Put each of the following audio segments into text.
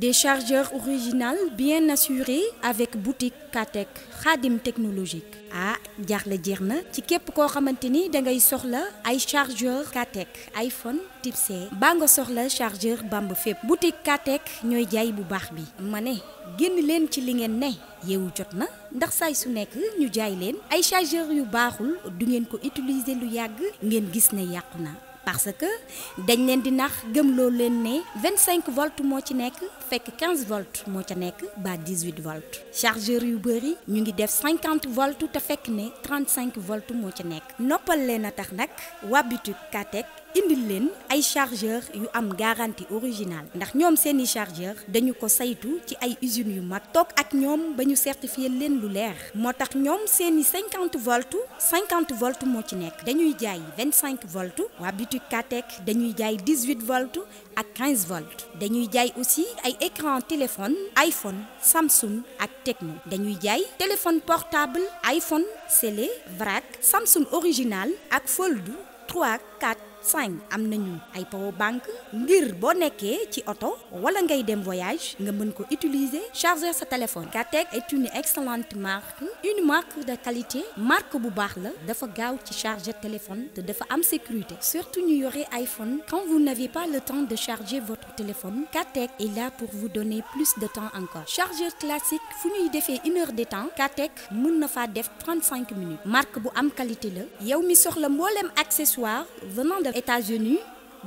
Des chargeurs originaux bien assurés avec boutique Katech Khadim technologique. jaaxle jeex na ci képp koo xamante ni dangay soxla ay chargeur Katech iPhone type C baa nga soxla chargeur Bamba fépp boutique Katech ñooy jaay bu baax bi ma ne génn leen ci li ngeen ne yeewu jot na ndax saay su nekk ñu jaay leen ay chargeur yu baaxul du ngeen ko utiliser lu yàgg ngeen gis ne yàqu na parce que dañ leen di nax gëmloo leen ne 25 volts moo ci nekk fekk 15 volts moo ca nekk ba 18 volts chargeur yu bëri ñu ngi def 50 volts te fekk ne 35 volts moo ca nekk noppal leen a tax nag waa boutique Katech indil leen ay chargeur yu am garantie originale ndax ñoom seeni chargeur dañu ko saytu ci ay usines yu mag toog ak ñoom ba ñu certifié leen lu leer moo tax ñoom seeni 50 volts moo ci nekk dañuy jaay 25 volts waa boutique Katech dañuy jaay 18 volts ak 15 volts dañuy jaay aussi ay écran téléphone iPhone Samsung ak Tecno dañuy jaay téléphone portable iPhone Sele Vrac Samsung original ak Fold 3 4 5 am nañu ay power bank ngir boo nekkee ci oto wala ngay dem voyage nga mën ko utiliser charger sa téléphone. Katech est une excellente marque de qualité marque bu baax la dafa gaaw ci charger téléphone te dafa am sécurité surtout ñu yore iPhone quand vous n'avez pas le temps de charger votre téléphone Katech est là pour vous donner plus de temps encore chargeur classique fu ñuy defee 1 heure de temps Katech mën na faa def 35 minutes marque bu am qualité la yow mi soxla mboolem accessoire venant de États-Unis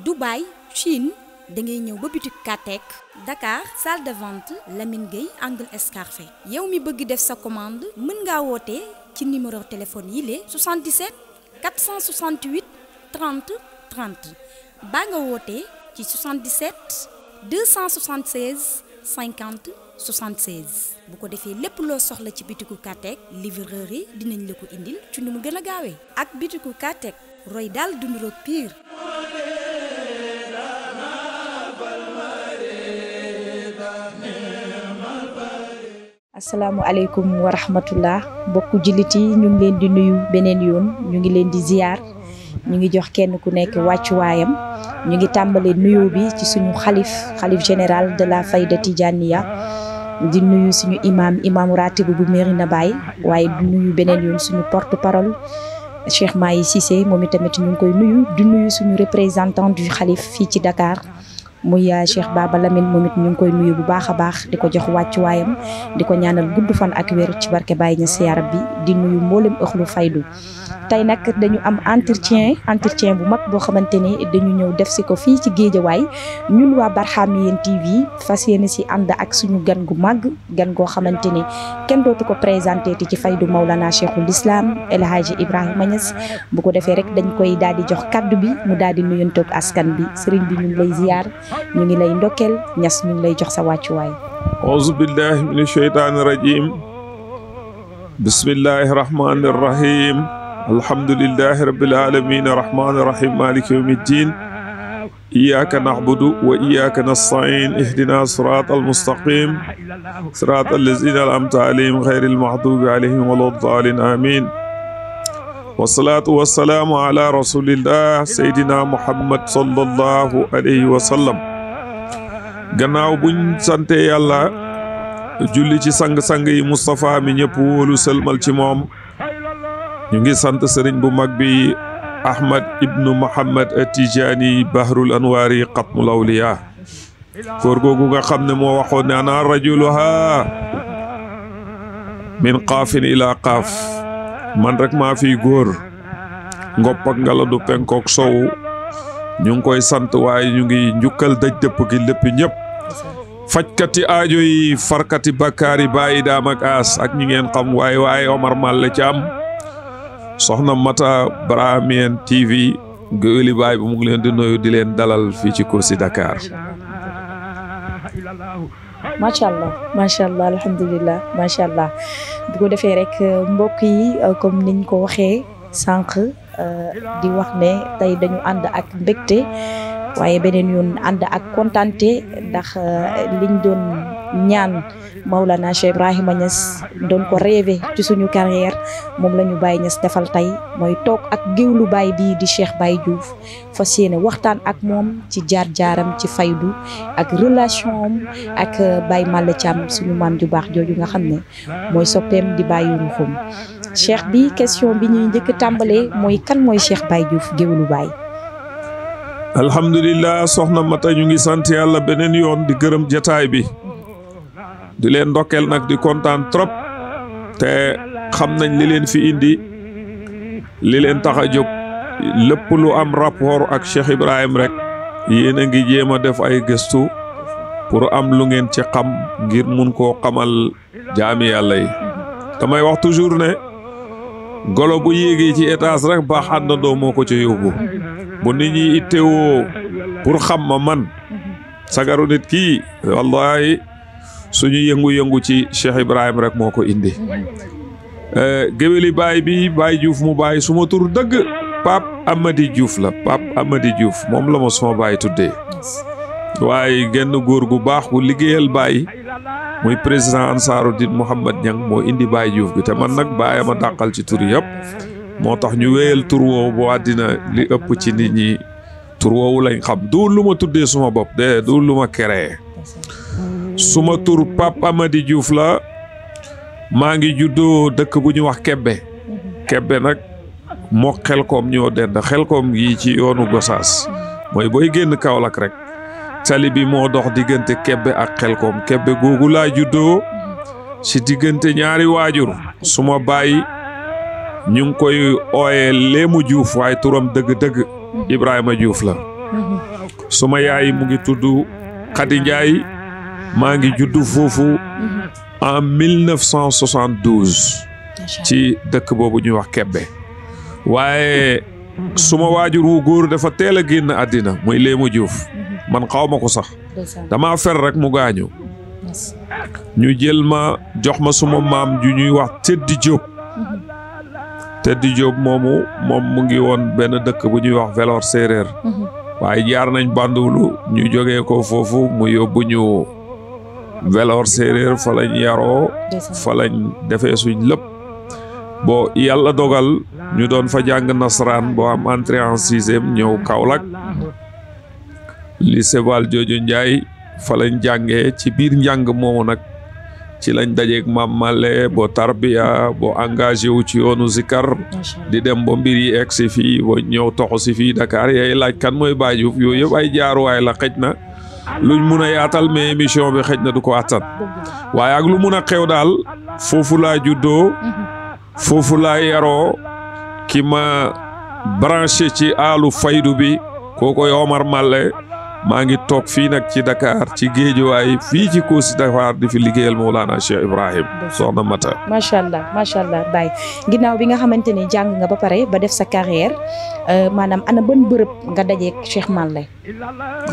Dubaï Chine da ngay ñëw ba boutique Katech Dakar salle de vente Lamine Gueye angle Escarfé yow mi bëgg def sa commande mën ngaa woote ci numéro téléphone yi lée 77 468 30 30 baa nga woote ci 77 276 50 76 bu ko defee lépp loo soxla ci bitiku Katech livreur yi dinañ la ko indil ci nu mu gën a gaawee ak bitiku Katech roy daal dund roog pire. asalaamualeykum wa rahmatullah mbokku jullit yi ñu ngi leen di nuyu beneen yoon ñu ngi leen di ziyaar ñu ngi jox kenn ku nekk wàccuwaayam ñu ngi tàmbale nuyoo bi ci suñu xalif général de la Fayda Tijaniya di nuyu suñu imam ratibu bu Médina Baye waaye di nuyu beneen yoon suñu porte parole Cheikh Mahi Cissé moom itamit ñu ngi koy nuyu di nuyu suñu représentant du xalif fii ci Dakar muy Cheikh Baba Lamine moom it ñu ngi koy nuyu bu baax a baax di ko jox wàccuwaayam di ko ñaanal gudd fan ak wér ci barke Baye Niass ya Rabbi di nuyu mboolem ëxlu faydu tey nag dañu am entretien bu mag boo xamante ni dañu ñëw def si ko fii ci Géejawaay ñun waa Barhamiennes TV fas yéene si ànd ak suñu gan gu màgg gan goo xamante ni kenn dootu ko présenté ti ci faydu Maulana Cheikhul Islam El Hadji Ibrahima Niass bu ko defee rek dañ koy daal di jox kaddu bi mu daal di nuyantoog askan bi sëriñ bi ñu ngi lay ziyaar ñu ngi lay ndokkeel Niass ñu ngi lay jox sa wàccuwaay. auzu billahi mina shaytaani rajim bismillahi rahmani rahim alhamdulillahi rabbil alamin rahmani rahim maliki yawmiddin iyyaka na'budu wa iyyaka nasta'in ihdina siratal mustaqim siratal ladzina an'amta alayhim ghayril maghdubi alayhim waladdallin amin wassalatu wassalamu ala rasulillah sayyidina muhammad sallallahu alayhi wa sallam gannaaw buñ sante yàlla julli ci sang-sang yi Mustafa mi ñëpp wóolu sëlmal ci moom ñu ngi sant sëriñ bu mag bi Ahmad ibnu Muhammad At-Tijani Bahrul Anwari Xatmul Awliya góor googu nga xam ne moo waxoon ne ana rajuluha min qaafin ila qaaf man rek maa fi góor ngopp ak ngaladu penkook sow ñu ngi koy sant waaye ñu ngi njukkal daj dëpp gi lépp ñëpp fajkati aajo yi farkati bakkaari bàyyi daam ak aas ak ñi ngeen xam waaye Omar Malle Thiam soxna Mata Barhamiennes TV Géwéli Baay bi mu ngi leen di nuyu di leen dalal fii ci Kossy Dakar. macha allah alhamdulilah macha allah bu ko defee rek mbokk yi comme niñ ko waxee sànq di wax ne tey dañu ànd ak mbégte waaye beneen yoon ànd ak kontante ndax liñ doon ñaan Maulana Cheikh Ibrahima Niass doon ko rêvé ci suñu carrière moom la ñu Baye Niass defal tey mooy toog ak géwlu Baye bii di Cheikh Baye Diouf fas yéene waxtaan ak moom ci jaar-jaaram ci faydu ak relation am ak Baye Malle Thiam suñu maam ju baax jooju nga xam ne mooy soppeem di Baye Ruuxum Cheikh bi question bi ñuy njëkk tàmbalee mooy kan mooy Cheikh Baye Diouf géwlu Baye. alhamdulilah soxna Mata ñu ngi sant yàlla beneen yoon di gërëm jataay bi di leen ndokkeel nag di kontaan trop te xam nañ li leen fi indi li leen tax a jóg lépp lu am rapport ak Cheikh Ibrahim rek yéen a ngi jéem a def ay gëstu pour am lu ngeen ci xam ngir mun koo xamal jaami yàlla yi damay wax toujours ne golo bu yéegee ci étage rek baax àndandoo moo ko ci yóbbu bu nit ñi ittewoo pour xam ma man sagaru nit kii wallahi suñu yëngu-yëngu ci Cheikh Ibrahim rek moo ko indi géwéli Baye bi Baye Diouf mu Baye suma tur dëgg Pape Amady Diouf la Pape Amady Diouf moom la ma suma Baye tuddee waaye genn góor gu baax bu liggéeyal Baye muy président Ansaruddin Mouhamad Niang moo indi Baye Diouf bi te man nag Baye ma dàqal ci tur yëpp moo tax ñu wéyal tur woowu bu àddina li ëpp ci nit ñi tur woowu lañ xam du lu ma tuddee suma bopp de du lu ma créé suma tur Pape Amady Diouf la maa ngi juddoo dëkk bu ñu wax Kebbe Kebbe nag moo Xelkom ñoo dend Xelkom yi ci yoonu Gosaas mooy booy génn Kaolack rek tali bi moo dox diggante Kebbe ak Xelkom Kebbe googu laa juddoo ci diggante ñaari waajur suma baay ñu ngi koy ooyee Léemu Diouf waaye turam dëgg-dëgg Ibrahima Diouf la suma yaay mu ngi tudd Khady Ndiaye maa ngi juddu foofu en 1972 ci dëkk boobu ñuy wax Kebbe waaye suma waajur wu góor dafa teel a génn àddina muy Léemu Diouf man xaw ma ko sax dama fer rek mu gaañu ñu jël ma jox ma suma maam ju ñuy wax Teddi Diop Teddi Diop moomu moom mu ngi woon benn dëkk bu ñuy wax Velor Séeréer waaye jaar nañ Bandulu ñu jógee ko foofu mu yóbbu ñu Velor Séeréer fa lañ yaroo fa lañ defee suñ lépp bo yàlla dogal ñu doon fa jàng nasaraan boo am entrée en sixième ñëw Kaolack lycée Valdiodio Ndiaye fa lañ jàngee ci biir njàng moomu nag ci lañ dajeeg Maam Malle boo tarbiya boo engagé wu ci yoonu Zikar di dem ba mbir yi egg si fii ba ñëw toxu si fii Dakar yaay laaj kan mooy Baye Diouf yooyu yëpp ay jaaruwaay la xëj na luñ mun a yaatal mais émission bi xëj na du ko attan waaye ak lu mun a xew daal foofu laa juddoo foofu laa yaroo ki ma branché ci aalu faydu bi kookoy Omar Malle maa ngi toog fii nag ci Dakar ci Géejawaay fii ci Kossy Dakar di fi liggéeyal Mawlana Cheikh Ibrahim soxna Mata. macha allah Baye ginnaaw bi nga xamante ni jàng nga ba pare ba def sa carrière maanaam ana ban bërëb nga dajeeg Cheikh Malle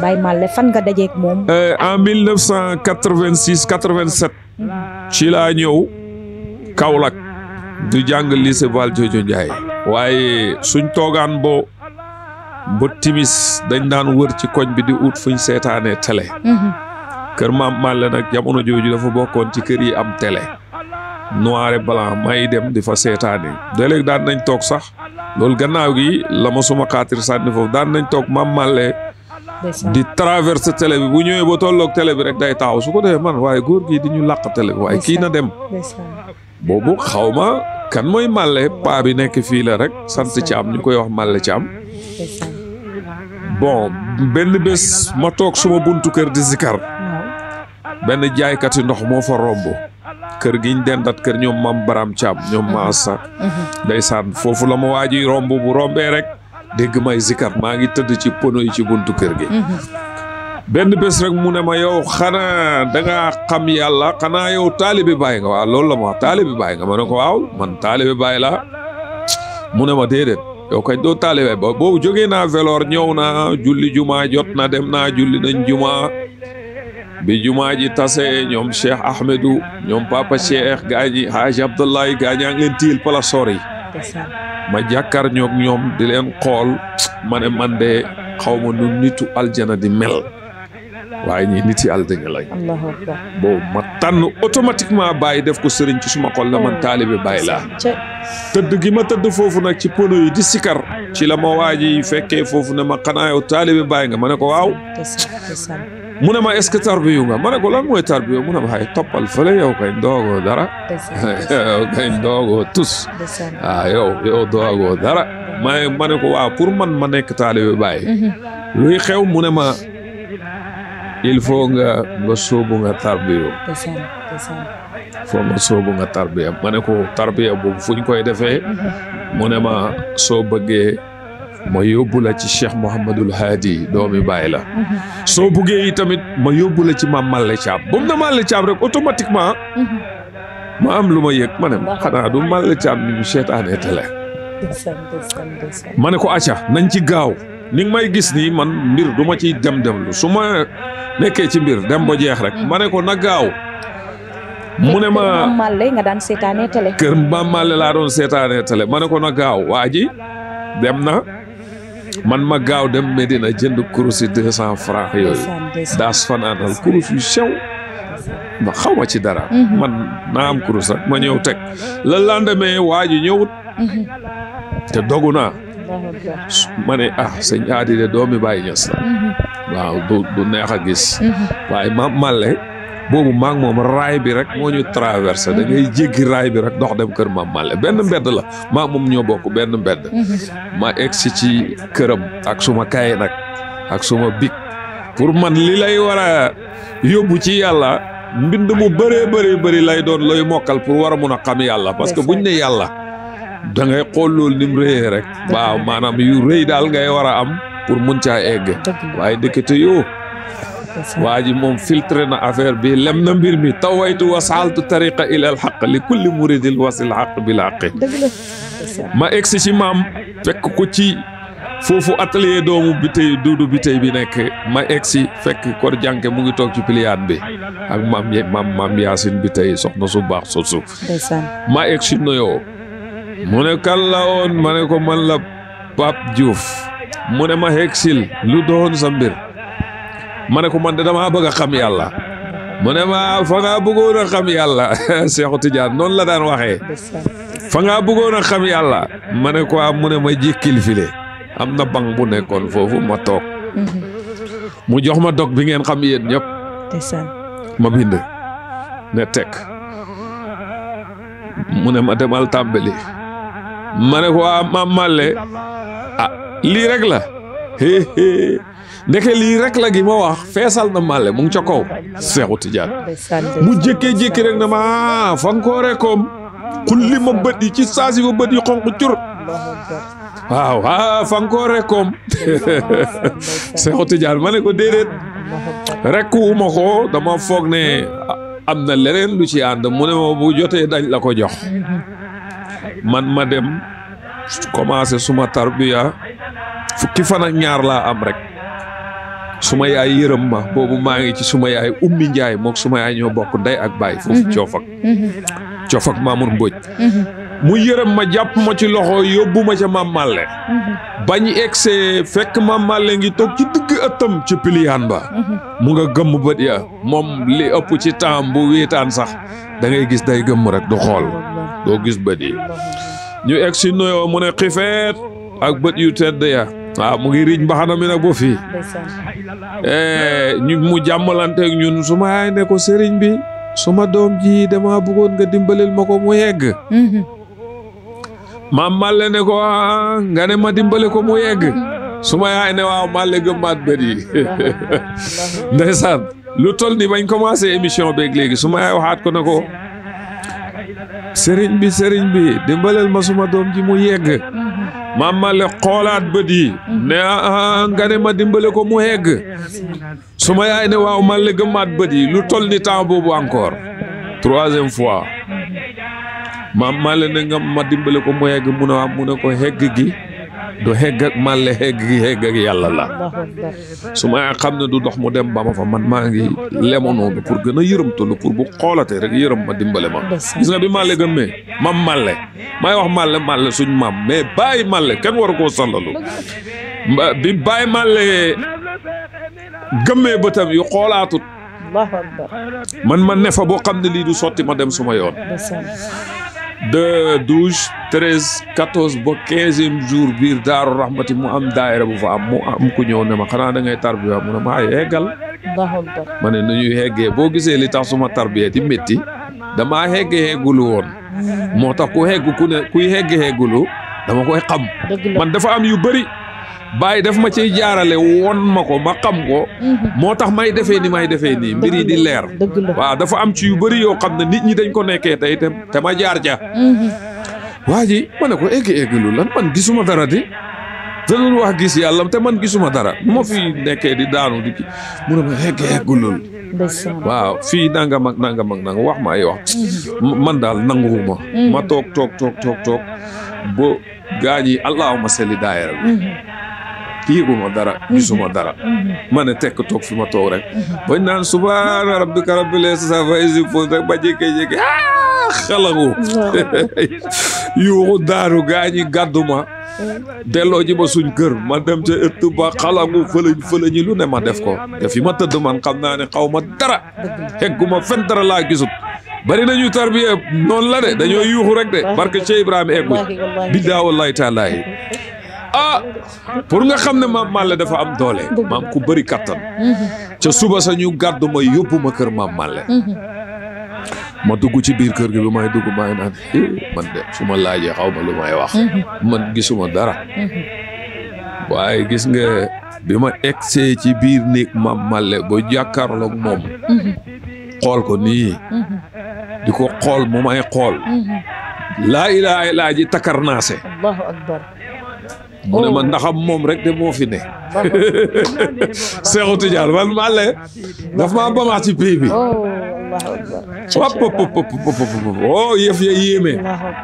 Baye Malle fan nga dajeeg moom. en 1986 87. ci laa ñëw Kaolack du jàng lycée Valdiodio Ndiaye. waaye suñ toogaan ba timis dañ daan wër ci koñ bi di ut fuñ seetaanee télé. kër Maam Malle nag jamono jooju dafa bokkoon ci kër yi am télé. noir et blanc may dem di fa seetaane léeg-léeg daan nañ toog sax loolu gannaaw gi la ma suma xaatir sànni foofu daan nañ toog Maam Malle di traverse télé bi bu ñëwee ba tolloog télé bi rek day taxaw su ko defee man waaye góor gi di ñu làq télé bi waaye kii na dem boobu xaw ma kan mooy Malle paa bi nekk fii la rek sant Thiam ñu koy wax Malle Thiam bon benn bés ma toog suma buntu kër di zikar benn jaaykati ndox moo fa romb kër giñ dendat kër ñoom Mam Baram Thiam ñoom Maasa ndeysaan foofu la ma waaji romb bu rombee rek dégg may zikar maa ngi tëdd ci pono yi ci buntu kër gi benn bés rek mu ne ma yow xanaa dangaa xam yàlla xanaa yow taalibe Baay nga waaw loolu la ma wax taalibe Baay nga ma ne ko waaw man taalibe Baay la mu ne ma déedéet yow kañ doo taalibe ba boobu jógee naa Velor ñëw naa julli jumaa jot na dem naa julli nañ jumaa bi jumaa ji tase ñoom Cheikh Ahmedou ñoom Papa Cheikh gaañi Haji Abdoulaye gaañaa ngi leen tiil palasor yi ma jàkkaar ñoog ñoom di leen xool ma ne man de xaw ma nu nitu aljana di mel waaye ñii nit yi àldaña lañ Allahu akbar. boobu ma tànn automatiquement bàyyi def ko sëriñ ci suma xol la man taalibe bàyyi laa tëdd gi ma tëdd foofu nag ci pono yi di sikar ci la ma waa ji fekkee foofu ne ma xanaa yow taalibe bàyyi nga ma ne ko waaw mu ne ma est-ce que tarbiyu nga ma ne ko lan mooy tarbiyu mu ne ma xay toppal fële yow kay ndoogoo dara yow kay ndoogoo tus yow doogoo dara ma ne ko waaw pour man ma nekk taalibe bàyyi luy xew mu ne ma il faut nga sóobu nga tarbiyu foo nga sóobu nga tarbiya ma ne ko tarbiya boobu fu ñu koy defee mu ne ma soo bëggee ma yóbbu la ci Cheikh Mouhamadul Hadi doomi Baay la soo buggee yi tamit ma yóbbu la ci Maam Malle Thiam bu mu ne Malle Thiam rek automatiquement ma am lu ma yëg ma ne xanaa du Malle Thiam ni ñu seetaanee télé ma ne ko acca nañ ci gaaw ni nga may gis nii man mbir du ma ciy dem lu su ma nekkee ci mbir dem ba jeex rek ma ne ko na gaaw mu ne ma Maam Malle nga daan seetaanee télé kër Maam Malle laa doon seetaanee télé ma ne ko na gaaw waa ji dem na man ma gaaw dem Medina jënd kurus yi 200 francs yooyu daas fanaanal kurus yu sew ma xaw ma ci dara man naa am kurus rek ma ñëw teg la lendemain waa ji ñëwut te dogu naa ma ne sëñ Aadi de doomi Baay Ñas la waaw du neex a gis waaye Maam Malle boobu maa ngi moom raay bi rek moo ñu traversé da ngay jéggi raay bi rek dox dem kër Maam Malle benn mbedd la maa moom ñoo bokk benn mbedd ma egsi ci këram ak suma kaye nag ak suma big pour man li lay war a yóbbu ci yàlla mbind mu bëri lay doon looy mokkal pour war a mun a xam yàlla parce que buñ ne yàlla da ngay xool loolu ni mu rëyee rek waaw maanaam yu rëy daal ngay war a am pour mun caa egg waaye dëkkate yoo waa ji moom filtré na affaire bi lem na mbir mi tawaytu wasaaltu tariqa ila al xaq li kulli muridil wasil xaq bil xaqi ma egsi ci maam fekk ko ci foofu atelier doomu bi tey duudu bi tey bi nekk ma egsi fekk kor jànke mu ngi toog ci piliyaan bi ak maam Yaasin bi tey soxna su baax sosu ma egsi noyoo mu ne kan la woon ma ne ko man la Pape Diouf mu ne ma egsil lu doon sa mbir ma ne ko man de damaa bëgg a xam yàlla mu ne ma fa ngaa bëggoon a xam yàlla Seexu Tijaan noonu la daan waxee fa ngaa bëggoon a xam yàlla ma ne ko mu ne ma jékkil file am na bank bu nekkoon foofu ma toog mu jox ma dog bi ngeen xam yéen ñëpp ma bind ne teg mu ne ma demal tàmbali ma ne ko Maam Malle lii rek la ndeke lii rek la gi ma wax feesal na Malle mu ngi ca kaw Seexu Tijaan mu jékkee-jékki rek na ma fa nga koo rekoom xulli ma bët yi ci saasi ba bët yi xonq cur waaw fa nga koo rekoom Seexu Tijaan ma ne ko déedéet rekkuwuma ko dama foog ne am na leneen lu ci ànd mu ne ma bu jotee dañ la ko jox man ma dem commencé suma tarbiya fukki fan ak ñaar laa am rek suma yaay yërëm ma boobu maa ngi ci suma yaay Ummi Njaay mook suma yaay ñoo bokk ndey ak baay foofu coofak Mamour Mbodj mu yërëm ma jàpp ma ci loxo yóbbu ma ca Maam Malle bañ egsee fekk Maam Malle ngi toog ci digg ëttam ci piliyaan ba mu nga gëmm bët ya moom li ëpp ci temps bu wéetaan sax da ngay gis day gëmm rek du xool doo gis bët yi ñu egsi nuyoo mu ne xifeet ak bët yu tedd ya waaw mu ngi riij mbaxana mi nag ba fii ñu mu jàmmalanteeg ñun suma yaay ne ko sëriñ bi suma doom ji dama bëggoon nga dimbalil ma ko mu yegg Maam Malle ne ko nga ne ma dimbale ko mu yegg suma yaay ne waaw Malle gëmmaat bët yi ndeysaan lu toll ni bañ commencé émission beeg léegi suma yaay waxaat ko ne ko sëriñ bi dimbalel ma suma doom ji mu yegg Maam Malle xoolaat bët yi ne nga ne ma dimbale ko mu yegg suma yaay ne waaw Malle gëmmaat bët yi lu toll ni temps boobu encore 3e fois Maam Malle ne nga ma dimbale ko mu yegg mu ne ko hegg gi du hegg ak Malle hegg gi hegg ak yàlla la su ma xam ne du dox mu dem ba ma fa man maa ngi lemo noonu pour gën a yërëmtalu pour bu xoolatee rek yërëm ma dimbale ma gis nga bi Malle gëmmee Maam Malle may wax Malle suñ maam mais Baay Malle kenn waru koo sallalu bi Baay Malle gëmmee bëtam yu xoolaatut Allahu akbar. man ma ne fa boo xam ne lii du sotti ma dem suma yoon ndeysaan. de 12 13 14 ba 15e jour biir Daaru Rahmati mu am daayira bu fa am mu am ku ñëw ne ma xanaa da ngay tarbiya mu ne ma ay heggal Allahu akbar. ma ne nu ñuy heggee boo gisee li tax suma tarbiya di métti damaa heggee heggulu woon moo tax ku hegg ku ne kuy heggee heggulu dama koy xam dëgg la. man dafa am yu bëri bàyyi daf ma ciy jaarale woon ma ko ma xam ko moo tax may defee ni may defee nii mbir yi di leer dëgg la. waaw dafa am ci yu bëri yoo xam ne nit ñi dañ ko nekkee tey te ma jaar ja waa ji ma ne ko egg-egglu lan man gisuma dara di da doon wax gis yàlla te man gisuma dara bu ma fi nekkee di daanu di ki mu ne ma egg-eggulul ndeysaan. waaw fii nangam ak nangam ak nangam wax ma ay wax man daal nanguwuma ma toog bo gaañ yi allahuma salli daayira bi yëguma dara gisuma dara ma ne tekk toog fi ma toog rek bañ naan subhaana rabbika rabbil izzati amma yasifuun rek ba jékkee-jékki xalangu yuuxu daaru gaañi gàddu ma delloo ji ma suñ kër ma dem ca ëtt ba xalangu fëlëñi lu ne ma def ko te fi ma tëdd man xam naa ne xaw ma dara hegguma fen dara laa gisut bari nañu tarbiya noonu la de dañoo yuuxu rek de barke Cheikh Ibrahima egguñ billaahi wallaahi taalaahi pour nga xam ne maam Malle dafa am doole maam ku bëri kattan ca suba sa ñu gàddu ma yóbbu ma kër maam Malle ma dugg ci biir kër gi bi may dugg may naan man de su ma laajee xaw ma lu may wax man gisuma dara waaye gis nga bi ma egsee ci biir néeg maam Malle ba jàkkaarloog moom xool ko nii di ko xool mu may xool laa ilaaha illallaa ji takarnaase Allahu akbar. mu ne ma ndaxam moom rek de moo fi ne Seexu Tijaan man Malle daf maa bamax ci pays bi oh yëf ya yéeme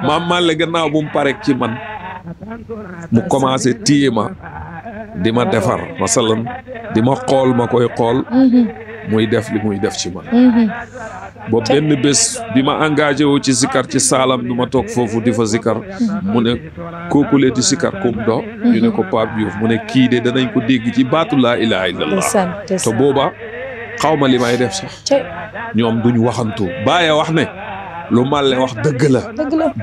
maam Malle gannaaw bu mu parek ci man mu commencé téye ma di ma defar masalan di ma xool ma koy xool muy def li muy def ci man ba benn bés bi ma engagé wu ci sikar ci saalam du ma toog foofu di fa sikar mu ne kookule di sikar kum do ñu ne ko Pape Diouf mu ne kii de danañ ko dégg ci baatu laa ilaaha illallah te booba xaw ma li may def sax ñoom duñ waxantu bàyyi wax ne lu Malle wax dëgg la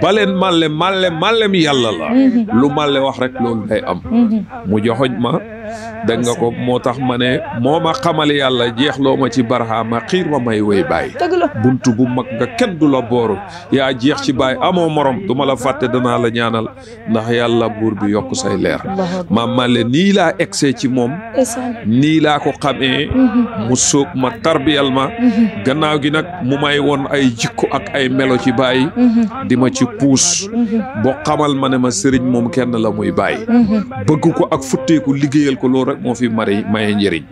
baleen Malle mi yàlla la lu Malle wax rek loolu day am mu joxoñ ma dégg nga ko moo tax ma ne moo ma xamal yàlla jeexloo ma ci barxaama xiir ma may wéy baay buntu bu mag nga kenn du la booru yaa jeex ci baay amoo morom du ma la fàtte danaa la ñaanal ndax yàlla buur bi yokk say leer maam Malle nii laa egsee ci moom nii laa ko xamee mu sóob ma tarbiyal ma gannaaw gi nag mu may woon ay jikko ak ay melo ci baay di ma ci puus boo xamal ma ne ma sëriñ moom kenn la muy baay bëgg ko ak futteeku liggéeyal ko loolu rek moo fi maye njëriñ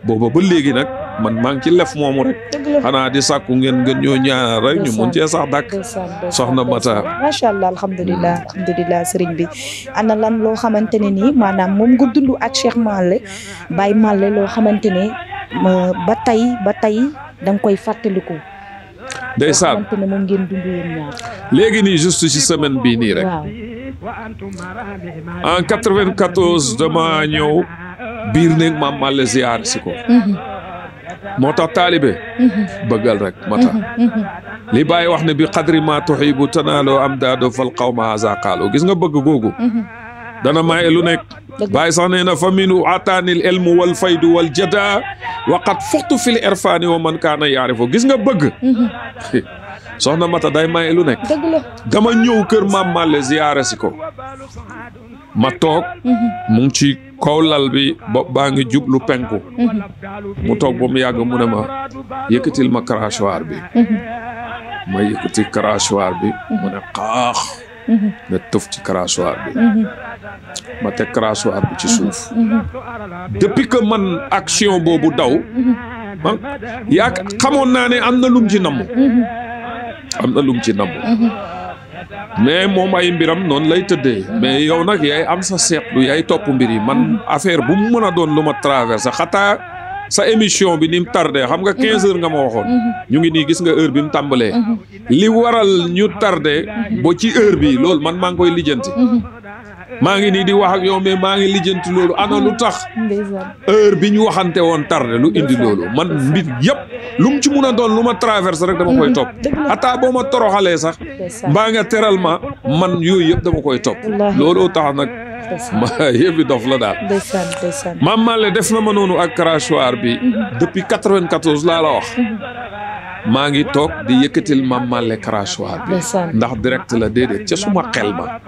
booba ba léegi nag man maa ngi ci lef moomu rek xanaa di sàkku ngeen ñoo ñaanal rek ñu mun cee sax dàkk soxna Mata macha allah alhamdulilah sëriñ bi ana lan loo xamante ne nii maanaam moom nga dund ak Cheikh Malle Baye Malle loo xamante ne ba tey da nga koy fàttaliku ndeysaan xamante ne moom ngeen dund yéen ñaar léegi nii juste ci semaine bii nii rek en 94 dama ñëw biir néeg maam Malle ziyaar si ko moo tax taalibe bëggal rek Mata li Baye wax ne bi qadri ma tuhibu tanaaloo am daado fal qawma haza qaalu gis nga bëgg googu dana maye lu nekk Baye sax nee na fa minu ataanil ilmu wal faydu wal jada waqat fuxtu fil irfaani wa man kaana yaarifo gis nga bëgg soxna Mata day maye lu nekk dama ñëw kër maam Malle ziyaare si ko ma toog mu ngi ci kaw lal bi bopp baa ngi jublu penku mu toog ba mu yàgg mu ne ma yëkkatil ma crachoir bi ma yëkkati crachoir bi mu ne xaax ne tëf ci crachoir bi ma teg crachoir bi ci suuf depuis que man action boobu daw yaa xamoon naa ne am na lum ci namm mais moom ay mbiram noonu lay tëddee mais yow nag yaay am sa seetlu yaay topp mbir yi man affaire bu mu mën a doon lu ma traversé xataa sa émission bi ni mu tardé xam nga 15 heures nga ma waxoon ñu ngi nii gis nga heure bi mu tàmbalee li waral ñu tardé ba ci heure bi loolu man maa ngi koy lijjanti maa ngi nii di wax ak yow mais maa ngi lijjanti loolu ana lu tax heure bi ñu waxante woon tardé lu indi loolu man mbir yëpp lu mu ci mun a doon lu ma traversé rek dama koy topp hatta boo ma toroxalee sax mbaa nga teral ma man yooyu yëpp dama koy topp looloo tax nag ma yëppi dof la daal Mame Malle def na ma noonu ak crachoir bi depuis 94 laa la wax maa ngi toog di yëkkatil Mame Malle crachoir bi ndax direct la déedéet ca suma xel ma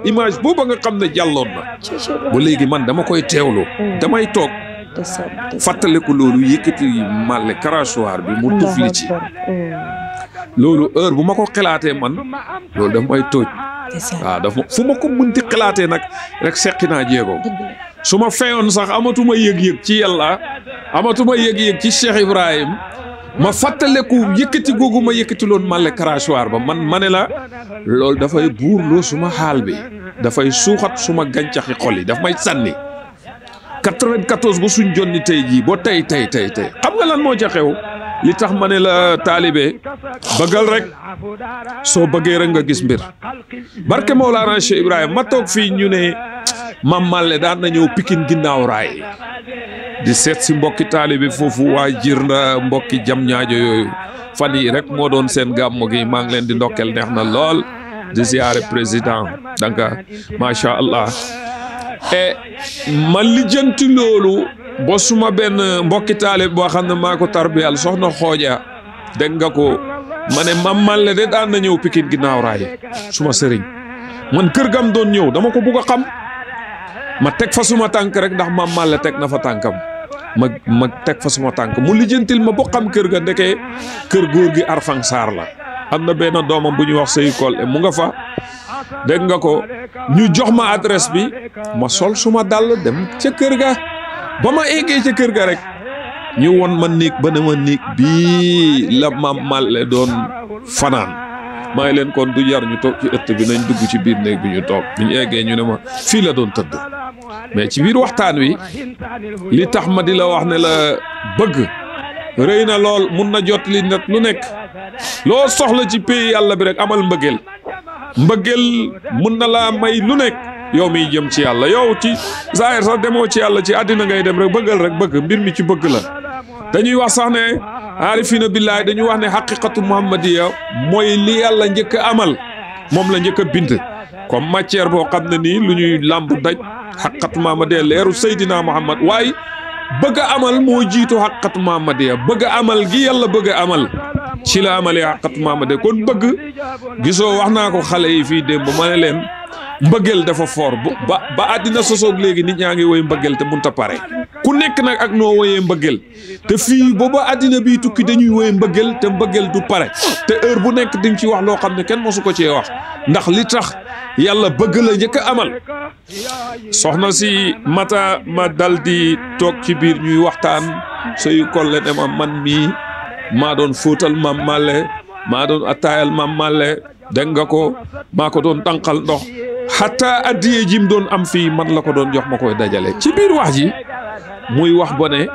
image booba nga xam ne jàlloon na ba léegi man dama koy teewlu damay toog fàttaliku loolu yëkkati Malle crachoir bi mu tufli ci loolu heure bu ma ko xalaatee man loolu daf may tooj waaw dafa fu ma ko mënti xalaatee nag rek seqi naa jéego su ma feyoon sax amatuma yëg-yëg ci yàlla amatuma yëg-yëg ci Cheikh Ibrahim ma fàttaleku yëkkati googu ma yëkkati loon Malle crachoir ba man ma ne la loolu dafay buurloo suma xaal bi dafay suuxat suma gàncaxi xol yi daf may sànni 94 ba suñ jonni tey jii ba tey xam nga lan moo ca xew li tax ma ne la taalibe bëggal rek soo bëggee rek nga gis mbir barke Mawlana Cheikh Ibrahima ma toog fii ñu ne Mame Malle daan na ñëw Pikine ginnaaw raay di seet si mbokki taalibe foofu waa Jirnda mbokki jam ñaajo yooyu fan yi rek moo doon seen gàmmu gi maa ngi leen di ndokkel neex na lool di ziyaare président donc macha allah ma lijjanti loolu ba suma benn mbokki taalibe boo xam ne maa ko tarbiyal soxna xooja dégg nga ko ma ne Mame Malle de daan na ñëw Pikine ginnaaw raay suma sëriñ man kër gam doon ñëw dama ko bugg a xam ma teg fa suma tànk rek ndax Mame Malle teg na fa tànkam ma teg fa suma tànk mu lijjantil ma boo xam kër ga ndeke kër góor gi Arfang Sarr la am na benn doomam bu ñuy wax Sey Kol mu nga fa dégg nga ko ñu jox ma adresse bi ma sol suma dàll dem ca kër ga ba ma eggee ca kër ga rek ñu won ma néeg ba ne ma néeg bii la Mame Malle doon fanaan maa ngi leen kon du jar ñu toog ci ëtt bi nañ dugg ci biir néeg bi ñu toog bi ñu eggee ñu ne ma fii la doon tëdd mais ci biir waxtaan wi li tax ma di la wax ne la bëgg rëy na lool mun na jot li nag lu nekk loo soxla ci pays yàlla bi rek amal mbëggeel mun na laa may lu nekk yow miy jëm ci yàlla yow ci zaahir sax demoo ci yàlla ci àddina ngay dem rek bëggal rek bëgg mbir mi ci bëgg la dañuy wax sax ne aarifina billahi dañuy wax ne xaqiqatu muhammadiya mooy li yàlla njëkk a amal moom la njëkk a bind comme matière boo xam ne nii lu ñuy làmb daj xaqiqatu muhammadiya leeru Seydina Muhammad waaye bëgg a amal moo jiitu xaqiqatu muhammadiya bëgg a amal gi yàlla bëgg a amal ci la amalee xaqiqatu muhammadiya kon bëgg gisoo wax naa ko xale yi fii démb ma ne leen mbëggeel dafa fort ba àddina sosoog léegi nit ñaa ngi woy mbëggeel te munta pare ku nekk nag ak noo woyee mbëggeel te fii booba àddina bi tukki dañuy woy mbëggeel te mbëggeel du pare te heure bu nekk di nga ci wax loo xam ne kenn mosu ko cee wax ndax li tax yàlla bëgg la njëkk a amal soxna si mata ma dal di toog ci biir ñuy waxtaan Sey Kol ne ma man mii maa doon fóotal Mame Malle maa doon attaayal Mame Malle dégg nga ko maa ko doon tànqal ndox xataa addiye jim doon am fii man la ko doon jox ma koy dajale ci biir wax ji muy wax ba ne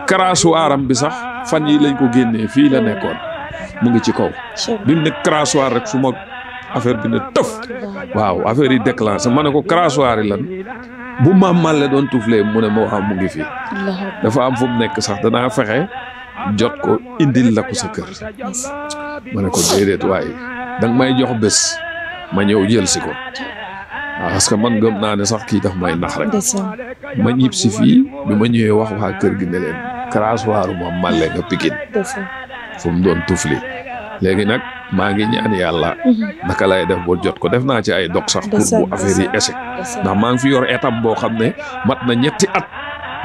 crachoiram bi sax fan yi lañ ko génnee fii la nekkoon mu ngi ci kaw bi mu ne crachoir rek su ma affaire bi ne tëf waaw affaire yi déclenché ma ne ko crachoir yi lan bu Mame Malle doon tuflee mu ne ma waaw mu ngi fii dafa am fu mu nekk sax danaa fexe jot ko indil la ko sa kër ma ne ko déedéet waaye danga may jox bés ma ñëw jël si ko waaw parce que man gëm naa ne sax kii daf may nax rek ma ñib si fii bi ma ñëwee wax waa kër gi ne leen crachoiru Mame Malle nga Pikine fu mu doon tufli léegi nag maa ngi ñaan yàlla naka lay def ba jot ko def naa ci ay dog sax pour bu affaire yi échec ndax maa ngi fi yor étape boo xam ne mat na ñetti at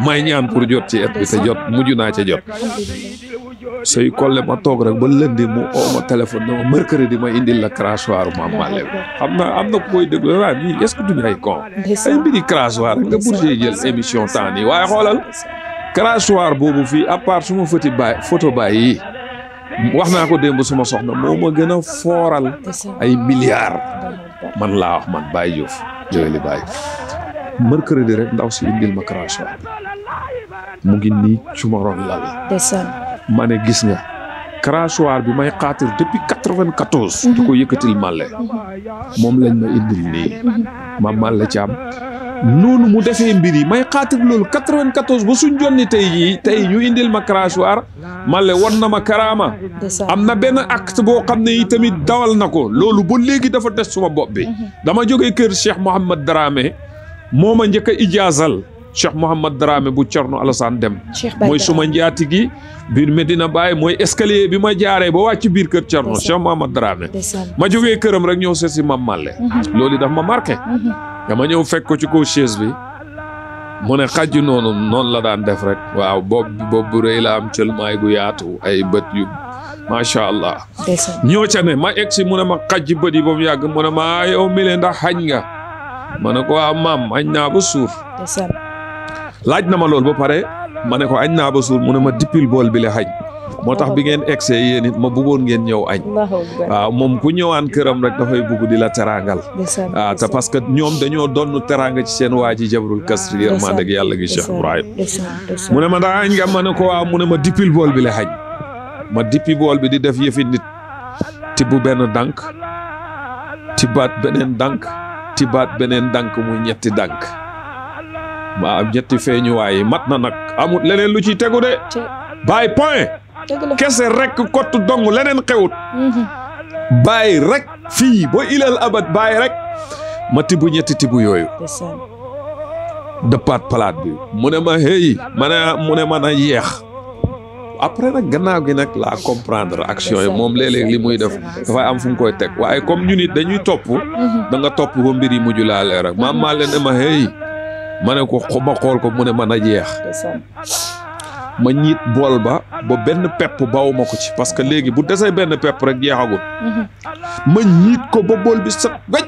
may ñaan pour jot ci et bi te jot mujj naa ca jot Sey Kol ma toog rek ba lundi mu oo ma téléphone ne ma mercredi ma indil la crachoiru Mame Malle xam naa am na ku koy déglu waaye ñii est-ce que duñu ay con ay mbiri crachoir nga bourgé jël émission temps yi waaye xoolal crachoir boobu fii à part suma photo baay yi wax naa ko démb suma soxna moo ma gën a fooral ay milliards man laa wax man Baye Diouf jëweli Baye mercredi rek ndaw si indil ma crachoir mu ngi nii suma ron lal ma ne gis nga crachoir bi may xaatir depuis 94. di ko yëkkatil Malle. moom lañ ma indil nii. Mam Malle Thiam. noonu mu defee mbir yi may xaatir loolu 94 ba suñ jonni tey ñu indil ma crachoir Malle won na ma karaama. am na benn acte boo xam ne yi tamit dawal na ko loolu ba léegi dafa des suma bopp bi. dama jógee kër Cheikh Mouhamad Dramé moo ma njëkk a ijaazal Cheikh Mouhamad Dramé bu Thierno Alassane Deme mooy suma njaati gi biir Medina Baye mooy escalier bi ma jaaree ba wàcc biir kër Thierno Cheikh Mouhamad Dramé ma jógee këram rek ñëw seet si Mam Malle loolu daf ma marqué dama ñëw fekk ko ci kaw chaise bi mu ne xajju noonu la daan def rek waaw boobu bu rëy la am cël maay gu yaatu ay bët yu macha allah ñoo ca ne ma egg si mu ne ma xajji bët yi ba mu yàgg mu ne ma yow mi le ndax xañ nga ma ne ko waaw maam añ naa ba suur laaj na ma loolu ba pare ma ne ko añ naa ba suur mu ne ma dippil bool bi la xañ moo tax bi ngeen egsee yéen it ma bëggoon ngeen ñëw añ waaw moom ku ñëwaan këram rek dafay bëgg di la teraangal waaw te parce que ñoom dañoo doon teraanga ci seen waa ji Jabrul Kasri yërmande ak yàlla gi Cheikh Ibrahim mu ne ma ndax añ nga ma ne ko waaw mu ne ma dippil bool bi la xañ ma dippi bool bi di def yëfi nit tibb benn dànk tibbaat beneen dànk tibbaat beneen dànk muy ñetti dànk maa am ñetti feeñuwaay yi mat na nag amut leneen lu ciy tegu de bàyyi point kese rek kott dong leneen xewut bàyyi rek fii ba ilal abad bàyyi rek ma tibb ñetti tibb yooyu dëppaat palaat bi mu ne ma hey mu ne ma na yeex après nag gannaaw gi nag laa comprendre action yi moom léeg-léeg li muy def dafay am fu mu koy teg waaye comme ñu nit dañuy topp da nga topp ba mbir yi mujj laa leer rek Mam Malle ne ma hey ma ne ko ma xool ko mu ne ma na jeex ma ñiit bool ba benn pepp bawu ma ko ci parce que léegi bu desee benn pepp rek jeexagul ma ñiit ko ba bool bi set wecc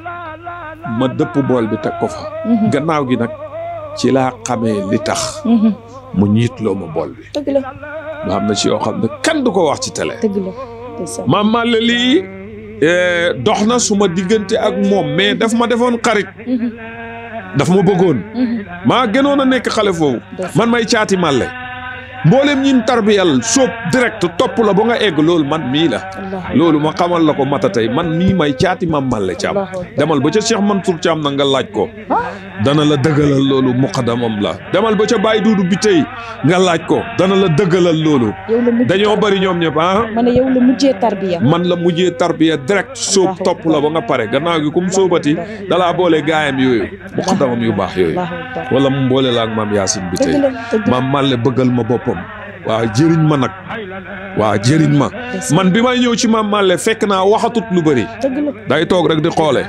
ma dëpp bool bi teg ko fa gannaaw gi nag ci laa xamee li tax mu ñiit loo ma bool bi nga xam ne ci yoo xam ne kenn du ko wax ci télé Mam Malle lii dox na suma diggante ak moom mais daf ma defoon xarit daf ma bëggoon maa gënoon a nekk xale foofu man may caati Malle mboolem ñin tarbiyal soob direct topp la ba nga egg loolu man mii la loolu ma xamal la ko mata tey man mii may caati Mam Malle Thiam demal ba ca Cheikh Mansour Thiam na nga laaj ko dana la dëggalal loolu muqaddamam la demal ba ca Baye Duudu bi tey nga laaj ko dana la dëggalal loolu dañoo bari ñoom ñëpp man yow la mujjee tarbiya man la mujjee tarbiya direct soob topp la ba nga pare gannaaw gi comme soobati dalaa boole gaayam yooyu muqaddamam yu baax yooyu wala mu boole la ak Mam Yaasin bi tey Mam Malle bëggal ma boppam waaw jëriñ ma nag waaw jëriñ ma man bi may ñëw ci Mam Malle fekk naa waxatut lu bëri day toog rek di xoole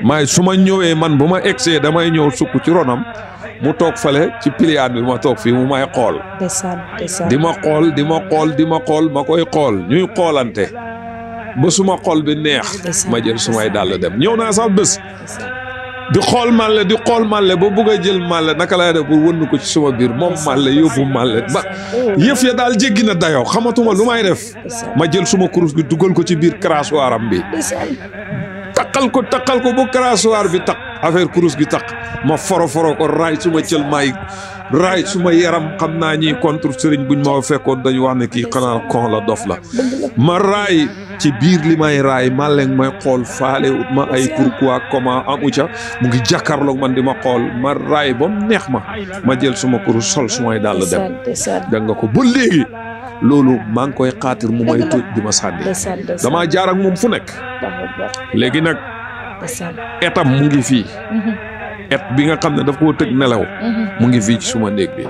maay su ma ñëwee man bu ma egsee damay ñëw sukk ci ronam mu toog fale ci piliyaan bi ma toog fii mu may xool di ma xool ma koy xool ñuy xoolante ba suma xol bi neex ma jël sumay dàll dem ñëw naa sax bés di xool Malle ba bëgg a jël Malle naka lay def pour wënn ko ci suma biir moom Malle yóbbu Malle ba yëf ya daal jéggi na dayoo xamatuma lu may def ma jël suma kurus gi dugal ko ci biir crachoir am bi takkal ko ba crachoir bi tak affaire kurus gi tak ma foro ko raay suma cël maay raay suma yaram xam naa ñi contre sëriñ buñ ma fekkoon dañu wax ne kii xanaa kon la dof la ma raay ci biir li may raay Malle may xool faale ut ma ay pourquoi comment amu ca mu ngi jàkkaarloog man di ma xool ma raay ba mu neex ma jël suma kurus sol sumay dàll dem dégg nga ko ba léegi loolu maa ngi koy xaatir mu may tuuj di ma sànni damaa jaar ak moom fu nekk léegi nag etam mu ngi fii et bi nga xam ne daf koo tëg nelaw mu ngi fii ci suma néeg bi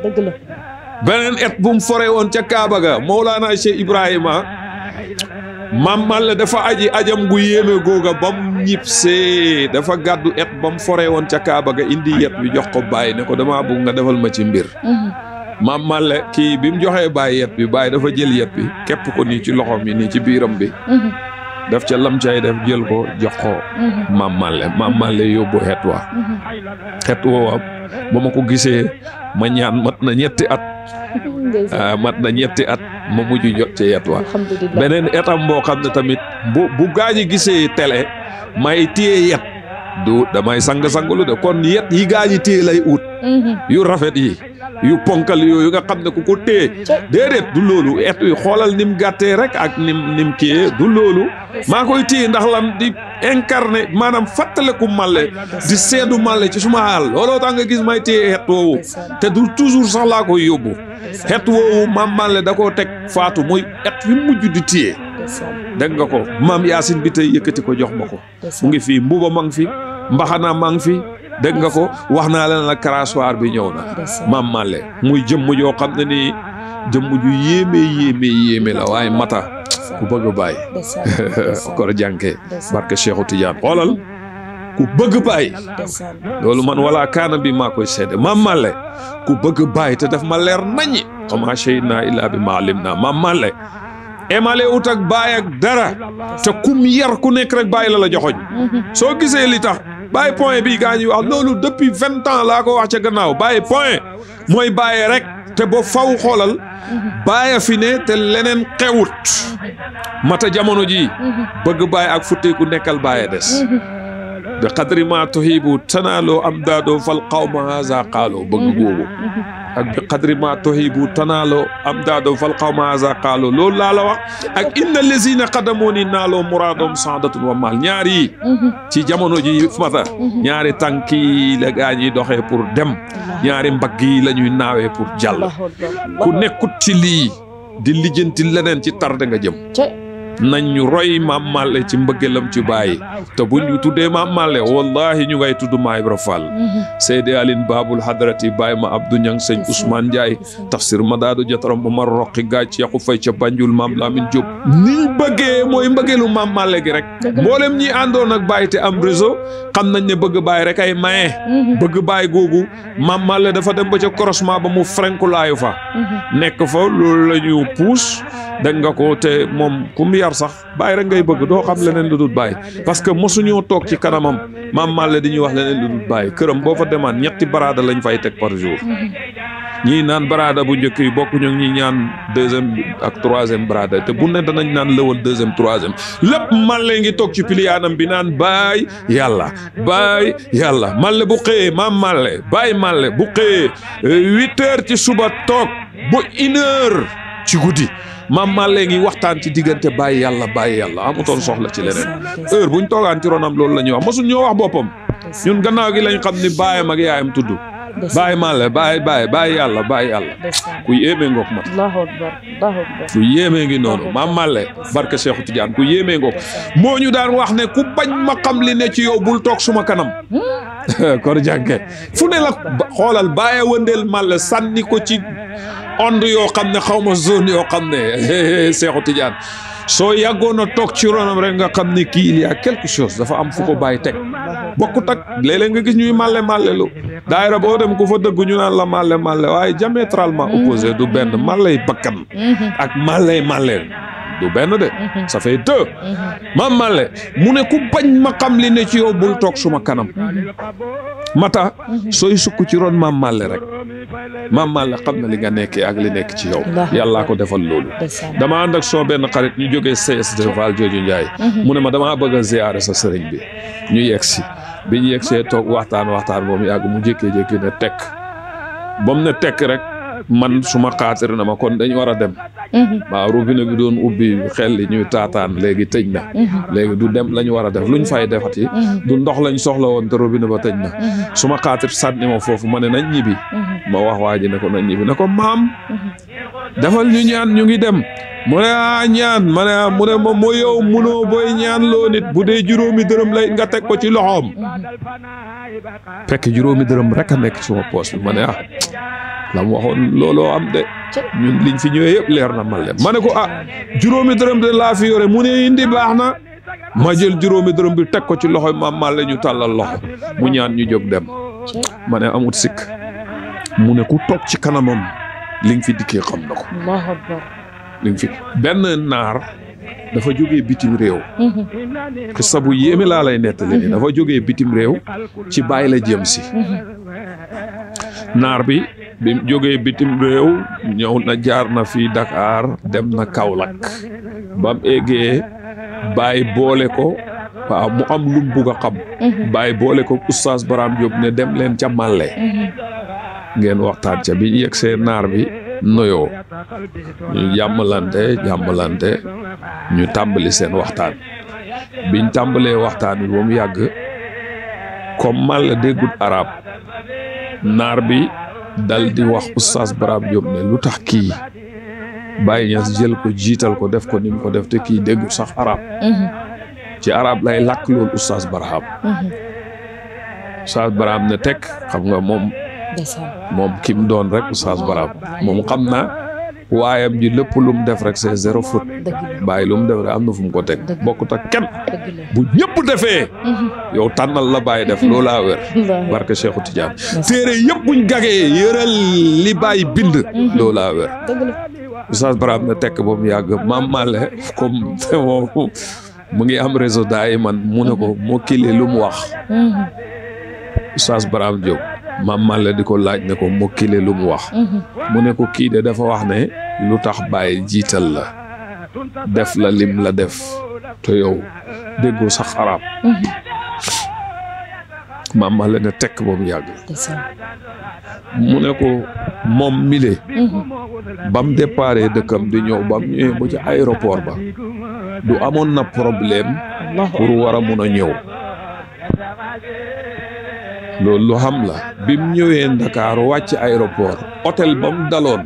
beneen et bu mu fore woon ca Kaaba ga Mawlana Cheikh Ibrahima Mam Malle dafa aji ajam gu yéeme googa ba mu ñibbisee dafa gàddu et ba mu fore woon ca Kaaba ga indi yet bi jox ko Baye ne ko damaa bëgg nga defal ma ci mbir Mam Malle kii bi mu joxee Baye yet bi Baye dafa jël yet bi képp ko nii ci loxoom yi nii ci biiram bi daf ca lam cay def jël ko jox ko Mam Malle yóbbu xet wa ba ma ko gisee ma ñaan mat na ñetti at ma mujj jot ci yet wa beneen etam boo xam ne tamit bu gaañi gisee télé may téye yet du damay sang-sangulu de kon yet yi gaañi téye lay ut yu rafet yi yu ponkal yooyu nga xam ne ku ko téye déedéet du loolu et wi xoolal nim gàttee rek ak nim kiyee du loolu maa koy téye ndax lan di incarné maanaam fàttaleku màlle di seedu màlle ci suma xaal looloo tax nga gis may téye xet woowu te du toujours sax laa koy yóbbu xet woowu maam màlle da koo teg faatu muy et wi mujj di téye dégg nga ko maam Yaasin bi tey yëkkati ko jox ma ko mu ngi fii mbuba ma ngi fi mbaxana ma ngi fi dégg nga ko wax naa leen la crachoir bi ñëw na maam Malle muy jëmm joo xam ne ni jëmm ju yéeme la waaye mata ku bëgg a bàyyi kor jànke barke Cheikhou Tidiane xoolal ku bëgg bàyyi loolu man wala kaana bi maa koy seede maam Malle ku bëgg bàyyi te daf ma leer nañi xama shahidna illaa bi ma alimna maam Malle emale ut ak bàyyi ak dara te kum yar ku nekk rek bàyyi la joxoñ soo gisee li tax bàyyi point bi gaa ñuy wax loolu depuis 20 ans laa ko wax ca gannaaw bàyyi point mooy bàyyi rek te ba faw xoolal bàyyi fi ne te leneen xewut mata jamono ji bëgg bàyyi ak futteeku nekkal bàyyi des bi qadri ma tuhibu tanaaloo am daadoo fal qawma haza qaaloo bëgg googu ak bi qadri ma tuhibu tanaaloo am daadoo fal qawma haza qaaloo loolu laa la wax ak inna lazina qadamooni naaloo muraadom saadatun wa maal ñaar yi ci jamono ji mata ñaari tànk yi la gaa ñuy doxee pour dem ñaari mbagg yi la ñuy naawee pour jàll ku nekkut ci lii di lijjanti leneen ci tarde nga jëm nañ ñu roy maam Malle ci mbëggeelam ci bàyyi te buñ ñu tuddee maam Malle wallahi ñu ngay tudd Maam Ibra Fall Seydi Aline Babul Hadrati Baye ma Abdou Ñang sëñ Ousmane Ndiaye tafsir Madadu Jataram Omar Roqi Gaaj Yaxu Fay ca Banjul maam Lamine Diop niñ bëggee mooy mbëggeelu maam Malle gi rek mboolem ñi àndoon ak bàyyi te am réseau xam nañ ne bëgg bàyyi rek ay maye bëgg bàyyi googu maam Malle dafa dem ba ca croisement ba mu frenkulaayu fa nekk fa loolu la ñu puus dégg nga ko te moom ku mu yar sax bàyyi rek ngay bëgg doo xam leneen lu dul bàyyi parce que mosuñoo toog ci kanamam maam Malle di ñuy wax leneen lu dul bàyyi këram boo fa demaan ñetti baraada lañ fay teg par jour ñii naan baraada bu njëkk yi bokkuñu ñi ñaan deuxième ak troisième baraada te bu ne danañ naan lëwal deuxième troisième lépp Malle ngi toog ci piliyaanam bi naan baay yàlla Malle bu xëyee maam Malle baay Malle bu xëyee 8 heures ci suba toog ba 1 heure ci guddi maam Malle ngi waxtaan ci diggante bàyyi yàlla amutoon soxla ci leneen heure buñ toogaan ci ronam loolu la ñuy wax mosuñ ñoo wax boppam ñun gannaaw gi lañ xam ni baayam ak yaayam tudd bàyyi Malle bàyyi yàlla ku yéemee ngoog mat ku yéemee ngi noonu maam Malle barke Cheikhou Tidiane ku yéemee ngoog moo ñu daan wax ne ku bañ ma xam li ne ci yow bul toog suma kanam kor jànke fu ne la xoolal bàyyi wëndeel Malle sànni ko ci ond yoo xam ne xaw ma zone yoo xam ne Cheikhou Tidiane soo yàggoon a toog ci ronam rek nga xam ne kii il y a quelque chose dafa am fu ko bàyyi teg bokkut ak léeg-léeg nga gis ñuy Malle lu daayira boo dem ku fa dëgg ñu naan la Malle waaye diamétralement opposé du benn Malle bakkan ak Malle du benn de ça fait deux maam Malle mu ne ku bañ ma xam li ne ci yow bul toog suma kanam mata sooy sukk ci ron maam Malle rek maam Malle xam na li nga nekkee ak li nekk ci yow yàllaa ko defal loolu dama ànd ak soo benn xarit ñu jógee CSD Val Jooju Njaay mu ne ma damaa bëgg a ziyaare sa sëriñ bi ñu yegsi bi ñu yegsee toog waxtaan moom yàgg mu jékkee-jékki ne tekk ba mu ne tekk rek man suma xaatir na ma kon dañ war a dem waaw robinet bi doon ubbi xel li ñuy taataan léegi tëj na léegi du dem lañu war a def luñ fay defati du ndox lañ soxla woon te robinet ba tëj na suma xaatir sànni ma foofu ma ne nañ ñibbi ma wax waa ji ne ko nañ ñibbi ne ko maam defal ñu ñaan ñu ngi dem mu ne ñaan ma ne mu ne ma moo yow munoo booy ñaan loo nit bu dee juróomi dërëm lay nga teg ko ci loxoom fekk juróomi dërëm rek a nekk suma poos bi ma ne la mu waxoon looloo am de ñun liñ fi ñëwee yëpp leer na Malle ma ne ko juróomi dërëm de laa fi yore mu ne indi baax na ma jël juróomi dërëm bi teg ko ci loxo maam Malle ñu tàllal loxo mu ñaan ñu jóg dem ma ne amut sikk mu ne ku toog ci kanamam liñ fi dikkee xam na ko liñ fi benn naar dafa jógee bitim réew xissa bu yéeme laa lay nettali ni dafa jógee bitim réew ci bàyyi la jëm si naar bi mu jógee bitim réew ñëw na jaar na fii Dakar dem na Kaolack bam eggee bàyyi boole ko waaw mu am lu mu bugg a xam bàyyi boole ko oustaz Baram Diop ne dem leen ca Màlle ngeen waxtaan ca bi yegg see naar bi noyoo ñu jàmmalante ñu tàmbali seen waxtaan biñ tàmbalee waxtaan bi ba mu yàgg comme Màlle déggut arab naar bi dal di wax oustaz Baram Diop ne lu tax kii Baye Niass jël ko jiital ko def ko ni mu ko def te kii déggut sax arab ci arab lay làkk loolu oustaz Baram ne teg xam nga moom ki mu doon rek oustaz Baram moom xam na waayam ji lépp lu mu def rek c'est zéro faute bàyyi lu mu def rek am na fu mu ko teg bokkut ak kenn bu ñëpp defee yow tànnal la bàyyi def loolaa wér barke Cheikhou Tidiane téere yëpp buñ gagee yëral li bàyyi bind loolaa wér oustaz Baram ne tekk ba mu yàgg Maam Màlle comme moom mu ngi am réseau daay man mu ne ko moo kile lu mu wax oustaz Baram Diop Maam Màlle di ko laaj ne ko moo kile lu mu wax mu ne ko kii de dafa wax ne lu tax bàyyi jiital la def la lim la def te yow déggoo sax arab Maam Màlle ne tekk ba mu yàgg mu ne ko moom mile bam déparé dëkkam di ñëw bam ñëwee ba ci aéroport ba du amoon na problème pour war a mun a ñëw loolu lu xam la bim ñëwee Ndakaaru wàcc aéroport hôtel ba mu daloon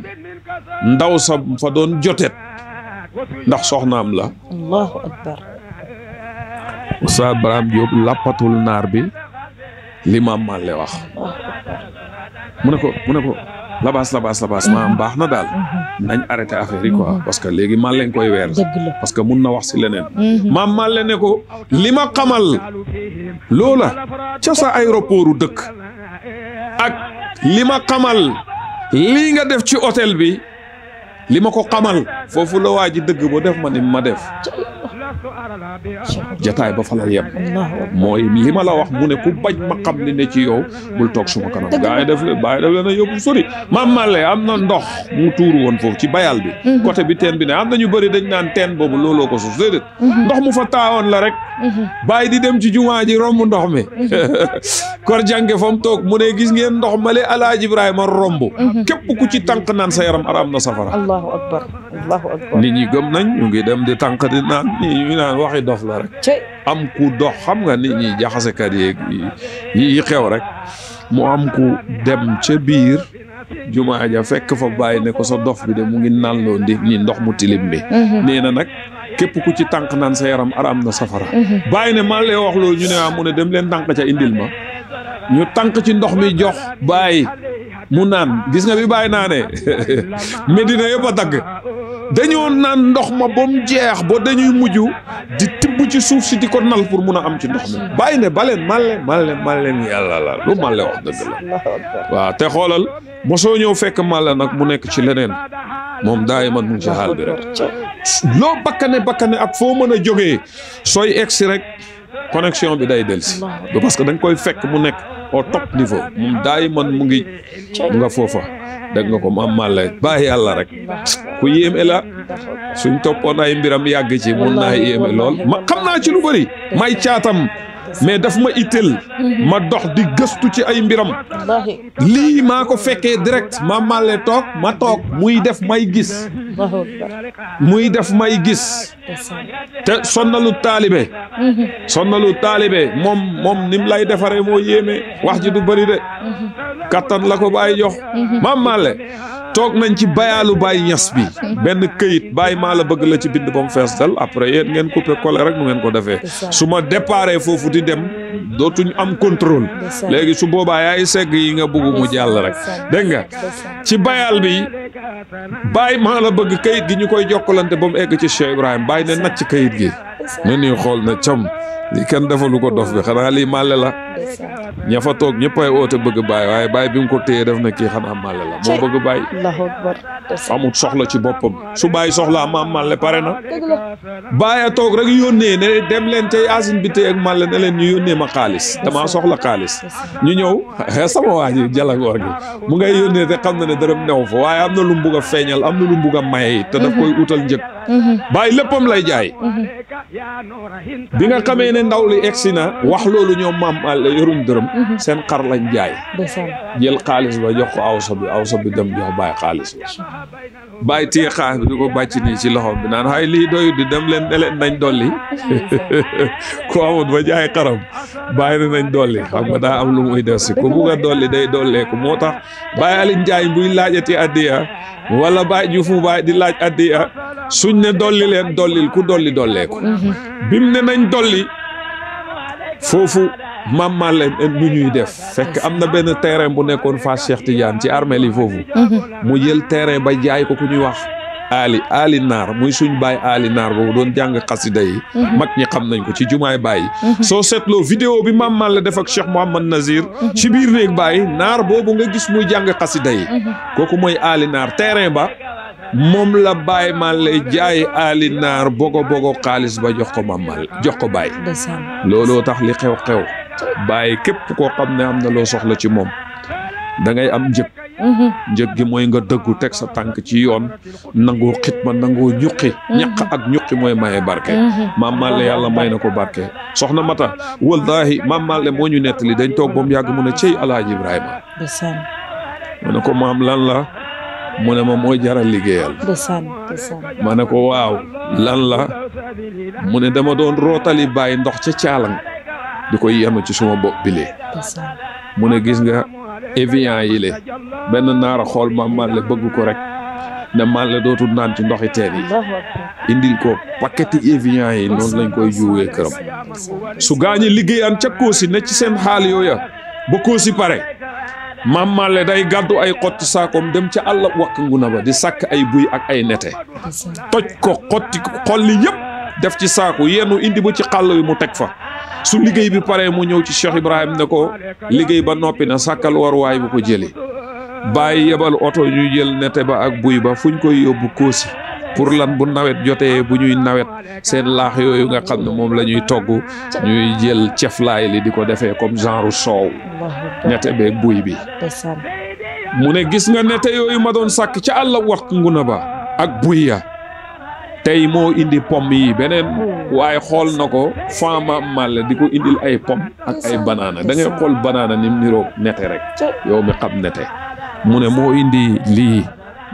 ndaw sa fa doon jotet ndax soxnaam la allahu akbar Oustaz Baram Diop lappatul naar bi li Maam Màlle wax mu ne ko labaas maam baax na daal nañ arrêté affaire yi quoi parce que léegi Màlle nga koy weer parce que mun na wax si leneen Maam Màlle ne ko li ma xamal loola ca sa aéroportu dëkk ak li ma xamal lii nga def ci hôtel bi li ma ko xamal foofu la waa ji dëgg ba def ma ni ma def jataay ba fa la yem mooy li ma la wax mu ne ku bañ ma xam li ne ci yow bul toog suma kanam gaa yi def leen a yóbbu sori Maam Màlle am na ndox mu tuuru woon foofu ci bayal bi côté bi teen bi ne am na ñu bëri dañ naan teen boobu looloo ko suuf déedéet ndox mu fa taawoon la rek bàyyi di dem ci jumaa ji romb ndox mi kor jànge fa mu toog mu ne gis ngeen ndox male Alaaji Ibrahima romb képp ku ci tànk naan sa yaram araam na safara allahu akbar nit ñi gëm nañ ñu ngi dem di tànk di naan ñu naan waxi dof la rek am ku dox xam nga nit ñi jaxasekat yeeg yi xew rek mu am ku dem ca biir jumaa ja fekk fa bàyyi ne ko sa dof bi de mu ngi naan loo ni ndox mu tilim bi nee na nag képp ku ci tànk naan sa yaram araam na safara bàyyi ne man lay wax loolu ñu ne mu ne dem leen tànk ca indil ma ñu tànk ci ndox mi jox bàyyi mu naan gis nga bi bàyyi naa ne Medina yëpp a dagg dañoo naan ndox ma ba mu jeex ba dañuy mujj di tibb ci suuf si di ko nal pour mun a am ci ndox mi bàyyi ne baleen Màlle yàlla la lu Màlle wax dëgg la waaw te xoolal mosoo ñëw fekk Màlle nag mu nekk ci leneen moom daay man mu ngi ci xaal bi rek loo bakkane ak foo mën a jógee sooy egsi rek connexion bi day delsi parce que dañ koy fekk mu nekk au top niveau moom daay man mu nga foofa dégg nga ko Maam Màlle bàyyi yàlla rek ku yéeme la suñ toppoon ay mbiram yàgg ci mun naa yéeme lool ma xam naa ci lu bëri may caatam mais daf ma itteel ma dox di gëstu ci ay mbiram lii maa ko fekkee direct Maam Màlle toog ma toog muy def may gis te sonnalu taalibe moom nim lay defaree moo yéeme wax ji du bëri de kattan la ko bàyyi jox Maam Màlle toog nañ ci bayaalu Baye Niass bi benn këyit Baye maa la bëgg la ci bind ba mu fees dal après yéen ngeen coupé collé rek nu ngeen ko defee su ma déparé foofu di dem dootuñ am contrôle léegi su boobaa yaay segg yi nga bëgg mu jàll rek dégg nga ci bayaal bi Baye maa la bëgg këyit gi ñu koy jokkalante ba mu egg ci Cheikh Ibrahima Baye ne nacc këyit gi nu ñuy xool na cam li kenn defalu ko dof bi xanaa lii Màlle la ña fa toog ñëppay oote bëgg Baye waaye Baye bi mu ko téye def na kii xanaa Màlle la moo bëgg Baye amut soxla ci boppam su Baye soxlaa Maam Màlle pare na Baye a toog rek yónnee ne dem leen ca Yaasin bi téye ak Màlle ne leen ñu yónnee ma xaalis damaa soxla xaalis ñu ñëw sama waa ji jalagoor gi mu ngay yónnee te xam na ne dërëm new fa waaye am na lu mu bugg a feeñal am na lu mu bugg a maye te daf koy utal njëg Baay léppam lay jaay. bi nga xamee ne ndaw li egsi na wax loolu ñoom maam Alla yoruñ dërëm. seen xar lañ jaay. jël xaalis ba jox ko awsa bi dem jox Baay xaalis ba. Baay téye xaalis bi di ko bàcc nii ci loxoom bi naan xay lii doyu di dem leen ne leen nañ dolli. ku amut ba jaay xaram Baay ne nañ dolli xam nga daa am lu muy def si ku bugg a dolli day dolleeku moo tax Baay Alioune Ndiaye buy laajati addiya wala Baay Juuf mu Baay di laaj addiya suñ ne dolli leen dollil ku dolli dolleeku. bim ne nañ dolli foofu maam leen nu ñuy def fekk am na benn terrain bu nekkoon Fass Cheikh Tidiane ci armeel yi foofu. mu jël terrain ba jaay ko ku ñuy wax. Ali Naar muy suñ baay Ali Naar boobu doon jàng xasida yi. mag ñi xam nañ ko ci jumaay baay. soo seetloo vidéo bi maam la def ak Cheikh Mouhamad Nazir. ci biir néeg baay Naar boobu nga gis muy jàng xasida yi. kooku mooy Ali Naar terrain ba moom la Baay lay jaay Ali Naar bogo xaalis ba jox ko maam jox ko baay. looloo tax li xew baay képp koo xam ne am na loo soxla ci moom da ngay am njëg. njëg gi mooy nga dëggu teg sa tànk ci yoon nangoo xitma nangoo ñuqi ñaq ak ñuqi mooy maye barke. maam Malle yàlla may na ko barke. soxna Mata wallahi maam Malle moo ñu nettali dañ toog ba mu yàgg mu ne cey Alaaji Ibrahima. ma ne ko maam lan la mu ne ma mooy jaral liggéeyal. ma ne ko waaw lan la mu ne dama doon rootali bàyyi ndox ca caalang di koy yenu ci suma bopp bilee mu ne gis nga Evian yi le benn naara xool maam Malle bëgg ko rek ne Malle dootul naan ci ndoxi teen yi indil ko paqueti Evian yi noonu lañ koy juwee këram. su gaañi liggéeyaan ca Koosi ne ci seen xaal yooya ba Koosi pare maam Malle day gàddu ay xotti saakoom dem ca àll wakk nguna ba di sàkk ay buy ak ay nete toj ko xotti xolli yëpp def ci saaku yenu indi ba ci xàll wi mu teg fa. su liggéey bi pare mu ñëw ci Cheikh Ibrahim ne ko liggéey ba noppi na sàkkal waruwaay bu ko jëli bàyyi yebal oto ñu jël nete ba ak buy ba fuñ koy yóbbu Koosi pour lan bu nawet jotee bu ñuy nawet seen laax yooyu nga xam ne moom la ñuy togg ñuy jël ceflaay li di ko defee comme genre soow nete beeg buy bi. mu ne gis nga nete yooyu ma doon sàkk ca àll wax nguna ba ak buy ya tey moo indi pomme yi beneen waaye xool na ko Maam Malle di ko indil ay pomme ak ay banaana da ngay xool banaana ni mu niroog nete rek yow mi xam nete mu ne moo indi lii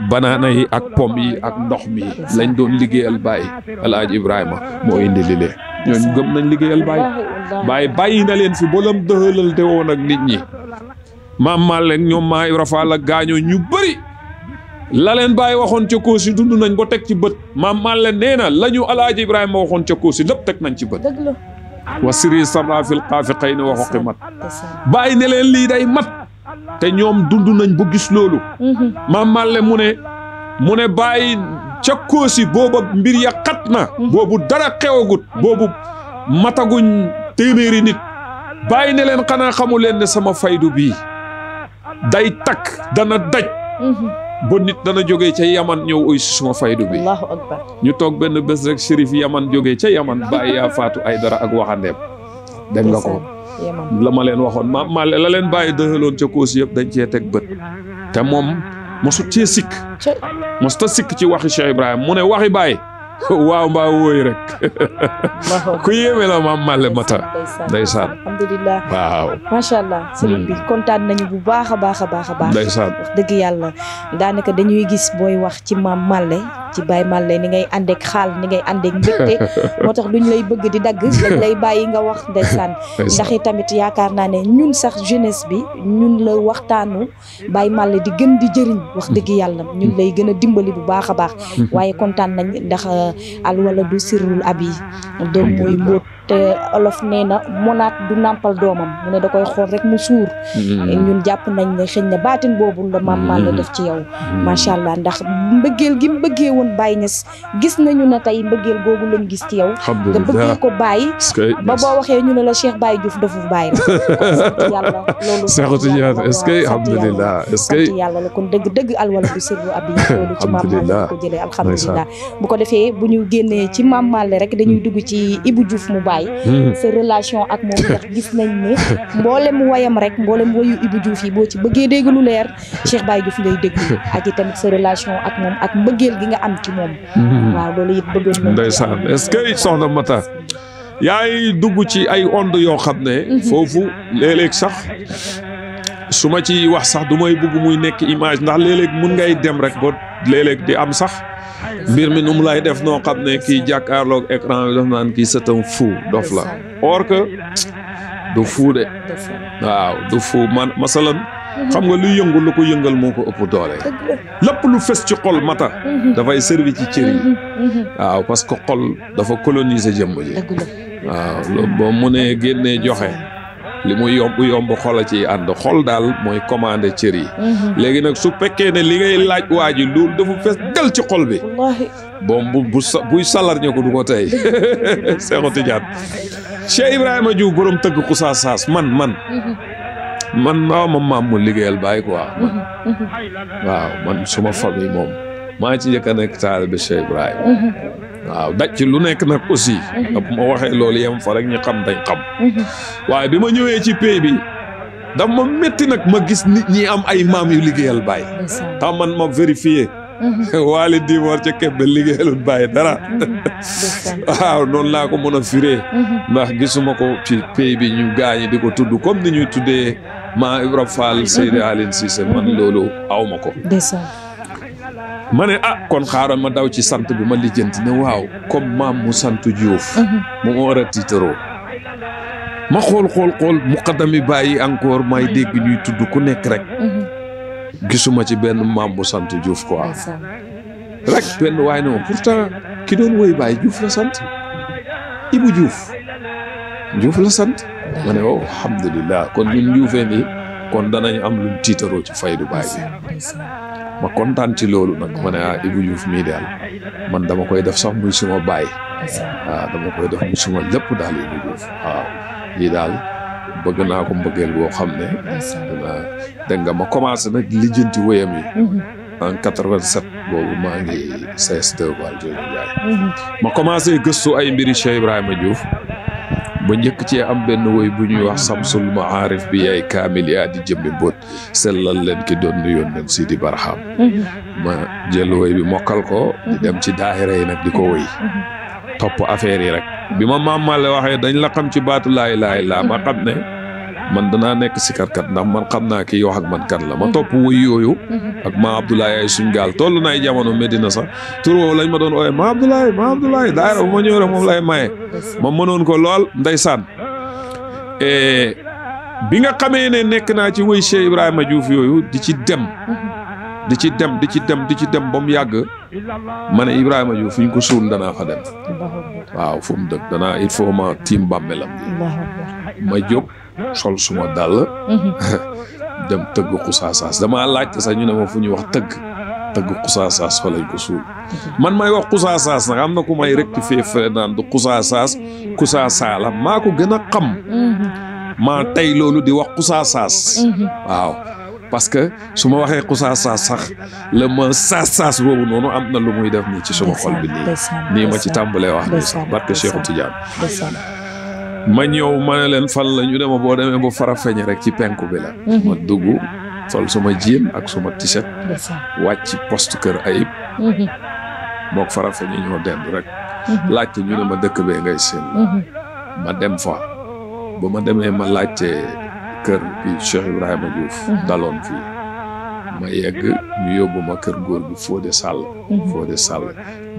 banaana yi ak pomme yi ak ndox mi lañ doon liggéeyal Baay Alaaji Ibrahima moo indi li lee ñooñu gëm nañ liggéeyal Baay bàyyi na leen fi bolam dëxalal te woon ak nit ñi Maam Malle ñoom maa Ibra Faal ak gaañoo ñu bëri la leen Baay waxoon ca Koosi dund nañ ba teg ci bët Maam Malle nee na la ñu Alaaji Ibrahima waxoon ca Koosi lépp teg nañ ci bët. wa siri sama fil xaafi xëy na waxu mat Baay ne leen lii day mat te ñoom dund nañ bu gis loolu. Maam Malle mu ne Baay ca Koosi booba mbir ya xat na. boobu dara xewagut boobu mataguñ téeméeri nit Baay ne leen xanaa xamu leen ne sama faydu bii day takk dana daj. ba nit dana jógee ca Yaman ñëw uy si suma faydu bi. Allahu akbar. ñu toog benn bés rek Chérif Yaman jógee ca Yaman Baay yaa faatu ay dara ak waxandeem. dégg nga ko la ma leen waxoon Maam Malle la leen Baay dëxaloon ca Koosi yëpp dañ cee teg bët. te moom mosut cee sikk. mosut a sikk ci waxi Cheikh Ibrahima mu ne waxi Baay waaw mbaa wóoy rek ku yéeme la Maam Malle Mata ndeysaan alhamdulilah waaw macha allah sëriñ bi kontaan nañu bu baax a baax ndeysaan wax dëgg yàlla daanaka dañuy gis booy wax ci Maam Malle ci Baay Malle ni ngay àndeek xaal ni ngay àndeek mbégte moo tax duñ lay bëgg di dagg dañ lay bàyyi nga wax ndeysaan ndax i tamit yaakaar naa ne ñun sax jeunesse bi ñun la waxtaanu Baay Malle di gën di jëriñ wax dëgg yàlla ñun lay gën a dimbali bu baax a baax waaye kontaan nañ ndax alwaladu sirrul abi doom mooy mbóot te olof nee na monaat du nàmpal doomam mu ne da koy xool rek mu suur ñun jàpp nañ ne xëy na baatin boobu la Maam Malle def ci yow macha allah ndax mbëggeel gi mbëggee woon Baay Ñas gis nañu ne tey mbëggeel googu lañ gis ci yow nga bëggee ko Baay ba boo waxee ñu ne la Cheikh Baye Diouf dafu Baay la sant yàlla loolu est-ce que alhamdulilah est-ce que sant yàlla la kon dëgg alwaladu sirrul abi loolu ci Maam Malle ko jëlee alhamdulilah bu ko defee bu ñu génnee ci Mame Malle rek dañuy dugg ci Ibou Diouf mu Baye. sa relation ak moom ndax gis nañ ne mboolem wayam rek mboolem wayu Ibou Diouf yi boo ci bëggee dégg lu leer Cheikh Baye Diouf ngay déglu ak itamit sa relation ak moom ak mbëggeel gi nga am ci moom. waaw loolu it bëggoon nañ. ndeysaan est-ce que soxna Mata yaa ngi dugg ci ay onde yoo xam ne. foofu léeg-léeg sax. su ma ci wax sax du may bëgg muy nekk image ndax léeg-léeg mun ngay dem rek ba léeg-léeg di am sax mbir mi nu mu lay def noo xam ne kii jàkkaarloog écran bi daf naan kii c'est un fou dof la or que du fou de waaw du fou man masalan xam nga luy yëngu lu ko yëngal moo ko ëpp doole lépp lu fes ci xol Mata dafay servi ci cër yi waaw parce que xol dafa coloniser jëmm ji waaw loolu boo mu ne génnee joxe li muy yomb xol a ci ànd xol daal mooy commandé cër yi léegi nag su fekkee ne li ngay laaj waa ji loolu dafa fees del ci xol bi boom buy salar ñe ko du ko tey Seexu Tijaan Cheikh Ibrahima Diouf borom tëgg Xoussa Saas man waaw ma maam mu liggéeyal Baay quoi waaw man suma famille moom maa ci njëkk a nekk taalibe Cheikh Ibrahima waaw daj ci lu nekk nag aussi bu ma waxee loolu yem fa rek ñu xam dañ xam waaye bi ma ñëwee ci pays bi daf ma métti nag ma gis nit ñi am ay maam yu liggéeyal Baay tax man ma vérifié waali di war ca keb ba liggéeyalul Baay dara waaw noonu laa ko mën a firee ndax gisuma ko ci pays bi ñu gaañi di ko tudd comme ni ñuy tuddee maa Ibra Fall Seydi Aline Cissé man loolu aw ma ko ma ne kon xaaral ma daw ci sant bi ma lijjanti ne waaw comme maam mu sant Diouf mu war a tiitaroo ma xool muqaddami Baay encore may dégg ñuy tudd ku nekk rek gisuma ci benn maam mu sant Diouf quoi rek benn waaye ne ma pourtant ki doon woy Baay Diouf la sant Ibou Diouf la sant ma ne alhamdulillah kon ñun Dioufeen yi kon danañ am luñ tiitaroo ci faydu Baay bi ma kontaan ci loolu nag ma ne Ibou Diouf mii daal man dama koy def sax muy suma baay waaw dama koy def muy suma lépp daal Ibou Diouf waaw lii daal bëgg naa ko mbëggeel boo xam ne dégg nga ma commencé nag lijjanti wéyam yi en 87 boobu maa ngi CS2 Valdiodio Ndiaye ma commencé gëstu ay mbiri Cheikh Ibrahima Diouf ba njëkk ci am benn woy bu ñuy wax samsul maarif bi yaay kaamil yaa di jëmmi mbóot sellal leen ki doon yoon leen Sidi Barham ma jël woy bi mokkal ko di dem ci daahira yi nag di ko woy topp affaire yi rek bi ma Mame Malle waxee dañ la xam ci baatu laa ilaaha illallaah ma xam ne man danaa nekk sikarkat ndax man xam naa kii wax ak man kan la ma topp woy yooyu ak ma Abdoulaye ay suñ gaal toll na ay jamono Medina sax tur woowu lañ ma doon ooyee ma Abdoulaye daayira bu ma ñëw rek moom lay maye ma mënoon ko lool ndeysaan bi nga xamee ne nekk naa ci woy Cheikh Ibrahima Diouf yooyu di ci dem ba mu yàgg ma ne Ibrahima Diouf fu ñu ko suul danaa fa dem waaw fu mu dëkk danaa il faut ma tiim bàmmeelam ma jóg sol suma dàll dem tëgg Xoussa Saas damaa laajte sax ñu ne ma fu ñuy wax tëgg Xoussa Saas fa lañ ko suul man may wax Xoussa Saas nag am na ku may rectifier fële naan du Xoussa Saas Xoussa Saala maa ko gën a xam maa tey loolu di wax Xoussa Saas waaw parce que su ma waxee Xoussa Saas sax la ma saas boobu noonu am na lu muy def nii ci suma xol bi nii ma ci tàmbalee wax nii sax barke Cheikhu Tidiane ma ñëw ma ne leen fan la ñu ne ma boo demee ba Farafeñe rek ci penku bi la ma dugg sol suma jean ak suma t-shirt wàcc poste kër Ayib mook Farafeñe ñoo dend rek laajte ñu ne ma dëkk bee ngay seen ma dem fa ba ma demee ma laajte kër bi Cheikh Ibrahima Diouf daloon fii ma yegg ñu yóbbu ma kër góor bi Fodé Sall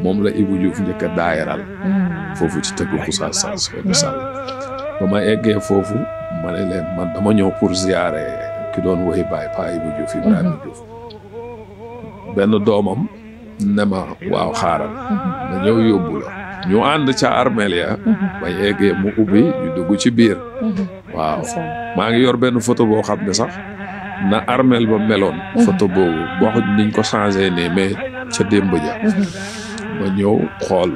moom la Ibou Diouf njëkk a daayaral foofu ci tëgg Xoussa Saas Fodé Sall ba ma eggee foofu ma ne leen man dama ñëw pour ziyaare ki doon woy Baay Pa Ibou Diouf Ibrahima Diouf benn doomam ne ma waaw xaaral ma ñëw yóbbu la ñu ànd ca armeel ya ba yeggee mu ubbi ñu dugg ci biir waaw maa ngi yor benn photo boo xam ne sax na armeel ba meloon photo boobu waxuñ niñ ko changé nii mais ca démb ja ma ñëw xool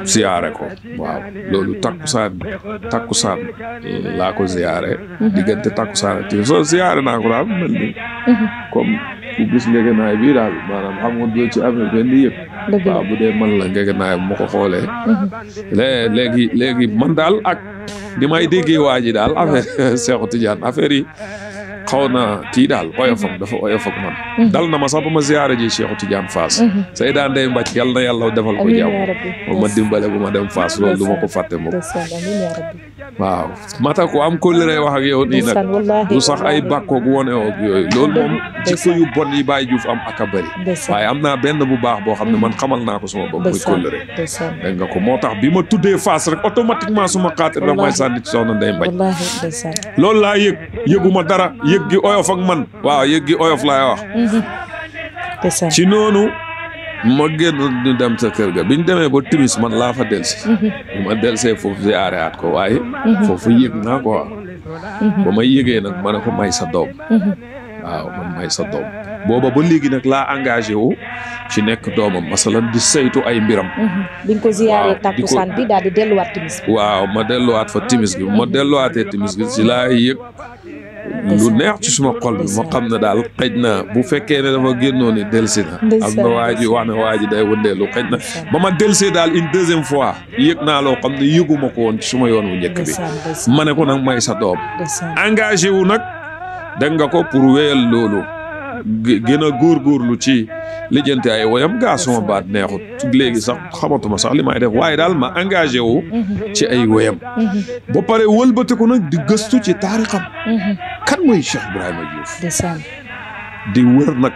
ziyaare ko waaw loolu takkusaan laa ko ziyaare diggante takkusaan ak soo ziyaare naa ko daal mel ni comme ku gis ngegenaay bii daal maanaam xam nga doo ci amee benn yëg waaw bu dee man la ngegenaay bu ma ko xoolee léegi man daal ak di may déggee waa ji daal affaire Seexu Tijaan affaire yi xaw na kii daal oyof ak dafa oyof ak man dal na ma sax ba ma ziyaare ji Seexu Tijaan Faas Seyda Ndeye Mbacke yal na yàlla defal ko jàmm ma dimbale bu ma dem Faas loolu du ma ko fàtte moom waaw mata ko am kóllëre wax ak yow nii nag du sax ay bàkkoog wone ak yooyu loolu moom jikko yu bon yi Baye Diouf am ak a bëri waaye am naa benn bu baax boo xam ne man xamal naa ko suma bopp muy kóllëre dégg nga ko moo tax bi ma tuddee Faas rek automatiquement suma xaatir daf may sànni ci soxna Ndeye Mbacke loolu laa yëguma dara yëg gi oyof ak man waaw yëg gi oyof laay wax ci noonu ma génn ñu dem sa kër ga biñ demee ba timis man laa fa delsi bu ma delsee foofu ziyaare at ko waaye foofu yëg naa ko ba may yëgee nag ma ne ko may sa doom waaw man may sa doom booba ba léegi nag laa engagé wu ci nekk doomam masalan di saytu ay mbiram biñ ko ziyaaree takkusaan bi daal di delluwaat timis bi waaw ma delluwaat fa timis gi ma delluwaatee timis gi ci laa yëg lu neex ci suma xol bi ma xam ne daal xëj na bu fekkee ne dafa génnoon ni delsi na am na waa ji wax ne waa ji day wëndeelu xëj na ba ma delsee daal une deuxième fois yëg naa loo xam ne yëguma ko woon ci suma yoon wu njëkk bi ma ne ko nag may sa doom engagé wu nag dégg nga ko pour wéyal loolu gën a góorgóorlu ci lijjanti ay woyam gaa suma baat neexut léegi sax xamatuma sax li may def waaye daal ma engagé wu ci ay woyam ba pare wëlbatiku nag di gëstu ci taarixam kan mooy Cheikh Ibrahima Diouf di wër nag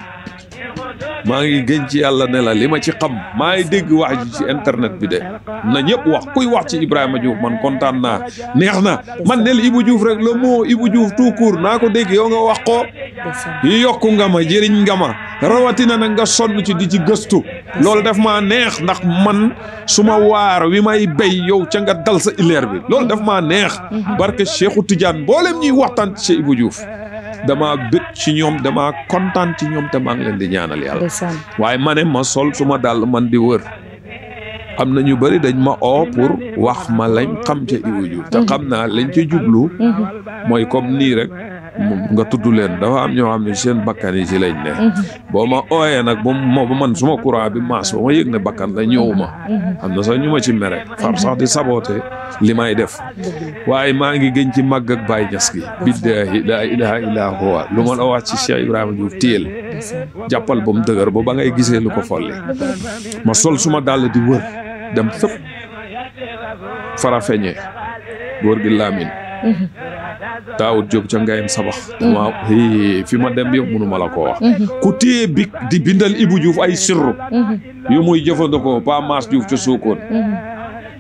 maa ngi gën ci yàlla ne la li ma ci xam maa ngi dégg wax ji ci internet bi de na ñëpp wax kuy wax ci Ibrahima Diouf man kontaan naa neex na man nel Ibou Diouf rek le mot Ibou Diouf tout court naa ko dégg yow nga wax ko yokku nga ma jëriñ nga ma rawatina nag nga sonn ci di ci gëstu loolu daf maa neex ndax man suma waar wi may béy yow ca nga dal sa ileer bi loolu daf maa neex barke Cheikhou Tidiane mboolem ñuy waxtaan ci Ibou Diouf dama bëgg ci ñoom dama kontaan ci ñoom te maa ngi leen di ñaanal yàlla waaye ma ne ma sol suma dàll man di wër am na ñu bëri dañ ma oo pour wax ma lañ xam ca Ibou Diouf te xam naa lañ ca jublu mooy comme nii rek nga tudd leen dafa am ñoo xam ne seen bakkan yi ci lañ ne boo ma ooyee nag ba man suma courant bi maas ba ma yëg ne bakkan la ñëwuma am na sax ñu ma ci mere far sax di saboté li may def waaye maa ngi gën ci màgg ak Baye Niass gi billaahi laa ilaaha illaa huwa lu ma la wax ci Cheikh Ibrahima Diouf téyel jàppal ba mu dëgër ba ba ngay gisee lu ko folli ma sol suma dàll di wër dem fépp fara feñe góor gi Lamine Daawud Diop ca Ngayeen Sabax dama fi ma dem yëpp mënu ma la ko wax ku téye bi di bindal Ibou Diouf ay sirru yu muy jëfandikoo Pa Maas Diouf ca Sokone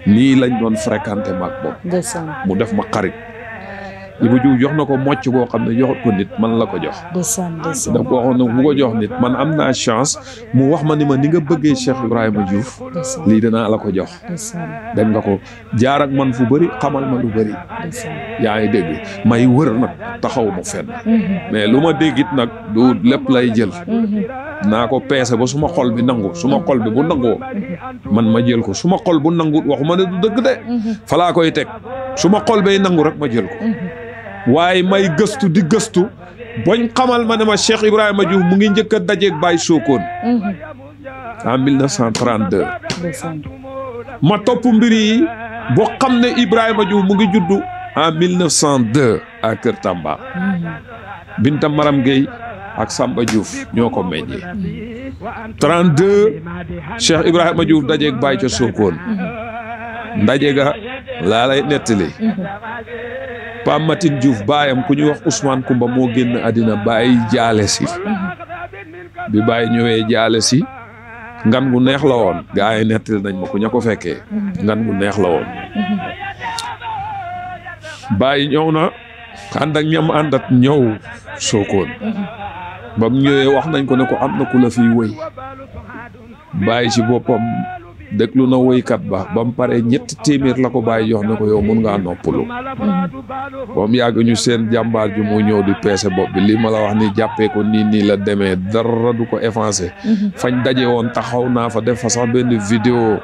nii lañ doon fréquenté maag moom mu def ma xarit Ibou Diouf jox na ko mocc goo xam ne joxut ko nit man la ko jox da ko waxoon nag bu ko jox nit man am naa chance mu wax ma ni ma ni nga bëggee Cheikh Ibrahima Diouf lii danaa la ko jox dégg nga ko jaar ak man fu bëri xamal ma lu bëri yaa ngi dégg may wër nag taxaw ma fenn mais lu ma déggit nag du lépp lay jël naa ko peese ba suma xol bi nangu suma xol bi bu nangoo man ma jël ko suma xol bu nangu waxuma ne du dëgg de fa laa koy teg suma xol bay nangu rek ma jël ko waaye may gëstu di gëstu bañ xamal ma ne ma Cheikh Ibrahima Diouf mu ngi njëkk a dajeeg Baye Sokone en 1932 ma topp mbir yi boo xam ne Ibrahima Diouf mu ngi juddu en 1902 à Kër Tamba Binta Maram Gueye ak Samba Diouf ñoo ko meññee 32 Cheikh Ibrahima Diouf dajeeg Baye ca Sokone ndaje ga laa lay nettali Pa Matin Diouf baayam ku ñuy wax Ousmane Kumba moo génn àddina Baye jaale si bi Baye ñëwee jaale si ngan gu neex la woon gaa yi nettali nañ ma ku ña ko fekkee ngan gu neex la woon Baye ñëw na ànd ak ñam àndat ñëw Sokone ba mu ñëwee wax nañ ko ne ko am na ku la fiy wëy Baye ci boppam déglu na woykat ba mu pare 300 la ko Baye jox ne ko yow mun ngaa noppalu ba mu yàgg ñu seen jàmbaar ju mu ñëw di peese bopp bi li ma la wax ni jàppee ko nii la demee dara du ko effacé fañ daje woon taxaw naa fa def fa sax benn vidéo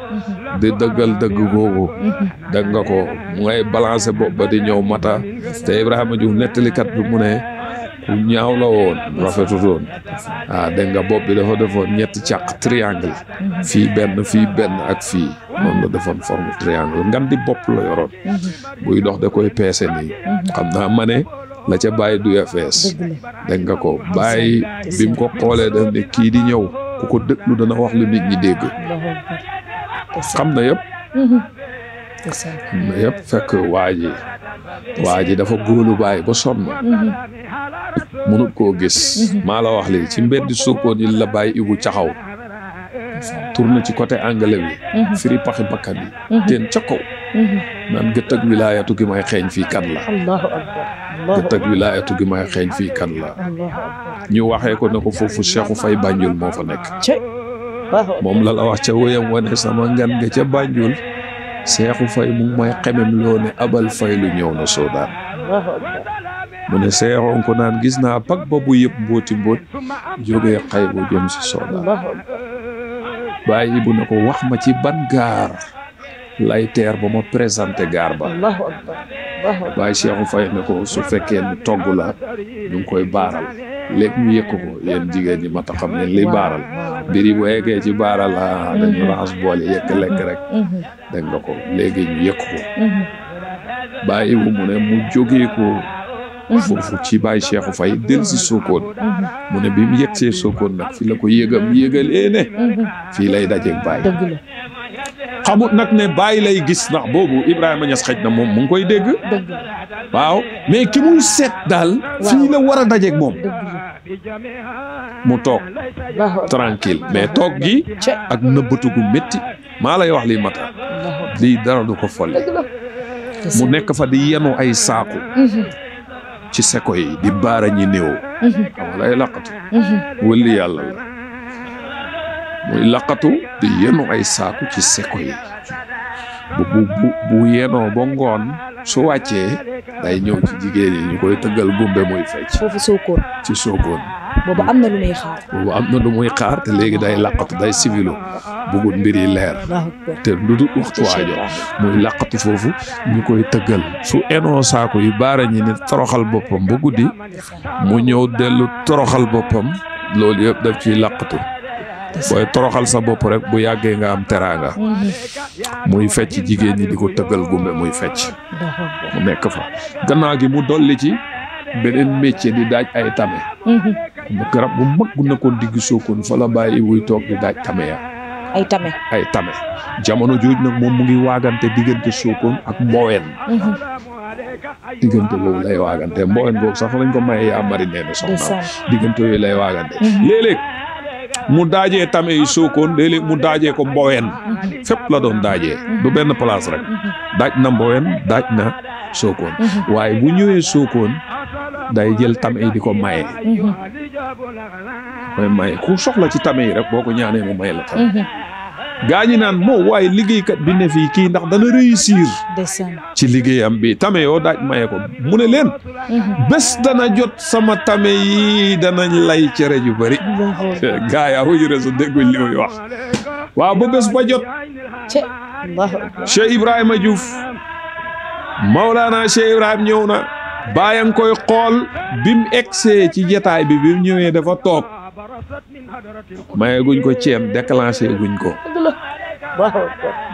di dëggal dëgg googu dégg nga ko mu ngay balancé bopp ba di ñëw mata te Ibrahima Diouf nettalikat bi mu ne ku ñaaw la woon rafetutoon dégg nga bopp bi dafa defoon ñetti càq triangle fii benn ak fii noonu la defoon forme triangle ngan di bopp la yoroon buy dox da koy peese nii xam naa ma ne la ca bàyyi du ya fees dégg nga ko bàyyi bi mu ko xoolee daf ne kii di ñëw ku ko déglu dana wax lu nit ñi dégg xam na yëpp fekk waa ji dafa góolu bàyyi ba sonn mënut koo gis maa la wax lii ci mbeddi Sokone yi la bàyyi Ibu caxaw tourné ci côté anglais bi firi paxi bakkan yi teen ca kaw naan gët ak wilaayatu gi may xeeñ fii kan la gët ak wilaayatu gi may xeeñ fii kan la ñu waxee ko ne ko foofu Cheikhou Faye Banjul moo fa nekk moom la wax ca wéyam wane sama ngan nga ca Banjul Cheikhou Faye mu ngi may xemem loo ne abal fay lu ñëw na Soodaan mu ne seexoon ko naan gis naa pag ba bu yëpp mbooti mboot jógee xay bu jëm si Soodaan bàyyi Ibu ne ko wax ma ci ban gaar lay teer ba ma présenté gaar ba bàyyi Cheikhou Faye ne ko su fekkee ni togg la ñu ngi koy baaral léegi ñu yëkk ko yéen jigéen ñi mata xam ne li baaral biri bu yeggee ci baaral dañu raxas boole yëkk lekk rek dégg nga ko léegi ñu yëkk ko bàyyi Ibu mu ne mu jógee ko foofu ci bàyyi Cheikhou Faye del si Sokone mu ne bi mu yëg see Sokone nag fi la ko yëgalee ne fii lay dajeeg bàyyi xamut nag ne bàyyi lay gis ndax boobu Ibrahima Niass xëj na moom mu ngi koy dégg waaw mais ki muy seet daal fii la war a dajeeg moom mu toog tranquille mais toog gi ak nëbbatu gu métti maa lay wax lii mata lii dara du ko folli mu nekk fa di yenu ay saaku ci seko yi di baara ñi néew xam lay laqatu wëlli yàlla la muy laqatu di yenu ay saaku ci seko yi bu yenoo ba ngoon su wàccee day ñëw ci jigéen yi ñu koy tëggal gumbe muy fecc foofu Sokone ci Sokone boobu am na lu muy xaar te léegi day laqatu day civilo bëggul mbir yi leer te lu dul waxtu waajo muy laqatu foofu ñu koy tëggal su enoo saako yu baara ñi ne toroxal boppam ba guddi mu ñëw dellu toroxal boppam loolu yëpp daf ciy laqatu booy toroxal sa bopp rek bu yàggee nga am teraanga muy fecc jigéen ñi di ko tëggal gumbe muy fecc mu nekk fa gannaaw gi mu dolli ci beneen métier di daaj ay tame garab bu mag bu nekkoon digg Sokone fa la bàyyi wuy toog di daaj tame ya ay tame jamono jooj nag moom mu ngi waagante diggante Sokone ak Mbowen diggante boobu lay waagante Mbowen boobu sax lañ ko maye yaa mari nee na soxna diggante yooyu lay waagante léeg-léeg mu daajee tame yi Sokone léeg-léeg mu daajee ko Mbowen fépp la doon daajee du benn place rek daaj na Mbowen daaj na Sokone waaye bu ñëwee Sokone day jël tame yi di ko maye ku soxla ci tame yi rek boo ko ñaanee mu may la tam gaa ñi naan moo waaye liggéeykat bi ne fii kii ndax dana réussir ci liggéeyam bi tame yoo daaj maye ko mu ne leen bés dana jot sama tame yi danañ lay cere ju bëri gaa yaa wuyu resu dégguñ li muy wax waaw ba bés ba jot Cheikh Ibrahima Diouf Maulana Cheikh Ibrahima ñëw na bàyyang koy xool bi mu egsee ci jataay bi mu ñëwee dafa toog maye guñ ko ceeb déclenché guñ ko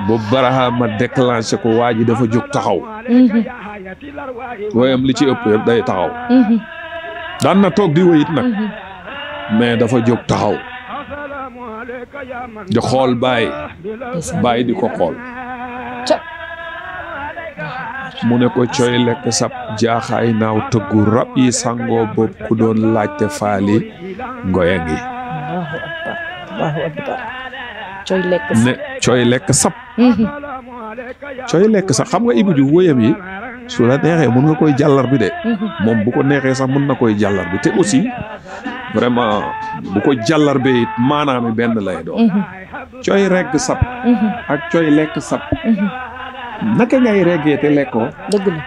bu Barahama déclenché ko waa ji dafa jóg taxaw wooyam li ci ëpp yëpp day taxaw daan na toog di wéyit nag mais dafa jóg taxaw di xool bàyyi di ko xool mu ne ko coy lekk sab jaaxaay naaw tëggu rab yi sangoo bopp ku doon laajte faali ngoya ngi cooy lekk sab xam nga Ibou Diouf wóyam yi su la neexee mën nga koy jàllar bi de moom bu ko neexee sax mën na koy jàllar bi te aussi vraiment bu ko jàllar bi it maanaam benn lay doon cooy regg sab ak cooy lekk sab naka ngay reggee te lekkoo dëgg la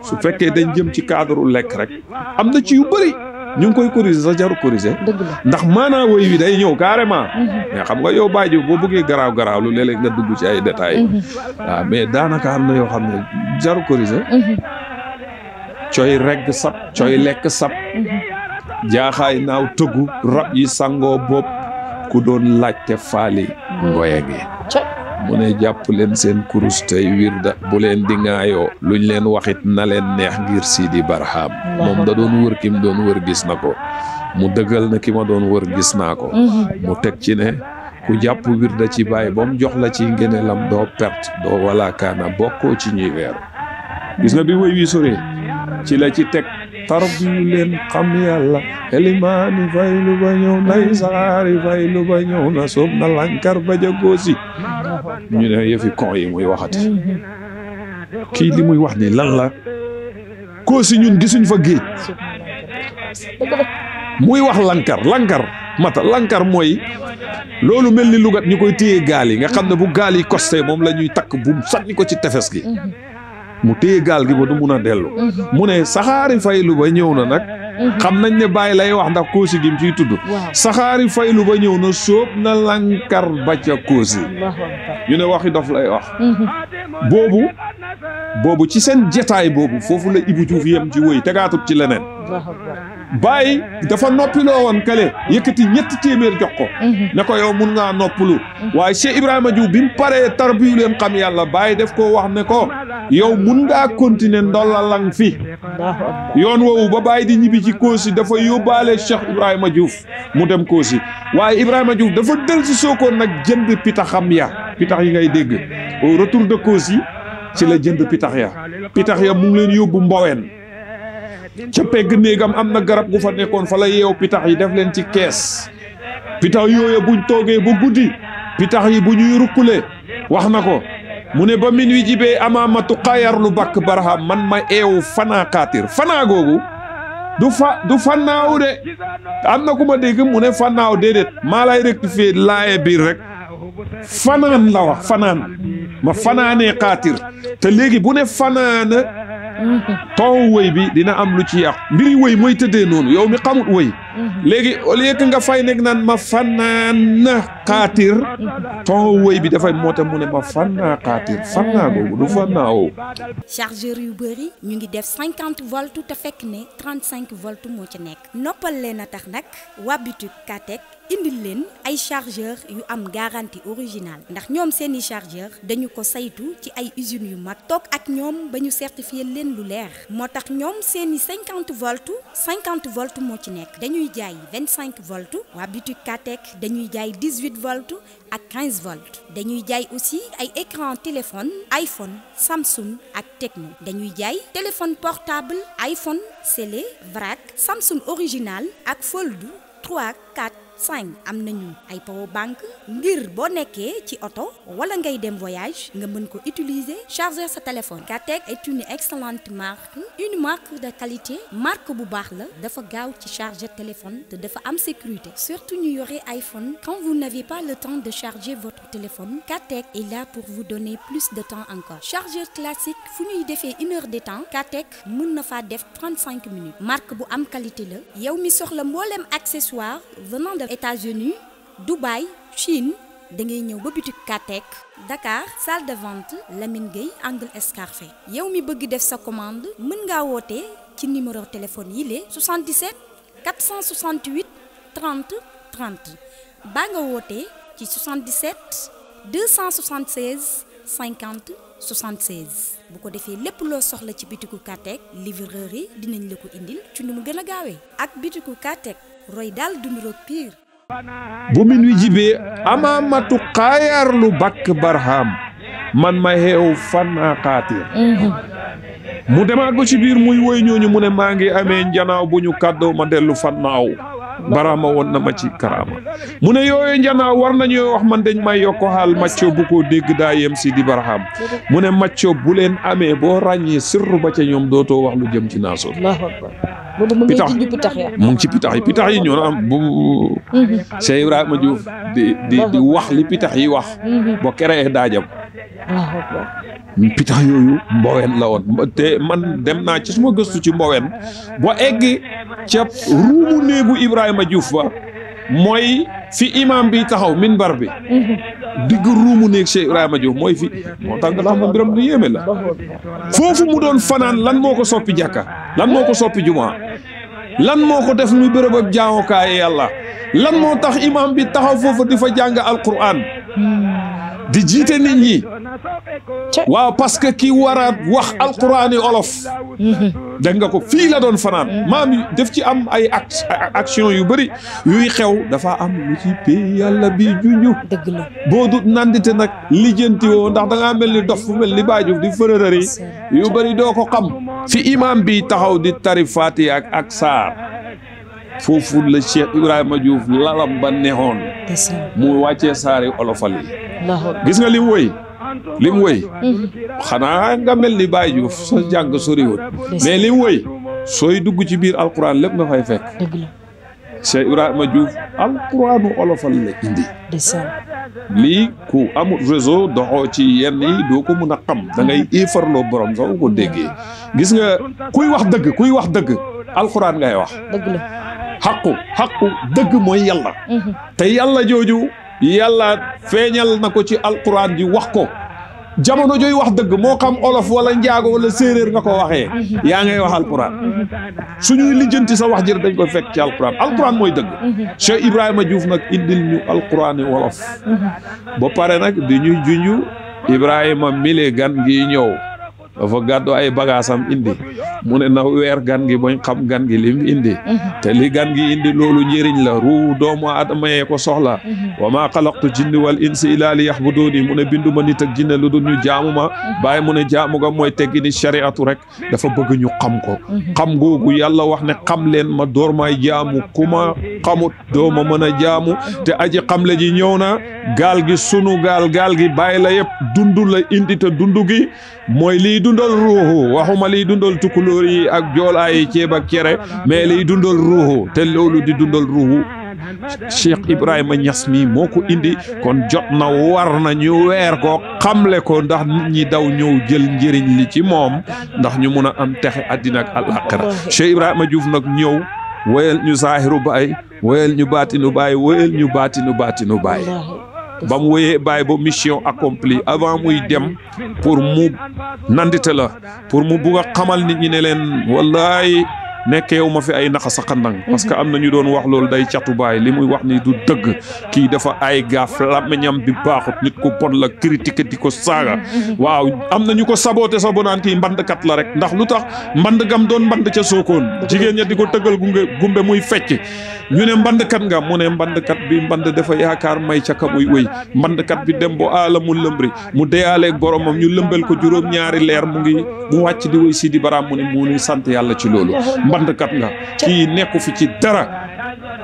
su fekkee dañ jëm ci cadre lekk rek am na ci yu bëri ñu ngi koy corriger sa jaru corriger dëgg la ndax maanaa woy wi day ñëw carrément mais xam nga yow bàyyi boo bëggee garaaw lu léeg-léeg nga dugg ci ay détails waaw mais daanaka am na yoo xam ne jaru corriger coy regg sab coy lekk sab jaaxaay naaw tëggu rab yi sangoo bopp ku doon laajte faali ngoye gi mu ne jàpp leen seen kurus tey wirda bu leen di ŋaayoo luñ leen waxit na leen neex ngir Sidi Barham moom da doon wër ki mu doon wër gis na ko mu dëggal na ki ma doon wër gis naa ko mu teg ci ne ku jàpp wirda ci bàyyi ba mu jox la ci ngëneelam doo perte doo wala kaana bokkoo ci ñuy weeru gis nga bi woy wi soree ci la ci teg tarbiyu leen xam yàlla elimaani faylu ba ñëw nay saxaari faylu ba ñëw na soob na lankar ba jagoosi ñu ne yëfi kon yi muy waxati kii li muy wax ni lan la Koosi ñun gisuñ fa géej muy wax lankar mata lankar mooy loolu mel ni lugat ñu koy téye gaal yi nga xam ne bu gaal yi costé moom la ñuy takk bu sànni ko ci tefes gi mu téye gaal gi ba du mun a dellu mu ne saxaari faylu ba ñëw na nag xam nañ ne bàyyi lay wax ndax Koosi gi mu ciy tudd saxaari faylu ba ñëw na sóob na lankar ba ca Koosi ñu ne waxi dof lay wax boobu ci seen jetaay boobu foofu la Ibou Diouf yem ci woy tegaatut ci leneen Baye dafa noppiloo woon kale yëkkati 300 jox ko ne ko yow mun ngaa noppalu waaye Cheikh Ibrahima Diouf bi mu paree tarbiyu leen xam yàlla Baye def ko wax ne ko yow mun ngaa continuer ndolla lang fi yoon woowu ba Baye di ñibbi ci Koosi dafa yóbbaale Cheikh Ibrahima Diouf mu dem Koosi waaye Ibrahima Diouf dafa del si Sokone nag jënd pitaxam ya pitax yi ngay dégg au retour de Koosi ci la jënd pitax ya mu ngi leen yóbbu Mboween ca pegg néegam am na garab gu fa nekkoon fa la yeew pitax yi def leen ci kees pitax yooyu buñ toogee ba guddi pitax yi bu ñuy rukkule wax na ko mu ne ba min wi jibee amaamatu xaayar lu bakk Barham man ma eewu fanaa xaatir fanaa googu du fannaaw de am na ku ma dégg mu ne fannaaw déedéet maa lay rectifier laaye biir rek fanaan la wax fanaan ma fanaanee xaatir te léegi bu ne fanaana ton wëy bi dina am lu ci yàq mbiri wëy mooy tëddee noonu yow mi xamut wëy léegi au lieu que nga fay nekk naan ma fanaana xaatir ton wëy bi dafay moo tax mu ne ma fannaa xaatir fannaa googu du fannaa woowu chargeur yu bëri ñu ngi def 50 volts te fekk ne 35 volts moo ci nekk noppal leen a tax nag waa boutique Katek indil leen ay chargeur yu am garantie originale ndax ñoom seeni chargeur dañu ko saytu ci ay usines yu mag toog ak ñoom ba ñu certifié leen lu leer moo tax ñoom seeni 50 volts moo ci nekk dañuy jaay 25 volts waa boutique Katek dañuy jaay 18 volts ak 15 volts dañuy jaay aussi ay écran téléphone iPhone Samsung ak Tecno dañuy jaay téléphone portable iPhone Sele Vrac Samsung original ak Fold 3 4 5 am nañu ay power bank ngir boo nekkee ci oto wala ngay dem voyage nga mën ko utiliser charger sa téléphone. Katek est une excellente marque de qualité marque bu baax la dafa gaaw ci charger téléphone te dafa am sécurité surtout ñu yore iPhone quand vous n'avez pas le temps de charger votre téléphone Katek est là pour vous donner plus de temps encore chargeur classique fu ñuy defee 1 heure de temps Katek mën na faa def 35 minutes marque bu am qualité la yow mi soxla mboolem accessoire venant de États-Unis Dubaï Chine da ngay ñëw ba boutique Katek Dakar salle de vente Lamine Gueye angle Escarfé yow mi bëgg def sa commande mën ngaa woote ci numéro téléphone yi lée 77 468 30 30 baa nga woote ci 77 276 50 76 bu ko defee lépp loo soxla ci bitiku Katek livreur yi dinañ la ko indil ci nu mu gën a gaawee ak bitiku Katek roy daal dunduroog pire. bu min wi jibee amaamatu xaayar lu bakk Barham man ma xeew fannaa xaatir mu demaat ba ci biir muy woy ñooñu mu ne maa ngi amee njanaaw bu ñu kàddoo ma dellu fannaaw Barhama woon na ma ci karaama mu ne yooyu njanaaw war nañoo wax man dañ may yokko xaal macco bu ko dégg daa yem Sidi Barham mu ne macco bu leen amee boo ràññee sirru ba ca ñoom dootoo wax lu jëm ci naasoon pitax mu ngi ci pitax yi ñoo am bu Cheikh Ibrahima Diouf di wax li pitax yi wax bo keree daajam pitax yooyu Mboween la woon te man dem naa ci suma gëstu ci Mboween boo egg ca ruumu néegu Ibrahima Diouf ba mooy fi imam bi taxaw minbar bi digg ruumu néeg Cheikh Ibrahima Diouf mooy fi moo tax nga tax ma mbiram du yéeme la foofu mu doon fanaan lan moo ko soppi jàkka lan moo ko soppi jumaa lan moo ko def muy bërëb ab jaamukaay yàlla lan moo tax imam bi taxaw foofu di fa jàng alquran di jiite nit ñi waaw parce que ki war a wax alquraani olof dégg nga ko fii la doon fanaan maam def ci am ay action yu bëri yuy xew dafa am lu ci pay yàlla bi juñu dëgg la boo dut nandite nag lijjanti woo ndax da ngaa mel ni dof fu mel ni Baay Juuf di fërërëri yu bëri doo ko xam fi imam bi taxaw di tari Fatiha ak saar foofu la Cheikh Ibrahima Diouf lalam ba neexoon mu wàccee saari olofal yi gis nga li mu woy xanaa nga mel ni Baye Diouf sa jàng soriwul mais li mu woy sooy dugg ci biir alquran lépp nga fay fekk Cheikh Ibrahima Diouf alquranu olofal la indi lii ku amul réseau doxoo ci yenn yi doo ko mën a xam da ngay éefarloo borom soo ko déggee gis nga kuy wax dëgg alquran ngay wax xaqu dëgg mooy yàlla te yàlla jooju yàlla feeñal na ko ci alquran ji wax ko jamono jooy wax dëgg moo xam olof wala njaago wala séeréer nga ko waxee yaa ngay wax alquran suñuy lijjanti sa wax jër dañ koy fekk ci alquran mooy dëgg Cheikh Ibrahima Diouf nag indil ñu alquran wolof ba pare nag di ñuy junju Ibrahima mile gan gi ñëw dafa gàddu ay bagaasam indi mu ne na weer gan gi bañ xam gan gi lim indi te li gan gi indi loolu njëriñ la ruu doomu adama yee ko soxla wa maa xalaqtu jinni wal insi illa li yaxbuduuni mu ne binduma nit ak jinne lu dul ñu jaamu ma bàyyi mu ne jaamu ga mooy teggi ni shariatu rek dafa bëgg ñu xam ko xam googu yàlla wax ne xam leen ma door may jaamu ku ma xamut doo ma mën a jaamu te aji xamle ji ñëw na gaal gi sunu gaal gi bàyyi la yëpp dundu la indi te dundu gi mooy liy dundal ruuxu waxuma liy dundal tukulóor yi ak joolaa yi ceeb ak cere mais liy dundal ruuxu te loolu di dundal ruuxu Cheikh Ibrahima Niass mi moo ko indi kon jot na war na ñu weer ko xamle ko ndax nit ñi daw ñëw jël njëriñ li ci moom ndax ñu mun a am texe àddina ak àllaaxira Cheikh Ibrahima Diouf nag ñëw woyal ñu zaahiru baay woyal ñu baatinu baay woyal ñu baatinu baay ba mu woyee baay ba mission accomplie avant muy dem pour mu nandite la pour mu bugg a xamal nit ñi ne leen wallaay nekkeewu ma fi ay naxa sa xandang parce que am na ñu doon wax loolu day catu baay li muy wax ni du dëgg kii dafa ay gaaf làmmiñam bi baaxut nit ku bon la critiquer di ko saaga waaw am na ñu ko saboote sa bonaan kii mbandkat la rek ndax lu tax mband gam doon mband ca Sokone jigéen ña di ko tëggal gumbe muy fecc ñu ne mbandkat nga mu ne mbandkat bi mband dafa yaakaar may ca ka muy wëy mbandkat bi dem bo alamul lëmbri mu deyaaleeg boromam ñu lëmbel ko juróom-ñaari leer mu wàcc di wëy Sidi Baraam mu ne mu ni sant yàlla ci loolu mbandkat nga kii nekku fi ci dara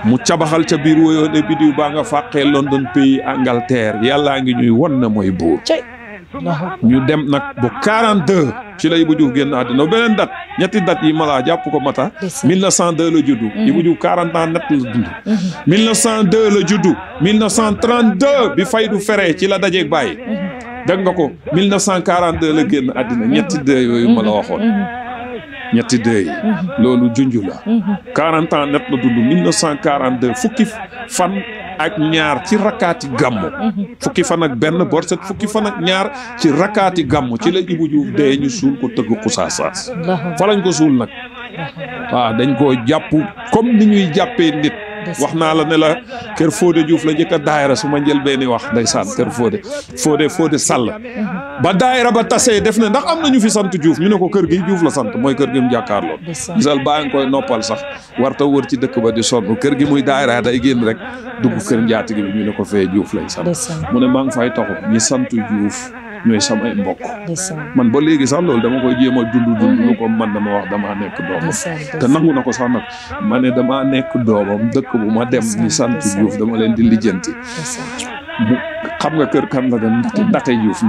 mu cabaxal ca biir woyoon ne bidiw baa nga fàqee London pays Angleterre yàllaa ngi ñuy won na mooy buur ñu dem nag ba 42 ci la Ibou Diouf génn àddina beneen date ñetti date yi malaa jàpp ko mata 1902 la juddu Ibou Diouf 40 ans net la dund 1902 la juddu 1932 bi faydu fere ci la dajeeg bàyyi dégg nga ko 1942 la génn àddina ñetti deux yooyu ma la waxoon ñetti deux yi loolu junju la 40 ans net la dund 1942 fukki fan ak ñaar ci rakkaati gàmmu fukki fan ak benn borset fukki fan ak ñaar ci rakkaati gàmmu ci la Ibou Diouf dee ñu suul ko tëgg xusaasaas fa lañ ko suul nag waaw dañ koo jàpp comme ni ñuy jàppee nit wax naa la ne la kër Fodé Diouf la njëkk a daayira su ma njël benni wax ndeysaan kër Fodé Sall ba daayira ba tasee def ne ndax am na ñu fi sant Diouf ñu ne ko kër gi Diouf la sant mooy kër gi mu jàkkaarloo gisal baa ngi koy noppal sax warta wër ci dëkk ba di sonn kër gi muy daayira day génn rek dugg kër njaatige bi ñu ne ko fee Diouf lay sant mu ne maa ngi fay taxu ñi sant Diouf ñooy samay mbokk man ba léegi sax loolu dama koy jéem a dund lu ko man dama wax damaa nekk doomam te nangu na ko sax nag ma ne damaa nekk doomam dëkk bu ma dem ñi sant Diouf dama leen di lijjanti mu xam nga kër kan la dem Ndate Diouf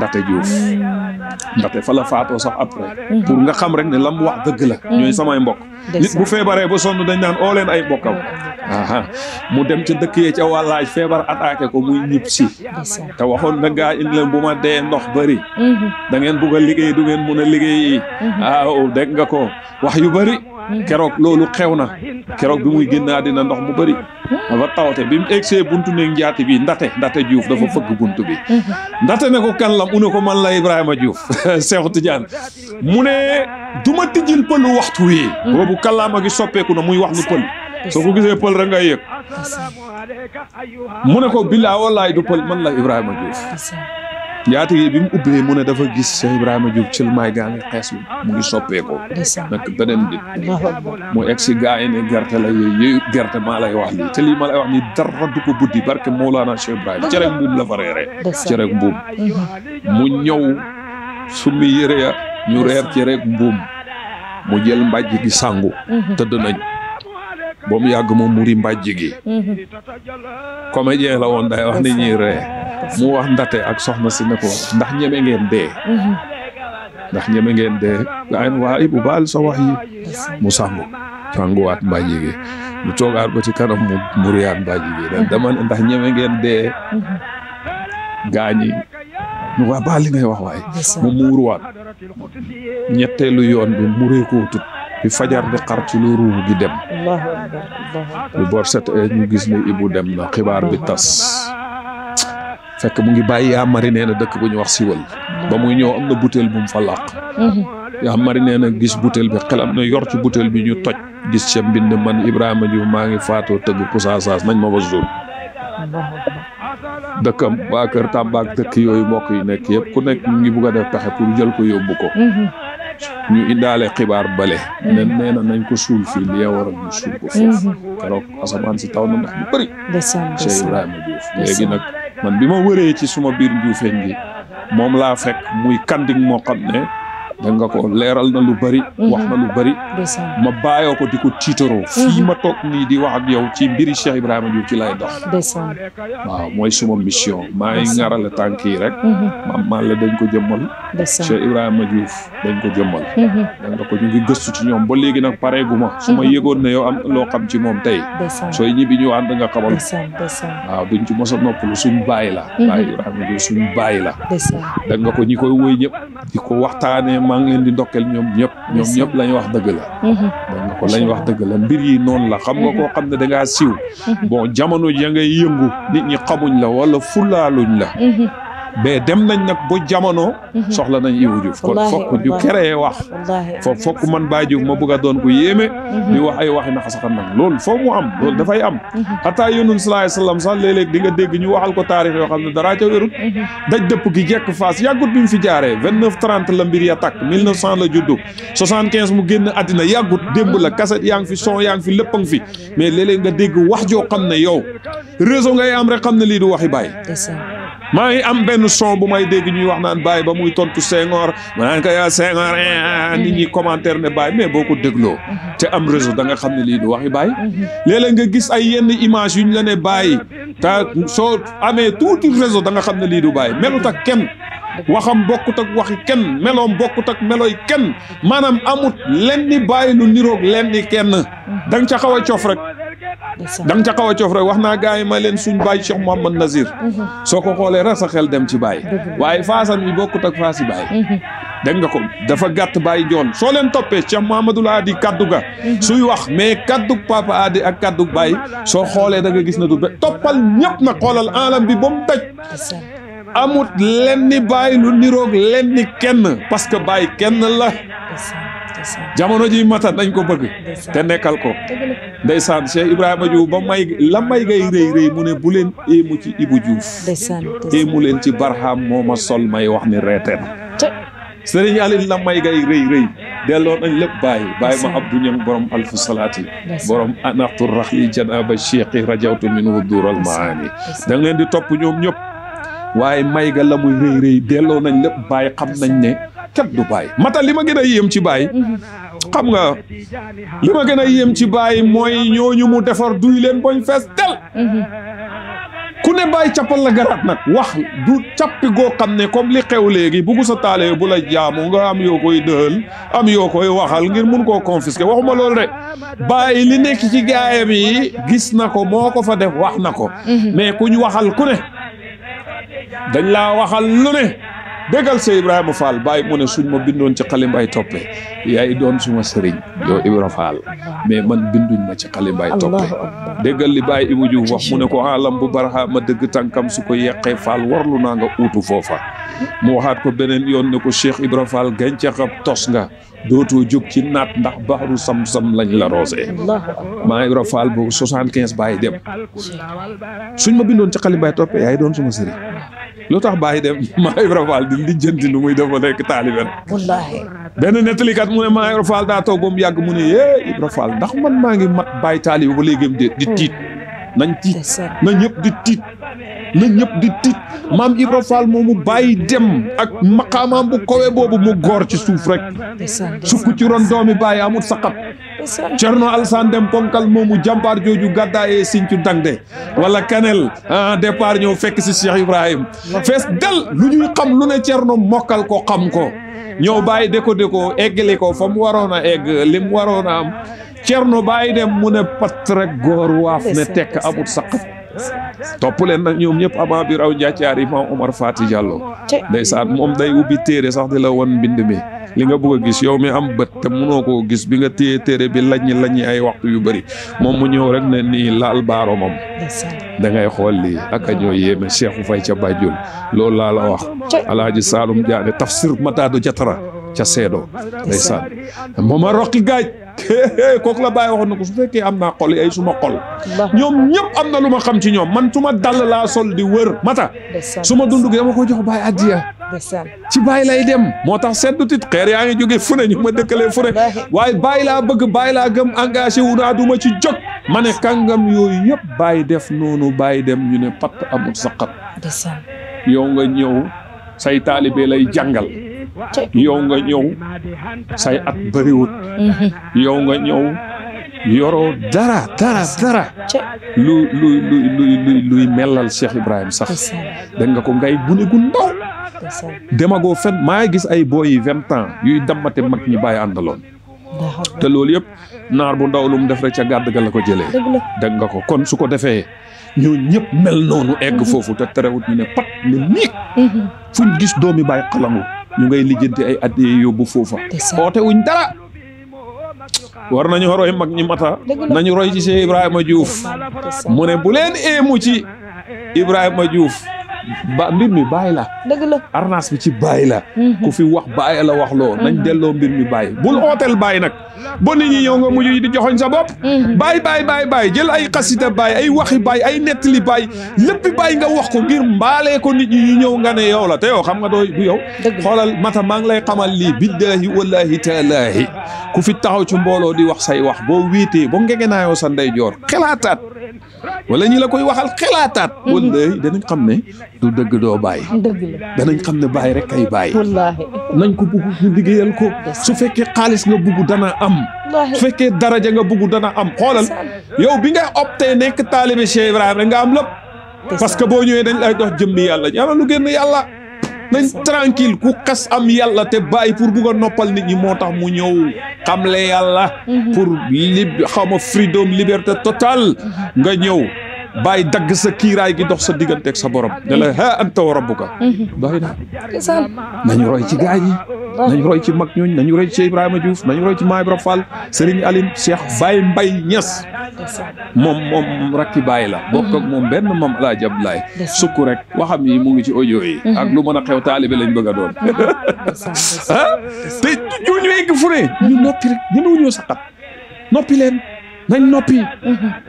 Ndate fa la faatoo sax après pour nga xam rek ne lam wax dëgg la ñooy samay mbokk nit bu feebaree ba sonn dañ naan oo leen ay mbokkam mu dem ca dëkk yee ca wàllaaj feebar attaqué ko muy ñib si te waxoon na gaa indi leen bu ma dee ndox bëri da ngeen bugg a liggéey du ngeen mun a liggéey waaw dégg nga ko wax yu bëri keroog loolu xew na keroog bi muy génn àddina ndox mu bëri dafa tawte bi mu egsee buntu néeg njaati bi ndate Diouf dafa fëgg buntu bi ndate ne ko kan la mu ne ko man la Ibrahima Diouf Seexu Tijaan mu ne duma tijjil pëlu waxtu wi boobu kàllaama gi soppeeku na muy wax ni pël soo ko gisee pël rek ngay yëg mu ne ko billaa wallaay du pël man la Ibrahima Diouf njaati gi bi mu ubbee mu ne dafa gis Cheikh Ibrahima Diouf cël maay gaa ngi xees bi mu ngi soppeekoo nag beneen bi mu egg si gaa yi ne gerte la yooyu gerte maa lay wax lii te lii ma lay wax nii dara du ko buddi barke Mawlana Cheikh Ibrahima cere mbuum la fa reeree cere mbuum mu ñëw summi yére ya ñu reer cere mbuum mu jël mbàjj gi sangu tëdd nañ ba mu yàgg moom muri mbàjj gi comédien la woon day wax ni ñuy ree mu wax ndate ak soxna si ne ko ndax ñeme ngeen dee gaa yi waa Ibu baal sa wax yi mu sanguwaat mbàjj gi mu toogaat ba ci kanam mu muriyaat mbàjj gi dama ne ndax ñeme ngeen dee gaañi ñu waa baal li ngay wax waaye mu muuruwaat ñetteelu yoon bi muree koo tut bi fajar di xar ci lu ruuh gi dem bu bor set ñu gis ne Ibu dem na xibaar bi tas fekk mu ngi bàyyi yaa mari nee na dëkk bu ñu wax siwal ba muy ñëw am na butéel bu mu fa làq yaa mari nee na gis butéel bi xelam na yor ci butéel bi ñu toj gis ca mbind man Ibrahima Diouf maa ngi faatoo tëgg Koussasaas nañ ma fa zul dëkkam waa kër Tamba ak dëkk yooyu mbokk yi nekk yëpp ku nekk mu ngi bugg a def pexe pour jël ko yóbbu ko ñu indaale xibaar bale nee na nañ ko suul fii li waral ñu suul ko foofu keroog asamaan si taw na ndox bu bëri Cheikh Ibrahima Diouf léegi nag man bi ma wëree ci suma biir Njuufeen gi moom laa fekk muy kanding moo xam ne da nga ko leeral na lu bëri wax na lu bëri ma bàyyoo ko di ko tiitaroo fii ma toog nii di wax ak yow ci mbiri Cheikh Ibrahima Diouf ci lay dox waaw mooy suma mission maa ngi ŋarale tànk yi rek man la dañ ko jëmmal Cheikh Ibrahima Diouf dañ ko jëmmal da nga ko ñu ngi gëstu ci ñoom ba léegi nag pareeguma su ma yëgoon ne yow am loo xam ci moom tey sooy ñibbi ñu ànd nga xamal waaw duñ ci mos a noppalu suñ bàyyi la bàyyi Ibrahima Diouf suñ bàyyi la da nga ko ñi koy woy ñëpp di ko waxtaanee maa ngi leen di ndokkel ñoom ñëpp lañ wax dëgg la danga ko lañ wax dëgg la mbir yi noonu la xam nga koo xam ne dangaa siiw bon jamono ja ngay yëngu nit ñi xamuñ la wala fulaaluñ la mais dem nañ nag ba jamono soxla nañ Ibou Diouf kon fokk ñu créé wax fokk man Baye Diouf ma bëgg a doon ko yéeme di wax ay waxi naxa saxan nag loolu foo mu am loolu dafay am xataa yonun sallallahu alayhi wasallam sax léeg-léeg di nga dégg ñu waxal ko taarix yoo xam ne daraa ca wérut daj dëpp gi jekk Fass yàggut bi mu fi jaaree 29-30 la mbir ya takk 1900 la juddu 75 mu génn àddina yàggut démb la kaset yaa ngi fi son yaa ngi fi lépp a ngi fi mais léeg-léeg nga dégg wax joo xam ne yow réseau ngay am rek xam ne lii du waxi Baye maa ngi am benn son bu may dégg ñuy wax naan Baye ba muy tontu Senghor ma naan ko yaa Senghor nit ñi commentaire ne Baye mais boo ko dégloo te am réseau da nga xam ne lii du waxi Baye léeg-léeg nga gis ay yenn image yu ñu la ne Baye te soo amee tuuti réseau da nga xam ne lii du Baye melut ak kenn waxam bokkut ak waxi kenn meloom bokkut ak meloy kenn maanaam amut lenn ni Baye lu niroog lenn ni kenn da nga ca xaw a coof rek wax naa gars yi ma leen suñ Baye Cheikh Mouhamad Nazir soo ko xoolee rek sa xel dem ci Baye waaye faasam yi bokkut ak faasi Baye dégg nga ko dafa gàtt Baye Njoon soo leen toppee Cheikh Mouhamadoul Hadi kaddu ga suy wax mais kaddu Papa Hadi ak kaddu Baye soo xoolee da nga gis ne du be toppal ñëpp na xoolal alam bi ba mu daj amut lenn ni Baye lu niroog lenn ni kenn parce que Baye kenn la jamono ji mata nañ ko bëgg te nekkal ko ndeysaan Cheikh Ibrahima Diouf ba may ngay rëy mu ne bu leen éemu ci Ibou Diouf éemu leen ci barham moo ma sol may wax ni reeteen Serigne Aline la may ngay rëy delloo nañ lépp Baye ma Abdou Niang borom alfu salaati borom anaxtu raxli janaba cheikhi rajawtu minhu dural maani da nga leen di topp ñoom ñëpp waaye may ga la muy rëy delloo nañ lépp Baye xam nañ ne ket du Baye mata li ma gën a yéem ci Baye xam nga li ma gën a yéem ci Baye mooy ñooñu mu defar duy leen boñ fees del ku ne Baye cappal la garaat nag wax du cappi goo xam ne comme li xew léegi buggu sa taalee bu la jaamu nga am yoo koy dëhal am yoo koy waxal ngir mun koo confisquer waxuma loolu de Baye li nekk ci gaayam yi gis na ko moo ko fa def wax na ko mais ku ñu waxal ku ne dañ laa waxal lu ne déggal Cheikh Ibrahima Fall Baye mu ne suñ ma bindoon ci xalimbay toppee yaay doon suma sëriñ yow Ibra Fall mais man binduñ ma ci xalimbay toppee déggal li Baye Ibou Diouf wax mu ne ko alam bu baraxa ma dëgg tànkam su ko yeqee Fall warlu naa nga uutu foofa mu waxaat ko beneen yoon ne ko Cheikh Ibra Fall gàncaxam tos nga dootoo jóg ci naat ndax baxaru sam-sam lañ la roosee maa Ibra Fall boobu 75 Baye dem suñ ma bindoon ci xalimbay toppee yaay doon suma sëriñ lu tax Baye dem maa Ibra Fall di lijjanti lu muy dafa nekk taalibe wallaahi benn nettalikat mu ne maa Ibra Fall daa toog ba mu yàgg mu ne Ibra Fall ndax man maa ngi mat Baye taalibe ba léegi di tiit nañ tiit na ñëpp di tiit na ñëpp di tiit maam Ibra Fall moomu Baye dem ak maqaamaam bu kowe boobu mu góor ci suuf rek sukk ci ron doomi Baye amul saqat Cerno Alsaan Dem ponkal moomu jàmbaar jooju gàddaayee Sinthiou Dangde wala Kanel départ ñëw fekk si Cheikh Ibrahim fees del lu ñuy xam lu ne Cerno mokkal ko xam ko ñëw Baye déko eggali ko fa mu waroon a egg li mu waroon a am Cerno Baye dem mu ne pat rek góor waaf ne tekk amul saqat topp leen nag ñoom ñëpp ama bi raw njaacaar yi maam Omar Fati Diallo ndeysaan moom day ubbi téere sax di la won mbind mi li nga bëgg a gis yow mi am bët te mënoo koo gis bi nga téye téere bi laññi ay waxtu yu bëri moom mu ñëw rek ne nii laal baaromam da ngay xool lii ak a ñoo yéeme Cheikhou Faye ca Bajul loolu laa la wax Alaaji Saalum Diané tafsir Matado Jatara ca Seedo ndeysaan mooma roqi gaaj kooku la Baye waxoon na ko su fekkee am naa xol ay suma xol ñoom ñëpp am na lu ma xam ci ñoom man suma dal laa sol di wër mata suma dund gi dama ko jox Baye addiya ci Baye lay dem moo tax seddu tit xeer yaa ngi jóge fu ne ñu ma dëkkalee fu ne waaye Baye laa bëgg Baye laa gëm engagé wu naa duma ci jóg ma ne kàngam yooyu yëpp Baye def noonu Baye dem ñu ne patt amul saqat yow nga ñëw say taalibe lay jàngal yow nga ñëw say at bëriwut yow nga ñëw yoroo dara luy mellal Cheikh Ibrahim sax dégg nga ko ngay gune gu ndaw demagoo fen maa gis ay booy yi 20 ans yuy dammate mag ñi Baye àndaloon te loolu yëpp naar bu ndaw lu mu def rek ca gàdd ga la ko jëlee dégg nga ko kon su ko defee ñoo ñëpp mel noonu egg foofu te terewut ñu ne pat ne niig fuñ gis doomi Baye xalangu ñu ngay lijjanti ay addiye yóbbu foofa oote wuñ dara war nañu roy mag ñi mata nañu roy ci Cheikh Ibrahima Diouf mu ne bu leen éemu ci Ibrahima Diouf ba mbir mi Baye la arnas bi ci Baye la ku fi wax Baye la wax loo nañ delloo mbir mi Baye bul ooteel Baye nag ba nit ñi ñëw nga mujj di joxoñ sa bopp Baye jël ay xasida Baye ay waxi Baye ay nettali Baye lépp Baye nga wax ko ngir mbaalee ko nit ñi ñëw nga ne yow la te yow xam nga doo du yow xoolal mata maa ngi lay xamal lii billahi wallahi taalaahi ku fi taxaw ci mbooloo di wax say wax boo wéetee boo ngegenaayoo sa ndeyjoor xelaataat wala ñi la koy waxal xelaataat wallahi danañ xam ne du dëgg doo Baye danañ xam ne Baye rek ay Baye nañ ko bugg ñu liggéeyal ko su fekkee xaalis nga bugg dana am su fekkee daraja nga bugg dana am xoolal yow bi nga opté nekk taalibe Cheikh Ibrahima rek nga am lépp parce que boo ñëwee dañ lay dox jëmmi yàlla ñaana lu génn yàlla nañ tranquille ku xas am yàlla te Baye pour bugg a noppal nit ñi moo tax mu ñëw xamle yàlla pour xawma freedom liberté totale nga ñëw Baye dagg sa kiiraay gi dox sa diggante ak sa borom ne la ha anta wa rabbuka doy na nañu roy ci gaay yi nañu roy ci mag ñooñ nañu roy ci Cheikh Ibrahima Diouf nañu roy ci Maam Ibra Fall Serigne Aline Cheikh Baye Mbaye Niass moom rakki Baye la bokk ak moom benn Maam Alaaji Abdoulaye sukk rek waxam yi mu ngi ci audio yi ak lu mën a xew taalibe lañ bëgg a doon te ñu egg fu ne ñu noppi rek ñemewuñoo saqat noppi leen nañ noppi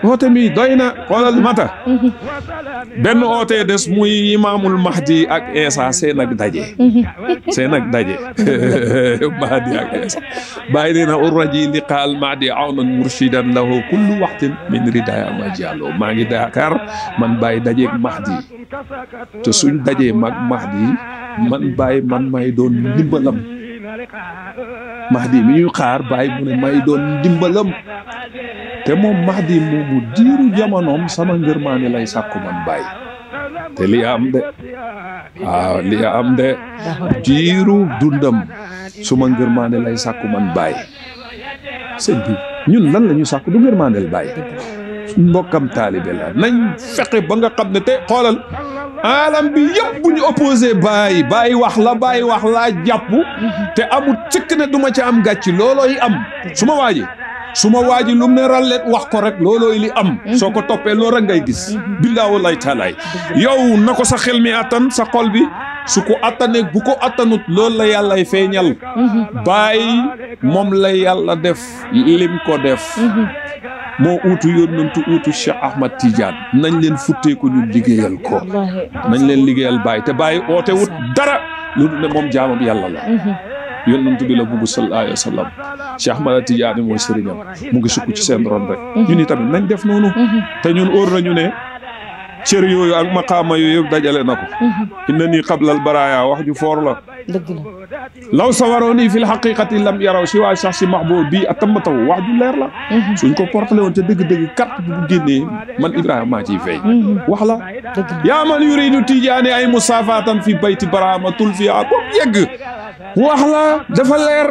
oote mi doy na xoolal mata benn oote des muy Imaamul Mahdi ak Isa seen ak daje Mahdi ak Isa Baye nee na urraji liqaal Mahdi awnan murshidan lahu kullu waxtin min ridaya ma jàlloo maa ngi Dakar man Baye dajeeg Mahdi te suñ dajee mag Mahdi man Baye man may doon ndimbalam Mahdi mi ñuy xaar Baye mu ne may doon ndimbalam te moom Mahdi moomu diiru jamonoom sama ngërmaane lay sàkku man Baye te li am de waaw li am de diiru dundam suma ngërmaane lay sàkku man Baye sëñ bi ñun lan la ñu sàkku du ngërmaaneel Baye suñ mbokkam taalibe la nañ fexe ba nga xam ne te xoolal alam bi yëpp bu ñu opposé bàyyi wax la bàyyi wax laa jàpp te amul cëkk ne du ma ca am gàcci loolooy am su ma waaji lu mu ne rallet wax ko rek loolooy li am soo ko toppee loolu rek ngay gis billaahi wallaahi taalaay yow na ko sa xel mi attan sa xol bi su ko attane bu ko attanut loolu la yàllay feeñal bàyyi moom la yàlla def lim ko def moo uutu yónnantu uutu Cheikh Ahmad Tidiane nañ leen futteeku ñu liggéeyal ko nañ leen liggéeyal Baye te Baye oote wut dara lu dul ne moom jaamam yàlla la yónnantu bi la bugg sallallahu alayhi wa sallam Cheikh Ahmad Tidiane mooy sëriñam mu ngi sukk ci seen ron rek ñun tamit nañ def noonu te ñun óor nañu ne cër yooyu ak maqaama yooyu yëpp dajale na ko inna nii qablal baraaya wax ju foor la dëgg la law sawaroni fi l haqiqati lam yaraw si waa sax si mahbub bii atamataw wax ju leer la suñ ko portale woon te dëgg-dëgg carte bi bu génnee man Ibrahima maa ciy fay wax la yaa man yuridu tijaani ay musaafatan fi bayti baramatul fi a boobu yegg wax la dafa leer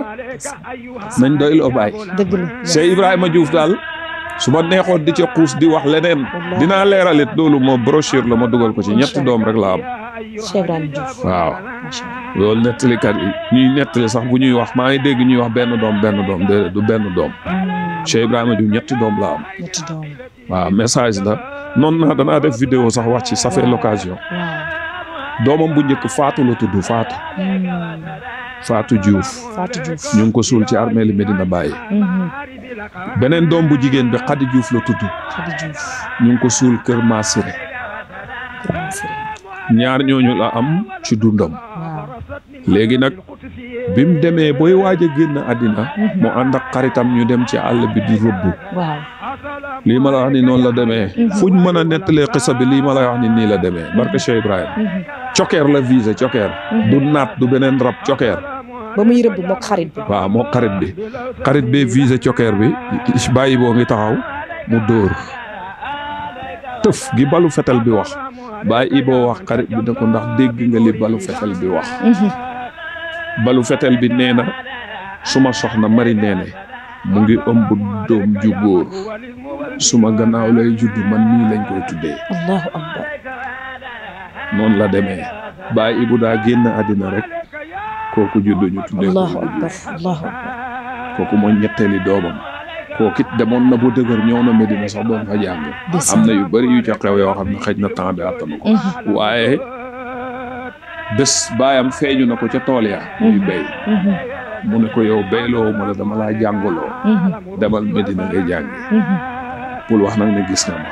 nañ doy loo bàyyi dëgg la Cheikh Ibrahima Diouf daal su ma neexoon di ca xuus di wax leneen dinaa leeralit loolu moo brochure la ma dugal ko ci ñetti doom rek la am Cheikh Ibrahima Diouf waaw loolu nettalikat yi ñuy nettali sax bu ñuy wax maa ngi dégg ñuy wax benn doom déedéet du benn doom Cheikh Ibrahima Diouf ñetti doom la am ñetti doom waaw message la noonu naa danaa def vidéo sax wax ci ça fait l'occasion doomam bu njëkk Fatou la tudd Fatou Diouf ñu ngi ko suul ci armeeli Medina Baye beneen doom bu jigéen bi Khady Diouf la tudd ñu ngi ko suul Kër Massiré ñaar ñooñu la am ci dundam léegi nag bi mu demee booy waaj a génn àddina mu ànd ak xaritam ñu dem ci àll bi di rëbbu lii ma la wax ni noonu la demee fuñ mën a nettalee xisa bi lii ma la wax ni nii la demee barke Cheikh Ibrahima cokeer la visé cokeer du naat du beneen rab cokeer ba muy rëbb mook xarit bi waaw mook xarit bi visé cokeer bi bàyyi boo ngi taxaw mu dóor tëf gi balu fetal bi wax bàyyi iboo wax xarit bi ne ko ndax dégg nga li balu fetal bi wax balu fetal bi nee na suma soxna mari neene mu ngi ëmb doom ju góor suma gannaaw lay juddu man nii lañ koy tuddee allahu akbar noonu la demee bàyyi ibu daa génn àddina rek kooku juddu ñu tuddee allahu akbar kooku mooy ñetteeli doomam kooku it demoon na bu dëgër ñëw na Medina sax doon fa jàng am na yu bari yu ca xew yoo xam ne xëj na temps bi attanu ko waaye bés baayam feeñu na ko ca tool ya muy béy mu ne ko yow béyloo ma la dama laa jàngaloo demal Medina ngay jàngi pour wax nag ne gis nga ma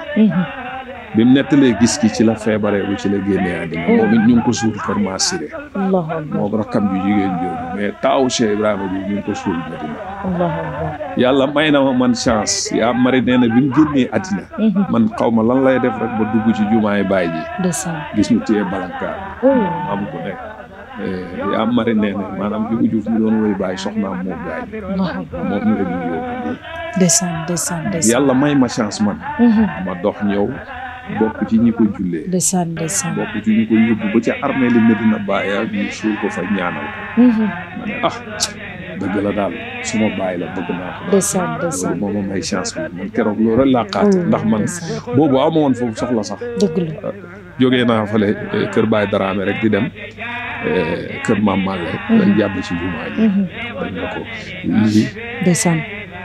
bi mu nettalee gis ki ci la feebaree bu ci la génnee àddina moom it ñu ngi ko suul Kër Massiré moo ko rakkam ju jigéen jooju mais taawu Cheikh Ibrahima bi ñu ngi ko suul Medina yàlla may na ma man chance yaa mari nee na bi mu génnee àddina man xaw ma lan lay def rek ba dugg ci jumaay baay ji gis ñu téye balankaar am ko nekk yaa mari nee na maanaam bi Juuf mi doon woy baay soxnaam moo gaañ moom ñu la ñu yóbbu ndeysaan yàlla may ma chance man ma dox ñëw bokk ci ñi ko jullee ndeysaan bokk ci ñi ko yóbbu ba ca armée li Medina Baye ak ñu suul ko fa ñaanal ko ma ne dëgg la daal suma baay la bëgg naa ko ndeysaan moom may chance bi man keroog loolu rek laa xaat ndax man boobu aw ma woon foofu soxla sax dëgg la jógee naa fale kër Baye Daraame rek di dem kër Maam Malle dañ jàdd ci jumaa ji dañ na ko lii ndeysaan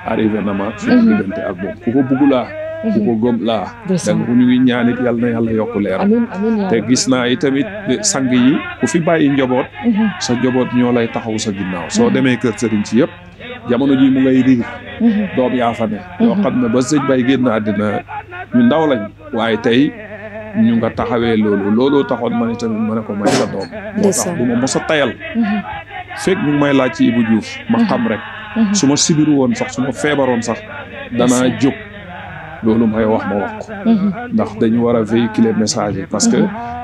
arrivé na ma suñu diggante ak moom ku ko bugg laa ku ko gëm laa danga ko ñu ngi ñaanit yàlla na yàlla yokk leer te gis naa yi tamit sang yi ku fi bàyyi njaboot sa njaboot ñoo lay taxaw sa ginnaaw soo demee kër sëriñ si yëpp jamono ji mu ngay riir doom yaa fa ne yoo xam ne ba sëñ bay génn àddina ñu ndaw lañ waaye tey ñu nga taxawee looloo taxoon ma ne tamit ma ne ko may sa doom moo tax du ma mos a tayal fekk ñu ngi may laaj ci Ibou Diouf ma xam rek su ma sibiru woon sax su ma feebaroon sax danaa jóg loolu may wax ma wax ko ndax dañu war a véhiculer message yi parce que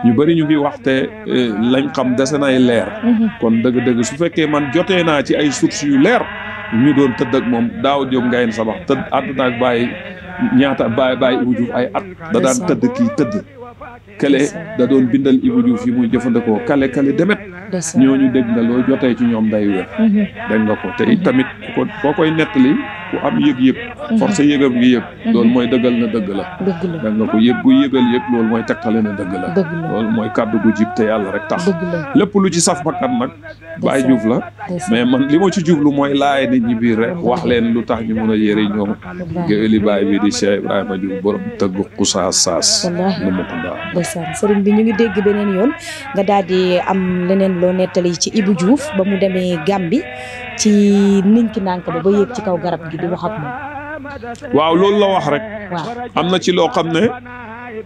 ñu bëri ñu ngi waxte lañ xam dese nay leer kon dëgg-dëgg su fekkee man jotee naa ci ay sources yu leer ñu doon tëdd ak moom daaw jóg ngayen sabax tëdd ànd naag bàyyi ñaata bàyyi Ibou Diouf ay at da daan tëdd kii tëdd kale da doon bindal Ibou Diouf yi muy jëfandikoo kale demet ñooñu dégg nga loo jotee ci ñoom day wér. dégg nga ko te it tamit boo koy nettali ku am yëg-yëg. force yëgam gi yëg. loolu mooy dëggal na dëgg la. dégg nga ko yëg bu yëgal yëg loolu mooy tegtale na dëgg la. loolu mooy kàddu gu jib te yàlla rek tax. lépp lu ci saf bakkan nag Baye Diouf la. mais man li ma ci jublu mooy laay nit ñi biir rek wax leen lu tax ñu mun a jëriñoo. géwéli Baye bi di Cheikh Ibrahima Diouf borom tëgg xusaas saas. lu mu ko daal. ndeysaan sëriñ bi ñu ngi dégg beneen yoon nga daal di am leneen loo nettali ci Ibou Diouf ba mu demee Gàmbi ci ninki nànk ba yéeg ci kaw garab gi di wax ak moom. waaw loolu la wax rek. am na ci loo xam ne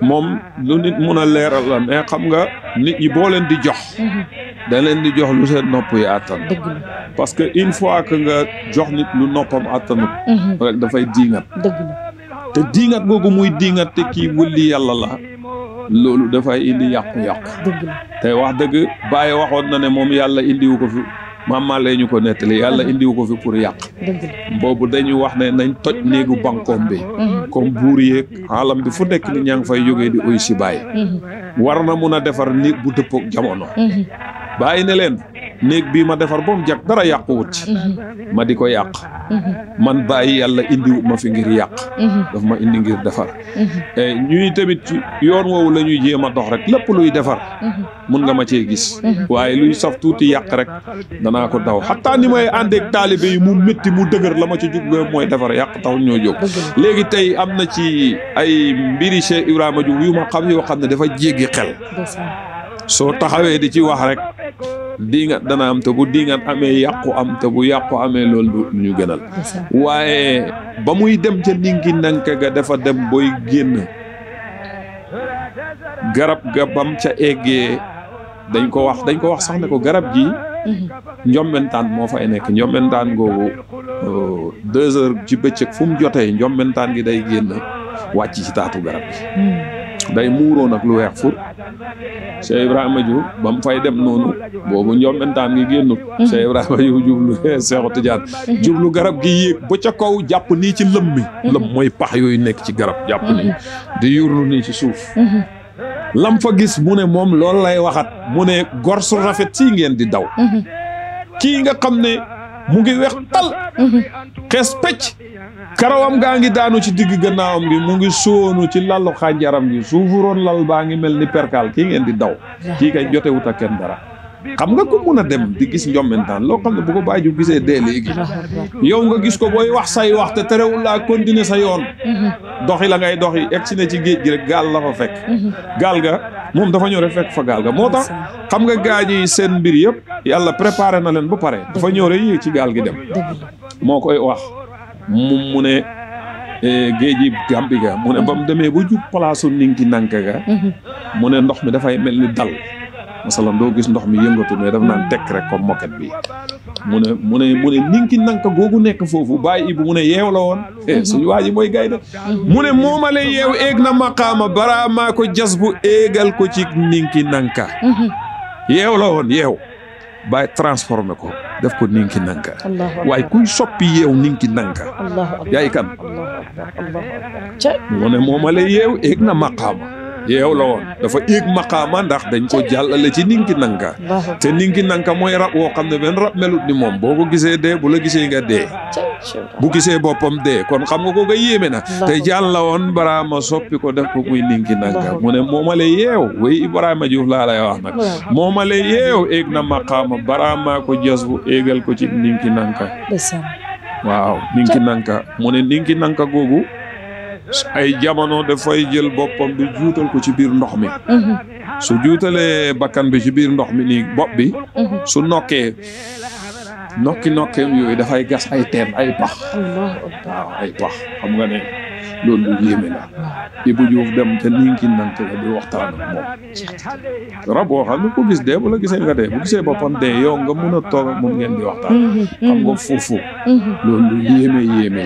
moom lu nit mun a leeral la mais xam nga nit ñi boo leen di jox. da leen di jox lu seen nopp yi àttan. parce que une fois que nga jox nit lu noppam àttanut. rek dafay diingat. te diingat googu muy diingat te kii wëlli yàlla la. loolu dafay indi yàqu-yàqu. te wax dëgg Baye waxoon na ne moom yàlla indiwu ko fi maam lay ñu ko nettali yàlla indiwu ko fi pour yàq. boobu dañu wax ne nañ toj néegu bankoom bi. comme buur yeeg alam bi fu nekk ni ñaa ngi fay jógee di oy si Baye. war na mun a defar néeg bu dëppook jamono. Baye ne leen néeg bii ma defar ba mu jag dara yàquwut ci. ma di ko yàq. man Baye yàlla indiwu ma fi ngir yàq. daf ma indi ngir defar. ñuy tamit ci yoon woowu la ñuy jéem a dox rek lépp luy defar. mun nga ma cee gis. waaye luy saf tuuti yàq rek danaa ko daw xataa ni may àndeek taalibe yi mu métti mu dëgër la ma ci jublu mooy defar yàq taw ñoo jóg. léegi tey am na ci ay mbiri Cheikh Ibrahima Diouf yu ma xam yoo xam ne dafa jéggi xel. soo taxawee di ci wax rek diingat dana am te bu diingat amee yàqu am te bu yàqu amee loolu du ñu gënal. waaye ba muy dem ca ninki nanka ga dafa dem booy génn garab ga bam ca eggee dañ ko wax sax ne ko garab gi njombentaan moo fay nekk njombentaan googu 2 heures ci bëccëg fu mu jotee njombentaan gi day génn wàcc ci taatu garab gi day muuroo nag lu weex fur. Cheikh Ibrahima Diouf ba mu fay dem noonu boobu njombentaan gi génnut. Cheikh Ibrahima Diouf jublu Seexu Tijaan jublu garab gi yéeg ba ca kaw jàpp nii ci lëm mi. lëm mooy pax yooyu nekk ci garab jàpp nii di yurlu nii ci suuf. lam fa gis mu ne moom loolu lay waxat mu ne gor su rafet sii ngeen di daw. kii nga xam ne mu ngi weex tal. xees pecc. karawam gaa ngi daanu ci digg gannaawam gi mu ngi sóonu ci lalu xànjaram gi suufuroon lal baa ngi mel ni perkaal kii ngeen di daw. kii kay jotewut ak kenn dara. xam nga ko mun a dem di gis njombentaan loo xam ne bu ko Baye Diouf gisee dee léegi. yow nga gis ko booy wax say wax te terewul laa continuer sa yoon. doxi la ngay doxi egg si ne ci géej gi rek gaal la fa fekk. gaal ga moom dafa ñëw rek fekk fa gaal ga moo tax xam nga gaañi seen mbir yëpp yàlla préparé na leen ba pare. dafa ñëw rek yéeg ci gaal gi dem. moo koy wax. mu ne géeji Gàmbi ga mu ne ba mu demee ba jub palaasu ninki nanka ga mu ne ndox mi dafay mel ni dal masalan doo gis ndox mi yëngatu mais daf naan tekk rek comme moket bi mu ne ninki nanka googu nekk foofu Baye Ibou mu ne yeew la woon suñu waa ji mooy gaynde mu ne moomale yeew éeg na maqaama bara maa ko jas bu éegal ko ci ninki nanka yeew la woon yeew Baye transformé ko def ko ninki nanka waaye kuy soppi yeew ninki nanka yaay kan mu ne moomale yeew éeg na maqaama yeew la woon dafa éeg maqaama ndax dañ ko jàllale ci ninki nanka te ninki nanka mooy rab woo xam ne benn rab melut ni moom boo ko gisee dee bu la gisee nga dee bu gisee boppam dee kon xam nga ko nga yéeme na te jàll la woon Baraama soppi ko def ko muy ninki nanka mu ne moomale yeew way Ibrahima Diouf laa lay wax nag moomale yeew éeg na maqaama Baraama ko jas bu éegal ko ci ninki nanka waaw ninki nanka mu ne ninki nanka googu ay jamono dafay jël boppam bi juutal ko ci biir ndox mi su juutalee bakkan bi ci biir ndox mi nii bopp bi su nokkee nokkeem yooyu dafay gas ay teen ay pax waaw ay pax xam nga ne loolu lu yéeme la Ibou Diouf dem te ninki nanka la di waxtaan ak moom rab boo xam ne ku gis dee bu la gisee nga dee bu gisee boppam dee yow nga mun a toog ak moom ngeen di waxtaan xam nga foofu loolu lu yéeme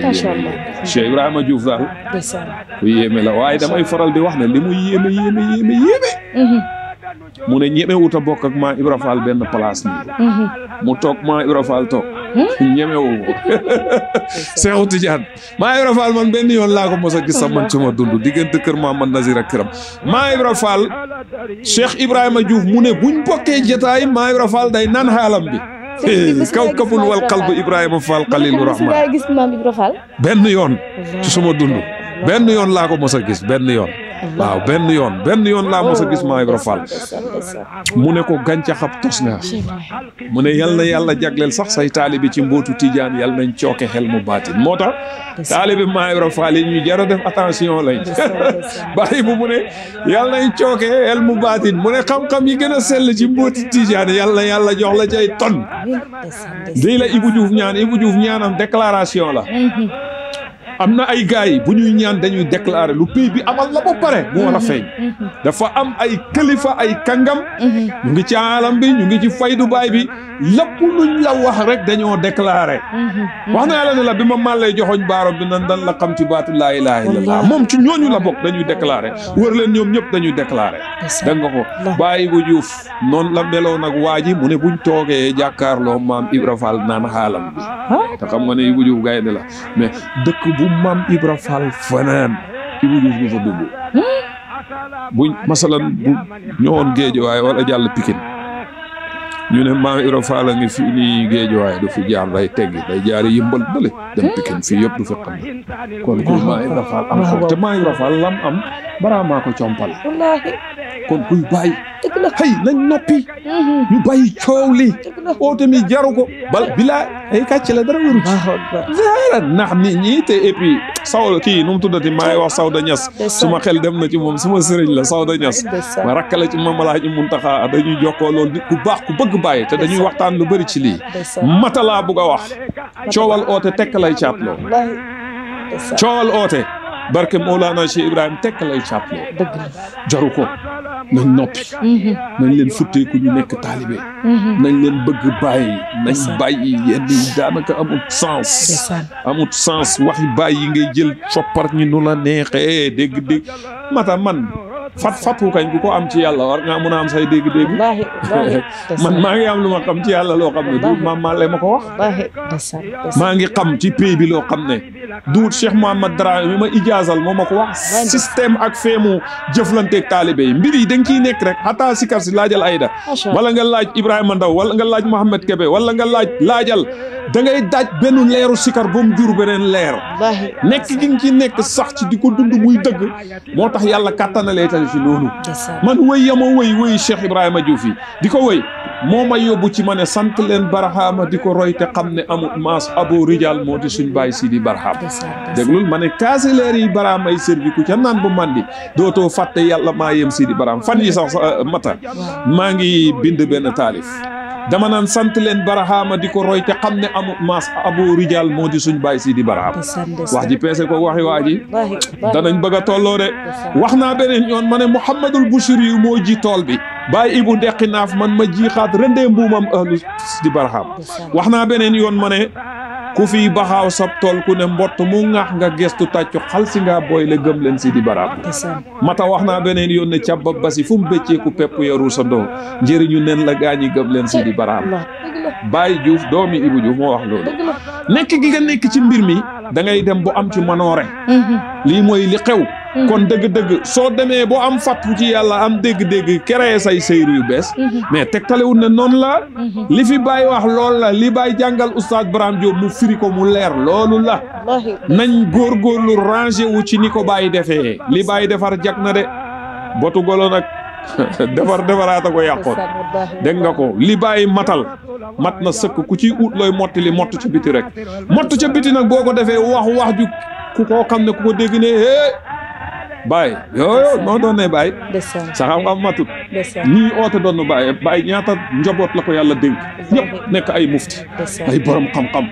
Cheikh Ibrahima Diouf daal ku yéeme la waaye damay faral di wax ne li mu yéeme mu ne ñeme wut a bokk ak maa Ibra Fall benn place nii mu toog maa Ibra Fall toog ñemewu ko Seexu Tijaan Maam Ibra Fall man benn yoon laa ko mos a gis sax man ci ma dund diggante kër Maamad Nazir ak këram Maam Ibra Fall Cheikh Ibrahima Diouf mu ne buñ bokkee jotaay Maam Ibra Fall day naan xaalam bi kawkabul wal qalb Ibrahima Fall Xalilu Rahman gis Maam Ibra Fall benn yoon ci suma dund benn yoon laa ko mos a gis benn yoon waaw benn yoon laa mos a gis Maam Ibra Fall mu ne ko gàncax ab tos nga mu ne yal na yàlla jagleel sax say taalibi ci mbootu Tijaan yal nañ cooke xel mu baatin moo tax taalibi Maam Ibra Fall yi ñu jara def attention lañ bàyyi bu mu ne yal nañ cooke xel mu baatin mu ne xam-xam yi gën a sell ci mbootu Tijaan yal na yàlla jox la cay ton lii la Ibou Diouf ñaanam déclaration la am na ay gars yi bu ñuy ñaan dañuy déclarer lu pays bi amal la ba pare mu war a feeñ dafa am ay kilifa ay kàngam ñu ngi ci alam bi ñu ngi ci faydu baay bi lépp luñ la wax rek dañoo déclarer wax naa la ne la bi ma man lay joxoñ baarom bi nan dan la xam ci baatu laa ilaaha illallah moom ci ñooñu la bokk dañuy déclarer wër leen ñoom ñëpp dañuy déclarer dégg nga ko Baye Ibou Diouf noonu la meloo nag waa ji mu ne buñ toogee jàkkaarloo Maam Ibra Fall naan xaalam bi te xam nga ne Ibou Diouf gaynde la mais dëkk bu Maam Ibra Fall fanaan Ibou Diouf ñu fa dugg buñ masalan bu ñëwoon Géejawaay wala jàll Pikine ñu ne Maam Ibra Fall a ngi fii nii Géejawaay du fi jaar day teggi day jaari yëmbal dale dem Pikine fii yëpp du fi xam ne kon kuy Maam Ibra Fall am ko te Maam Ibra Fall lam am baraamaa ko compal kon kuy bàyyi xëy nañ noppi ñu bàyyi coow li oote mi jaru ko bal bilaa ay kàcc la dara wéru ci ndax nit ñi te et puis saw kii nu mu tuddati maa ngi wax Sawda Ñas suma xel dem na ci moom suma sëriñ la Sawda Ñas ma rakkale ci Maam Alaaji Muntaxa dañuy jokkoo loolu nit ku baax ku bëgg bàyyi te dañuy waxtaan lu bëri ci lii matalaa bugg a wax coowal oote tekk lay caatloo coowal oote barke Mawlana Cheikh Ibrahima tekk lay caatloo jaru ko nañ noppi nañ leen futteeku ñu nekk taalibe nañ leen bëgg bàyyi nañ bàyyi yenn yi daanaka amut sens waxi bàyyi yi ngay jël coppar ñi nu la neexee dégg mata man fatu kañ ku ko am ci yàlla war ngaa mën a am say dégg-dégg man maa ngi am lu ma xam ci yàlla loo xam ne du maam le ma ko wax maa ngi xam ci pays bi loo xam ne duut Cheikh Mouhamad Dramé mi ma ijaazal moo ma ko wax système ak feemu jëflanteeg taalibe yi mbir yi da nga ciy nekk rek xataa sikar si laajal Ayda wala nga laaj Ibrahima Ndaw wala nga laaj Mohamed Kébé wala nga laajal da ngay daaj benn leeru sikar ba mu jur beneen leer nekk gi nga ci nekk sax ci di ko dund muy dëgg moo tax yàlla kàttanalee tal fi noonu man wëy yama wëy Cheikh Ibrahima Diouf yi di ko wëy moo ma yóbbu ci ma ne sant leen Barhama di ko roy te xam ne amut maas abo rijal moo di suñ bàyyi Sidi Barham déglul ma ne kaasileer yi Barham ay servi ku ca naan bu mandi dootoo fàtte yàlla maa yem Sidi Barham fan yi sax mata maa ngi bind benn taalif dama naan sant leen Barhama di ko roy te xam ne amut maas abo rijal moo di suñ bàyyi Sidi Barham wax ji peese ko waxi waa ji danañ bëgg a tolloo de wax naa beneen yoon ma ne Mouhamadul Bouchiri yu moo ji tool bi Baye Ibou deqi naaf man ma jiixaat rendee mbuumam ahlu Sidi Barham wax naa beneen yoon ma ne ku fi baxaaw sab tool ku ne mbott mu ŋaax nga gestu tàccu xal si ngaa booy le gëm leen Sidi Barham mata wax naa beneen yoon ne cabba basi fu mu bécceeku pepp yaru sa ndoo njëriñu nen la gaañi gëm leen Sidi Barham Baye Diouf doomi Ibou Diouf moo wax loolu nekk gi nga nekk ci mbir mi da ngay dem bu am ci manoore lii mooy li xew kon dëgg-dëgg soo demee boo am fàttu ci yàlla am dégg-dégg créé say seyru yu bees mais tegtalewul ne noonu la li fi Baye wax loolu la li Baye jàngal oustaz Braham Diop mu firi ko mu leer loolu la nañ góorgóorlu rangé wu ci ni ko Baye defee li Baye defar jag na de botu golo nag defaraata ko yàqoon dégg nga ko li Baye mat na sëkk ku ciy ut looy motti li mott ci biti rek mott ca biti nag boo ko defee wax ju ku koo xam ne ku ko dégg ne Baye yooyu noo doon ne Baye sa xam-xam matut ñii oote doon na Baye ñaata njaboot la ko yàlla dénk ñëpp nekk ay mufti ay borom xam-xam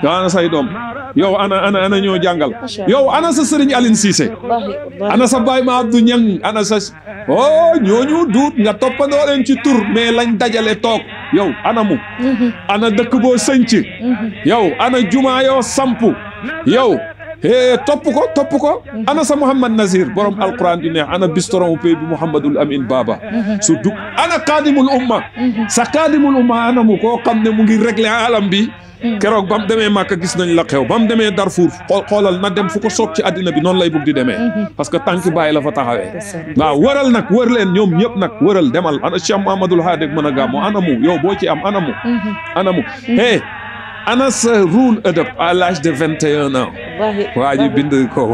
yow ana say doom yow ana ñoo jàngal yow ana sa sëriñ Aline Cissé ana sa Baye ma Abdou Niang ana sa ñooñu duut nga toppandoo leen ci tur mais lañ dajale toog yow ana mu ana dëkk boo sënc yow ana jumaa yoo sampu yow topp ko ana sa Mouhamad Nazir borom alquran di neex ana bistoron pay bi Mouhamadul Amin Baba su dug ana qaadimul umma sa qaadimul umma ana mu koo xam ne mu ngi réglé alam bi keroog ba mu demee Màkka gis nañ la xew ba mu demee Darfour xoolal na dem fu ko soob ci àddina bi noonu lay bugg di demee parce que tànki bàyyi la fa taxawee waaw wëral nag wër leen ñoom ñëpp nag wëral demal ana Cheikh Mouhamadoul Hadi mën a gàmmu ana mu yow boo ci am ana mu ana sa rule adab à l'âge de 21 ans waa ji bind ko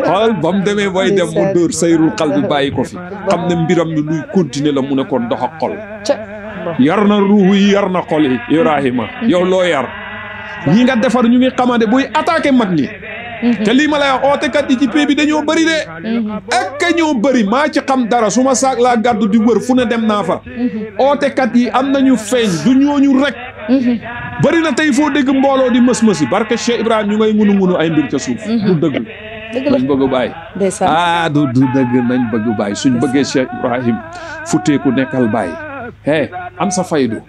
xool ba mu demee bay dem mu dóor sayrul xal bi bàyyi ko fi xam ne mbiram mi luy continuer la mu ne ko ndox ak xol yar na ruuhu yi yar na xol yi Ibrahima yow loo yar ñi nga defar ñu ngi xamante buy attaqué mag ñi te lii ma lay wax ootekat yi ci pay bi dañoo bëri de ak ñoo bëri maa ci xam dara su ma saak laa gàddu di wër fu ne dem naa fa ootekat yi am nañu feeñ du ñooñu rek bëri na tey foo dégg mbooloo di mës-mësi barke Cheikh Ibrahima ñu ngay ngunu ay mbir ca suuf du dëgg nañ bëgg bàyyi du dëgg nañ bëgg bàyyi suñ bëggee Cheikh Ibrahim futteeku nekkal bàyyi am sa faydu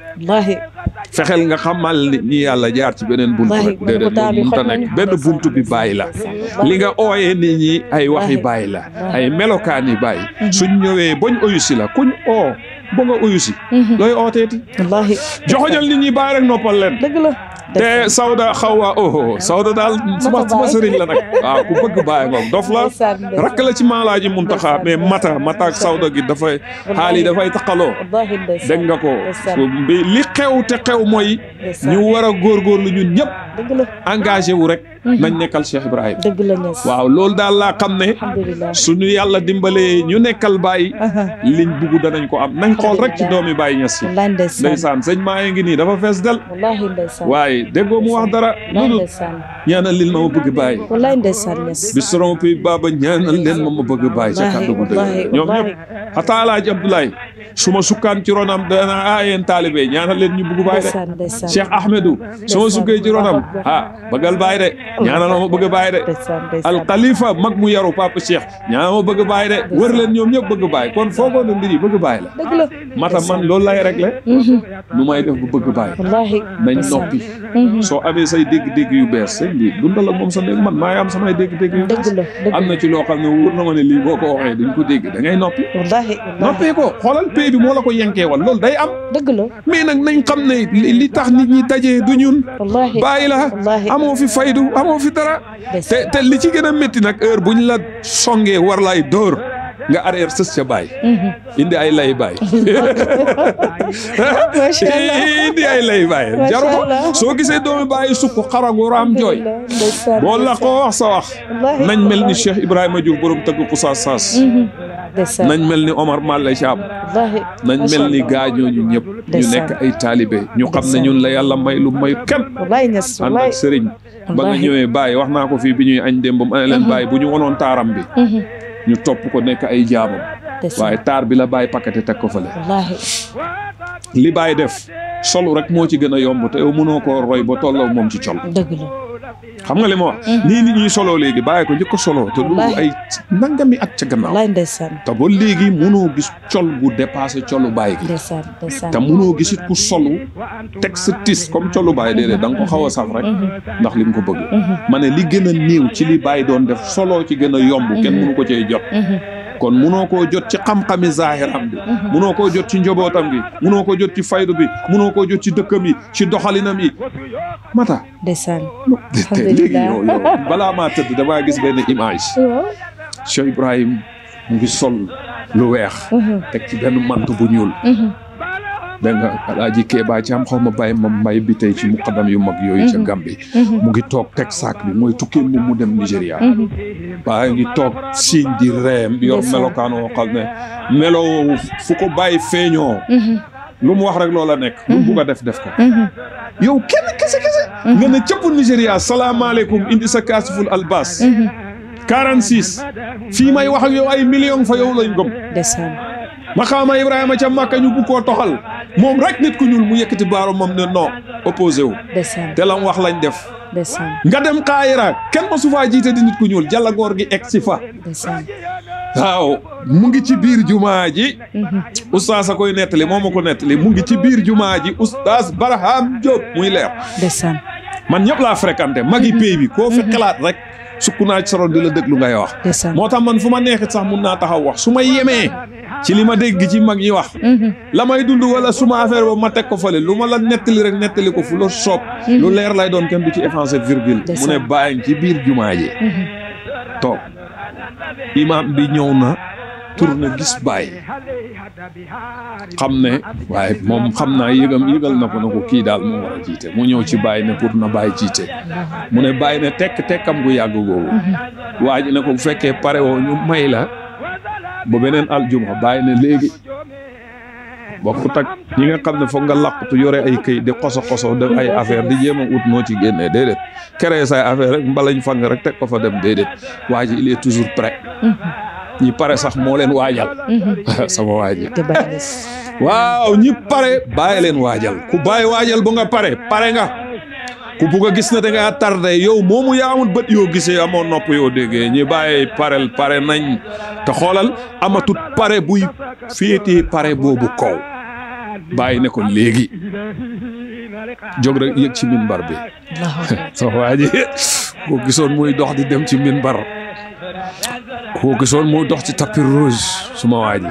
fexeel nga xamal nit ñi yàlla jaar ci beneen buntu rek déedéet loolu mënta nekk benn buntu bi bàyyi la li nga ooyee nit ñi ay waxi bàyyi la ay melokaani bàyyi suñ ñëwee bañ oyusi la kuñ oo ba nga oyusi looy ooteeti joxoñal nit ñi bàyyi rek noppal leen dëgg la te Sawda xawwa Sawda daal suma sëriñ la nag waaw ku bëgg bàyyi ngoog dof la rakk la ci Maalaaji Muntaxa mais mata ak Sawda gi dafay xaal yi dafay taqaloo dégg nga ko bi li xew te xew mooy ñu war a góorgóorlu ñun ñëpp engagé wu rek nañ nekkal Cheikh Ibrahima waaw loolu daal laa xam ne suñu yàlla dimbalee ñu nekkal Baye liñ bugg danañ ko am nañ xool rek ci doomi Baye Niass yi ndeysaan sëñ maa ngi nii dafa fees del waaye déggoo mu wax dara loolu ñaanal leen ma bëgg Baye bi soron pi baba ñaanal leen ma bëgg Baye ca kàddu gu dëgg ñoom ñëpp xataa Alaaji Abdoulaye su ma sukkaan ci ronam dana yéen taalibe ñaanal leen ñu bëgg Baye de Cheikh Ahmedou su ma sukkee ci ronam bëggal Baye de ñaanal ma bëgg Baye de al Khalifa mag mu yaru Papa Cheikh ñaanal ma bëgg Baye de wër leen ñoom ñëpp bëgg Baye kon foogoo na mbir yi bëgg Baye la mata man loolu lay réglé nu may def bu bëgg Baye nañ noppi soo amee say dégg-dégg yu bees sëñ bi dundal ak moom sa néeg man maay am samay dégg-dégg yu bees am na ci loo xam ne wóor na ma ne lii boo ko waxee duñ ko dégg da ngay noppi noppee ko xoolal pay bi moo la ko yenkeewal loolu day am mais nag nañ xam ne li tax nit ñi dajee du ñun Baye la amoo fi faydu amoo fi dara te li ci gën a métti nag heure buñ la songee war lay dóor nga arrière sës ca Baye indi ay lay Baye indi ay lay Baye jaru ko soo gisee doomi Baye sukk xaragu raam jooy boo la ko wax sa wax nañ mel ni Cheikh Ibrahima Diouf borom tëgg ku saas nañ mel ni Omar Malla Thiam nañ mel ni gaañooñu ñëpp ñu nekk ay taalibe ñu xam ne ñun la yàlla may lu mayu kenn ànd ak sëriñ ba nga ñëwee Baye wax naa ko fii bi ñuy añ démb ma ne leen Baye bu ñu wonoon taaram bi ñu topp ko nekk ay jaamam waaye taar bi la Baye paqueté teg ko fële li Baye def solu rek moo ci gën a yomb te yow mënoo koo roy ba tolloo moom ci col xam nga li ma wax nii nit ñuy soloo léegi Baye ko njëkk a soloo te loolu ay nangami at ca gannaaw te ba léegi mënoo gis col gu dépassé colu Baye gi te mënoo gisit ku solu teg sa tis comme colu Baye déedéet da nga ko xaw a saf rek ndax li nga ko bëgg ma ne li gën a néew ci li Baye doon def soloo ci gën a yomb kenn mënu ko cee jot kon munoo koo jot ci xam-xami zaahiram bi munoo koo jot ci njobootam gi munoo koo jot ci faydu bi munoo koo jot ci dëkkam yi ci doxalinam yi mata léegi yow balaa maa tëdd damaa gis benn image Cheikh Ibrahim mu ngi sol lu weex teg ci benn mant bu ñuul dégg nga Alaaji Keeba ci am xaw ma bàyyi ma mbay bi tey ci muqaddam yu mag yooyu ca Gambie mu ngi toog teg saak bi mooy tukkee mu dem Nigéria waaye ngi toog siiñ di reem yor melokaan woo xam ne meloo fu ko bàyyi feeñoo lu mu wax rek loola nekk lu mu bugg a def ko yow kenn kese nga ne cëpp Nigéria salaamaaleykum indi sa kaasiful albas 46 fii may wax ak yow ay million fa yow lañ gëm Maqaama Ibrahima ca Makka ñu bu koo toxal moom rek nit ku ñuul mu yëkkati baaro moom ne non opposé wu te lam wax lañ def nga dem Kaayira kenn ma su faa jiite di nit ku ñuul jàllagoor gi egg si fa waaw mu ngi ci biir jumaa ji oustaz a koy nettali moo ma ko nettali mu ngi ci biir jumaa ji oustaz Barham Diop muy leer man ñëpp laa fréquenté magi pay bi koo fi xalaat rek sukk naa ci soroon di la déglu ngay wax moo tax man fu ma neexit sax mun naa taxaw wax su ma yemee ci li ma dégg ci mag ñi wax la may dund wala suma affaire boobu ma teg ko fële lu ma la nettali rek nettali ko fu la soob lu leer lay doon kenn du ci effacé virgule mu ne bàyyi ci biir jumaa ji toog imam bi ñëw na tourné gis Baye xam ne waaye moom xam naa yëgal na ko kii daal moo war a jiite mu ñëw ci Baye ne pour na Baye jiite mu ne Baye ne tekkam gu yàgg googu waa ji ne ko bu fekkee pare woo ñu may la ba beneen aljuma Baye ne léegi bokkut ak ñi nga xam ne foog nga làqatu yore ay këy di xoso def ay affaire di jéem a ut noo ci génnee déedéet créer say affaire rek mbalañ fang rek teg ko fa dem déedéet waa ji il est toujours prêt ñi pare sax moo leen waajal sama waaji waaw ñi pare bàyyi leen waajal ku bàyyi waajal ba nga pare nga ku bugg a gis na da ngaa tardé yow moomu yaa amul bët yoo gisee amoon nopp yoo déggee ñi bàyyi pare nañ te xoolal amatut pare buy féetee pare boobu kaw bàyyi ne ko léegi jóg rek yëg ci minbar bi sama waaji ko gisoon muy dox di dem ci minbar ku ko gisoon muy dox ci tapis rouge suma waaji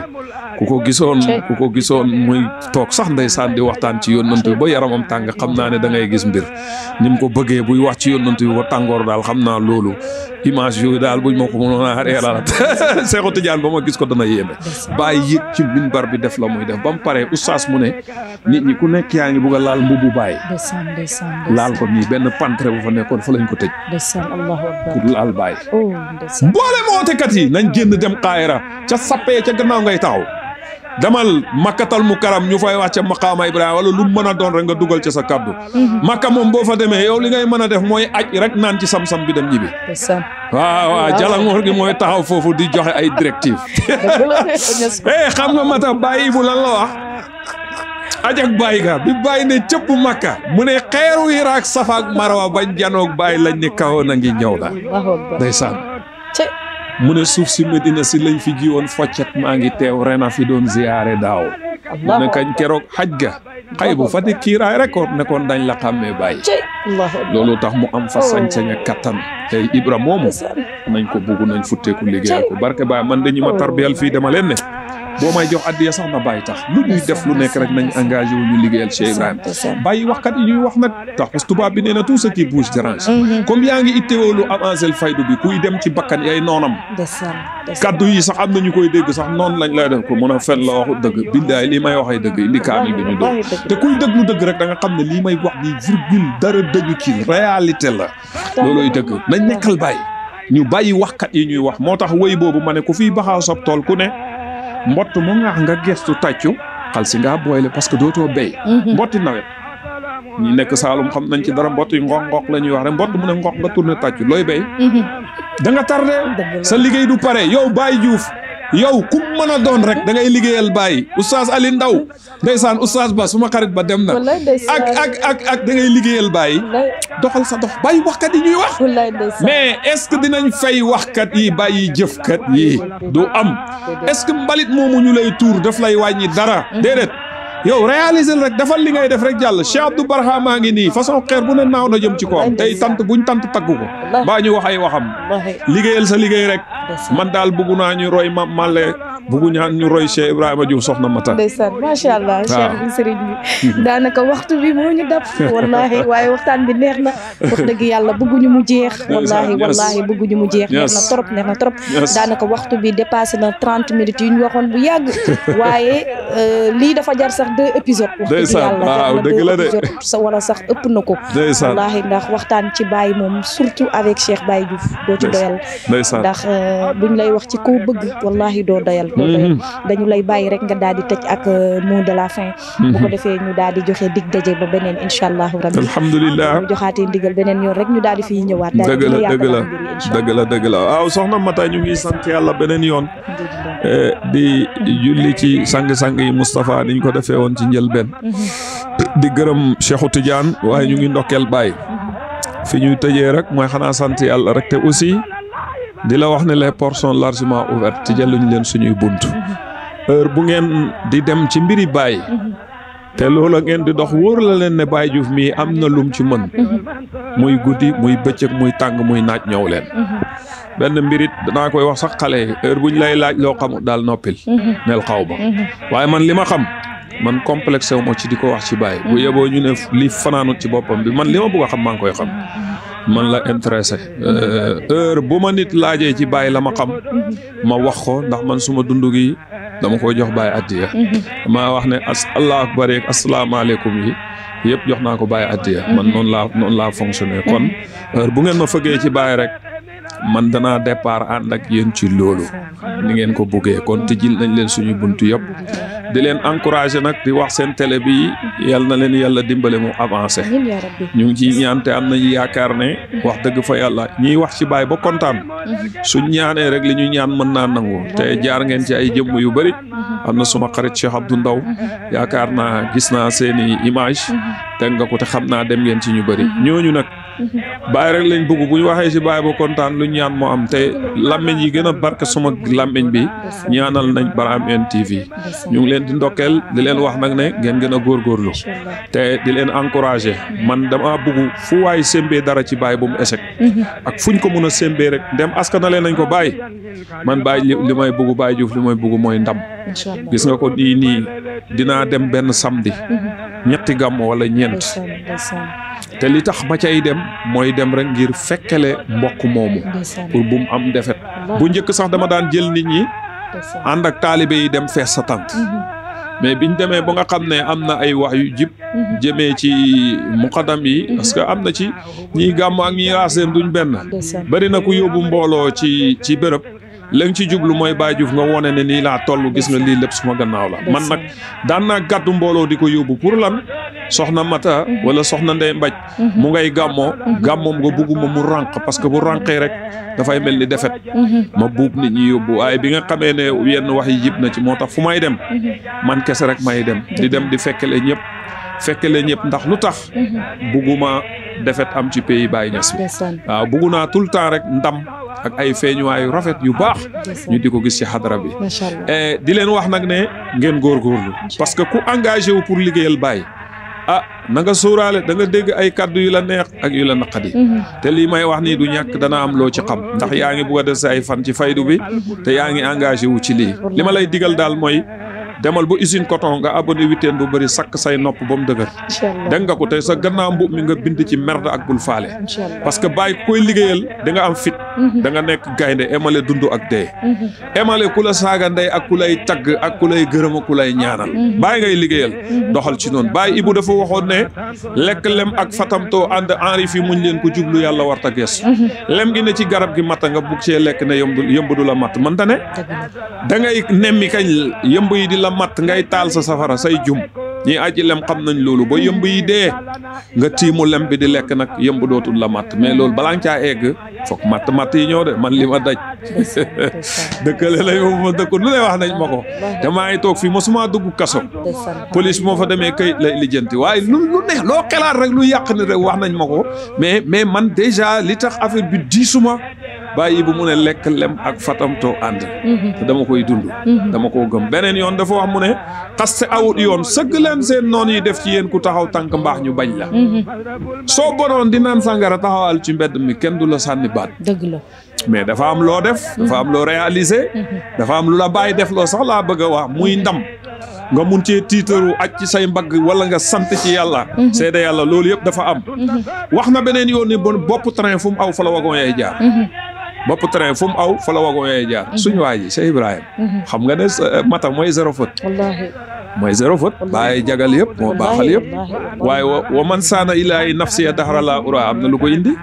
ku ko gisoon muy toog sax ndeysaan di waxtaan ci yónnant bi ba yaramam tàng xam naa ne da ngay gis mbir ni mu ko bëggee buy wax ci yónnant bi ba tàngoor daal xam naa loolu image yooyu daal buñ ma ko mënoon a reeralat Seexu Tijaan ba ma gis ko dana yéeme bàyyi yëg ci minbar bi def la muy def ba mu paree oustaz mu ne nit ñi ku nekk yaa ngi bugg a laal mbubu Baay laal ko nii benn pantre bu fa nekkoon fa lañ ko tëj pour laal Baay boole mootekat yi nañ génn dem Kaayra ca sappee ca gannaaw ngay taxaw demal makkatal mukarram ñu fay wax ca maqaama Ibrahima wala lu mën a doon rek nga dugal ca sa kaddu makka moom boo fa demee yow li ngay mën a def mooy aj rek naan ci sam-sam bi dem ñibbi waaw jalangoor gi mooy taxaw foofu di joxe ay directive xam nga mata bàyyi bu lan la wax ajak bàyyi ga bi bàyyi ne cëpp makka mu ne xeeru Hira ak Safa ak Marwa bañ janoog bàyyi lañ ne kawoon a ngi ñëw la ndeysaan mu ne suuf si Medina si lañ fi jiwoon foccet maa ngi teew rena fi doon ziyaare daaw mu ne kañ keroog xaj ga xay bu fa di kiiraay rek nekkoon dañ la xàmmee Baye loolu tax mu am fa sañ-sañ ak kattan tey Ibra moomu nañ ko bugg nañ futteeku liggéeyal ko barke Baye man dañu ma tarbiyal fii dama leen ne boo may jox addiya sax na Baye tax lu ñuy def lu nekk rek nañ engagé wu ñu liggéeyal Cheikh Ibrahima bàyyi waxkat yi ñuy wax nag tax parce que tubaab bi nee na tout ce qui bouge dérange comme yaa ngi itteewoo lu avancé faydu bi kuy dem ci bakkan yay noonam kaddu yi sax am na ñu koy dégg sax noonu lañ lay def ko mën a fen la waxu dëgg billaay lii may waxee dëgg indi kaamil bi ñu doon te kuy déglu dëgg rek da nga xam ne lii may wax ni virgule dara dëgg ci réalité la looloy dëgg nañ nekkal Baye ñu bàyyi waxkat yi ñuy wax moo tax wéy boobu ma ne ku fiy baxaaw sab tool ku ne mbott mu ngaax nga gestu tàccu xal si ngaa booyle parce que dootoo béy mbotti nawet ñi nekk Saalum xam nañ ci dara mbott yi ngox la ñuy wax rek mbott mu ne ngox nga tourné tàccu looy béy da nga tardé sa liggéey du pare yow Baye Diouf yow ku mën a doon rek da ngay liggéeyal Baye oustaz Ali Ndaw ndeysaan oustaz ba suma xarit ba dem na ak da ngay liggéeyal Baye doxal sa dox bàyyi waxkat yi ñuy wax mais est-ce que dinañ fay waxkat yi bàyyi jëfkat yi du am est-ce que mbalit moomu ñu lay tuur daf lay wàññi dara déedéet yow réaliser rek defal li ngay def rek jàll Cheikh Abdou Barhama ngi nii façon xeer bu ne naaw na jëm ci ko am tey tant buñ tant taggu ko baa ñu wax ay waxam liggéeyal sa liggéey rek man daal bëgg naa ñu roy Mame Malle bëgg ñaan ñu roy Cheikh Ibrahima Diouf soxna Mata ndeysaan macha allah Cheikh bi sëriñ bi daanaka waxtu bi moo ñu dab wallahi waaye waxtaan bi neex na wax dëgg yàlla bëgguñu mu jeex wallahi bëgguñu mu jeex neex na trop daanaka waxtu bi dépassé na 30 minutes yu ñu waxoon bu yàgg waaye lii dafa jar sax 2 épisodes wax dëgg yàlla waaw dëgg la de wala sax ëpp na ko wallahi ndax waxtaan ci Baye moom surtout avec Cheikh Baye Diouf doo ci doyal ndax buñ lay wax ci koo bëgg wallahi doo doyal dañu lay bàyyi rek nga daal di tëj ak mot de la fin bu ko defee ñu daal di joxe dig daje ba beneen incha allahu rabbi alhamdulilah ñu joxaatee ndigal beneen yoon rek ñu daal di fiy ñëwaat dëgg la waaw soxna Mata ñu ngi sant yàlla beneen yoon di julli ci sang-sang yi Moustapha niñ ko defee woon ci njëlbeen di gërëm Cheikhou Tidiane waaye ñu ngi ndokkeel Baye fi ñuy tëjee rek mooy xanaa sant yàlla rek te aussi di la wax ne les portes sont largement ouvertes ci jëluñ leen suñuy bunt heure bu ngeen di dem ci mbiri Baye te loola ngeen di dox wóor la leen ne Baye Diouf mii am na lum ci mën muy guddi muy bëccëg muy tàng muy naaj ñëw leen benn mbirit danaa koy wax sax xale yi heure buñ lay laaj loo xamul daal noppil nel xaw ma waaye man li ma xam man complexe wu ma ci di ko wax ci Baye bu yeboo ñu ne li fanaanut ci boppam bi man li ma bëgg a xam maa ngi koy xam man la intéressé heure bu ma nit laajee ci Baye la ma xam ma wax ko ndax man suma dund gi dama koy jox Baye addiya maa wax ne allahu akbar ak asalaamaaleykum yi yëpp jox naa ko Baye addiya man noonu laa fonctionné kon heure bu ngeen ma fëggee ci Baye rek man danaa départ ànd ak yéen ci loolu ni ngeen ko buggee kon tijjil nañ leen suñu buntu yëpp di leen encouragé nag di wax seen télé bi yal na leen yàlla dimbale mu avancé ñu ngi ciy ñaan te am nañu yaakaar ne wax dëgg fa yàlla ñiy wax ci Baye ba kontaan suñ ñaanee rek li ñu ñaan mën naa nangu te jaar ngeen ci ay jëmm yu bëri am na suma xarit Cheikh Abdou Ndaw yaakaar naa gis naa seeni image teg nga ko te xam naa dem ngeen ci ñu bëri ñooñu nag Baye rek lañ bëgg bu ñu waxee ci Baye ba kontaan lu ñaan moo am te làmmiñ yi gën a barke suma làmmiñ bi ñaanal nañ Barhamiennes TV ñu ngi leen di ndokkeel di leen wax nag ne ngeen gën a góorgóorlu te di leen encouragé man dama bëgg fu waay sémbee dara ci Baye bu mu échec ak fuñ ko mën a sémbee rek dem askanale nañ ko Baye man Baye li may bëgg Baye Diouf li may bëgg mooy ndam gis nga ko nii dinaa dem benn samedi ñetti gàmmu wala ñeent te li tax ma cay dem mooy dem rek ngir fekkele mbokk moomu pour bu mu am defet bu njëkk sax dama daan jël nit ñi ànd ak taalibe yi dem fees sa tant mais biñ demee ba nga xam ne am na ay wax yu jib jëmee ci muqaddam yi parce que am na ci ñiy gàmm ak ñiy raaseen duñ benn bari na ku yóbbu mbooloo ci bërëb la nga ci jublu mooy Baye Diouf nga wone ne nii laa toll gis nga lii lépp suma gannaaw la man nag daan naa gàddu mbooloo di ko yóbbu pour lan soxna Mata wala soxna Ndey Mbaj mu ngay gàmmoom nga bugguma mu rànq parce que bu rànqee rek dafay mel ni defet ma buub nit ñi yóbbu waaye bi nga xamee ne yenn wax yi jib na ci moo tax fu may dem man kese rek may dem di dem di fekkele ñëpp ndax lu tax bugguma defet am ci pays Baye Niass bi waaw buggu naa tout le temps rek ndam ak ay feeñuwaayu rafet yu baax ñu di ko gis ci xadara bi di leen wax nag ne ngeen góorgóorlu parce que ku engagé wu pour liggéeyal Baye na nga sóoraale da nga dégg ay kaddu yu la neex ak yu la naqadi te lii may wax nii du ñàkk dana am loo ci xam ndax yaa ngi bugg a des ay fan ci faydu bi te yaa ngi engagé wu ci lii li ma lay digal daal mooy demal ba usine coton nga abonné witeen bu bëri sakk say nopp ba mu dëgër dégg nga ko tey sa gannaaw mbub mi nga bind ci merde ak bul faale parce que Baye koy liggéeyal da nga am fit da nga nekk gaynde emale dund ak dee emale ku la saaga ndey ak ku lay tagg ak ku lay gërëm ak ku lay ñaanal Baye ngay liggéeyal doxal ci noonu Baye Ibou dafa waxoon ne lekk lem ak fatamtoo ànd enri fi muñ leen ko jublu yàlla warta gees lem gi ne ci garab gi matta nga bugg cee lekk ne yëmb du la matt man ta ne da ngay nemmi kañ yëmb yi di la matt ngay taal sa safara say jum ñi aji lem xam nañ loolu ba yëmb yi dee nga tiimu lem bi di lekk nag yëmb dootul la matt mais loolu balaa nga caa egg foog matt yi ñëw de man li ma daj dëkkale la yow ma dëkku lu lay wax nañ ma ko te maa ngi toog fii mosuma dugg kaso police moo fa demee kayit lay lijjanti waaye lu neex loo xelaat rek lu yàq ni rek wax nañ ma ko mais man déjà li tax affaire bi diisuma Baye bu mu ne lekk lem ak fatamtoo ànd te dama koy dund dama koo gëm beneen yoon dafa wax mu ne xaste awut yoon sëgg leen seen noon yi def ci yéen ku taxaw tànk mbaax ñu bañ la soo bonoon di naan sàngara taxawal ci mbedd mi kenn du la sànni baat dëgg la mais dafa am loo def dafa am loo réalisé dafa am lu la Baye def loo sax laa bëgg a wax muy ndam nga mun cee tiitaru aj ci say mbagg wala nga sant ci yàlla seede yàlla loolu yëpp dafa am wax na beneen yoon ni bon bopp train fu mu aw fa la wagon yay jaar bopp train fu mu aw fa la wagon yay jaar suñu waa ji Cheikh Ibrahima xam nga ne mata mooy zéro faute wallaahi mooy zéro faute Baye jagal yëpp moo baaxal yëpp waaye wa man saana ilaahi nafsiya dahra la ura am na lu ko indi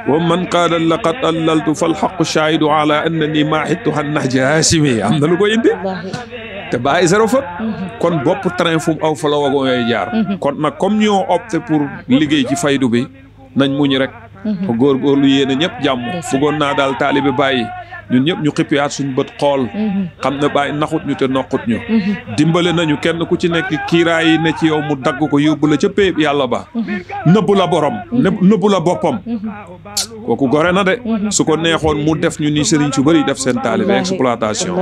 wa man qaala laqad allaltu fal xaqu shaahidu ala annani maahidtuha nahji haashimi am na lu ko indi te Baye zéro faute kon bopp train fu mu aw fa la wagon yay jaar kon nag comme ñoo opté pour liggéey ci faydu bi nañ muñ rek góorgóorlu yéene ñëpp jàmm. bëggoon naa daal taalibe Baay ñun ñëpp ñu xippiwaat suñu bët xool. xam ne Baay naxut ñu te noqut ñu. dimbale nañu kenn ku ci nekk kiiraay yi ne ci yow mu dagg ko yóbbu la ca péeb yàlla ba. nëbbu la borom. nëbbu la boppam. kooku gore na de. su ko neexoon mu def ñu ni sëriñ su bëri def seen taalibe exploitation.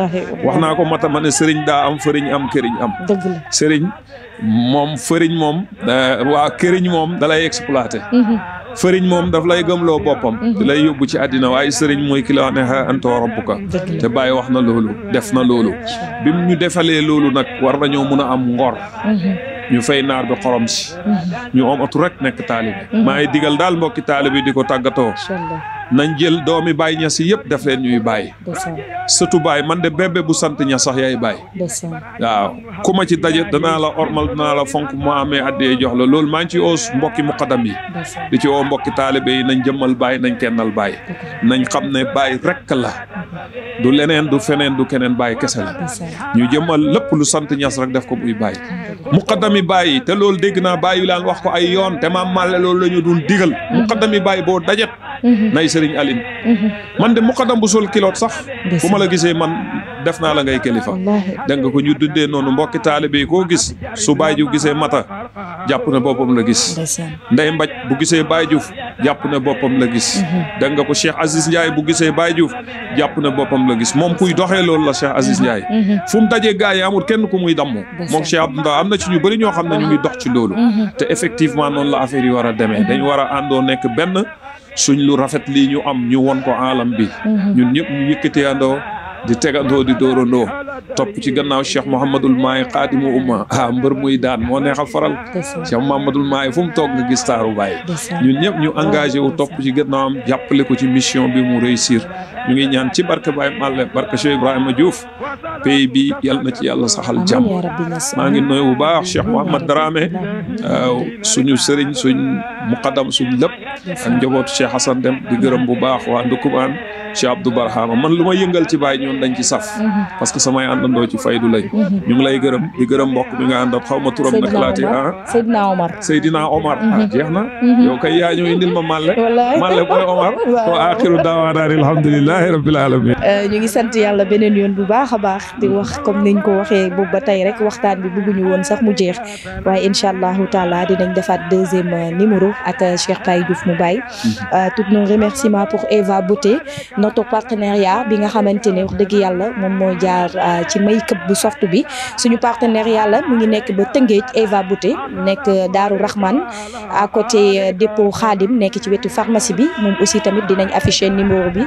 wax naa ko mata ma ne sëriñ daa am fëriñ am këriñ am. sëriñ moom fëriñ moom waa këriñ moom dalay exploité. fëriñ moom daf lay gëmloo boppam. di lay yóbbu ci àddina waaye sëriñ mooy ki la wax ne anta rabbuka te Baay wax na loolu def na loolu. bi mu ñu defalee loolu nag war nañoo mun a am ngor. ñu fay naar bi xorom si. ñu omatu rek nekk taalibe. maa ngi digal daal mbokki taalibe di ko tàggatoo. nañ jël doomi Baay Ñas yëpp def leen ñuy Baay. sëtu Baay man de bébé bu sant Ñas sax yaay Baay. waaw ku ma ci daje danaa la ormal danaa la fonk mu amee addee jox la loolu maa ngi ci oos mbokki muqaddam yi. di ci woo mbokki taalibe yi nañ jëmmal Baay nañ kennal Baay. nañ xam ne Baay rekk la. du leneen du feneen du keneen Baay kese la. ñu jëmmal lépp lu sant Ñas rek def ko muy Baay. muqaddami Baay yi te loolu dégg naa Baay yu laan wax ko ay yoon te maam Malle loolu la ñu doon digal. muqaddami Baay boo dajet. nay Sëriñ Aline. man de muqaddam bu sol kiloot sax. bu ma la gisee man def naa la ngay kilifa. dégg nga ko ñu dundee noonu mbokki taalibe yi koo gis su Baay Juuf gisee mata jàpp ne boppam la gis. Ndey Mbaj bu gisee Baay Juuf jàpp ne boppam la gis. dégg nga ko Cheikh Aziz Ndiaye bu gisee Baay Juuf jàpp ne boppam la gis moom kuy doxee loolu la Cheikh Aziz Ndiaye. fu mu dajee gaa yi amul kenn ku muy dammu. moom Cheikh Abdou Ndaw am na ci ñu bëri ñoo xam ne ñu ngi dox ci loolu. te effectivement noonu la affaire yi war a demee dañ war a àndoo nekk benn. suñ lu rafet lii ñu am ñu won ko alam bi. ñun ñëpp ñu yëkkateandoo di tegandoo di dóorandoo topp ci gannaaw Cheikh Mouhamadul Maay xaadimu umma mbër muy daan moo neexal faral. Cheikh Mouhamadul Maay fu mu toog nga gis taaru Baay. ñun ñëpp ñu engagé wu topp ci gannaawam jàppale ko ci mission bi mu réussir ñu ngi ñaan ci barke Baay Malle barke Cheikh Ibrahima Diouf pays bi yal na ci yàlla saxal jàmm. maa ngi nuyu bu baax Cheikh Mouhamad Dramé suñu sëriñ suñ muqaddam suñ lépp ak njabootu Cheikh Hassan Dem di gërëm bu baax waa Ndukubaan Cheikh Abdou Barhama man lu ma yëngal ci Baay ñoon dañ ci saf parce que samay àndandoo ci faydu lañ ñu ngi lay gërëm di gërëm mbokk mi nga àndat xaw ma turam nag laati Seydina Omar jeex na yow kay yaa ñëw indil ma Malle mooy Omar wa axiru daawaana alhamdulillahi rabbil alamin ñu ngi sant yàlla beneen yoon bu baax a baax di wax comme niñ ko waxee boobu ba tey rek waxtaan bi bëgguñu woon sax mu jeex waaye incha allahu taala dinañ defaat deuxième numéro ak Cheikh Baye Diouf mu Baye tous nos remerciements pour Eva Beauté notre partenariat bi nga xamante ne wax dëgg yàlla moom moo jaar ci make-up bu soft bi suñu partenariat la mu ngi nekk ba Tëngéej Eva Beauté nekk Daaru Rahman à côté dépôt Khadim nekk ci wetu pharmacie bi moom aussi tamit dinañ afficher numéro bi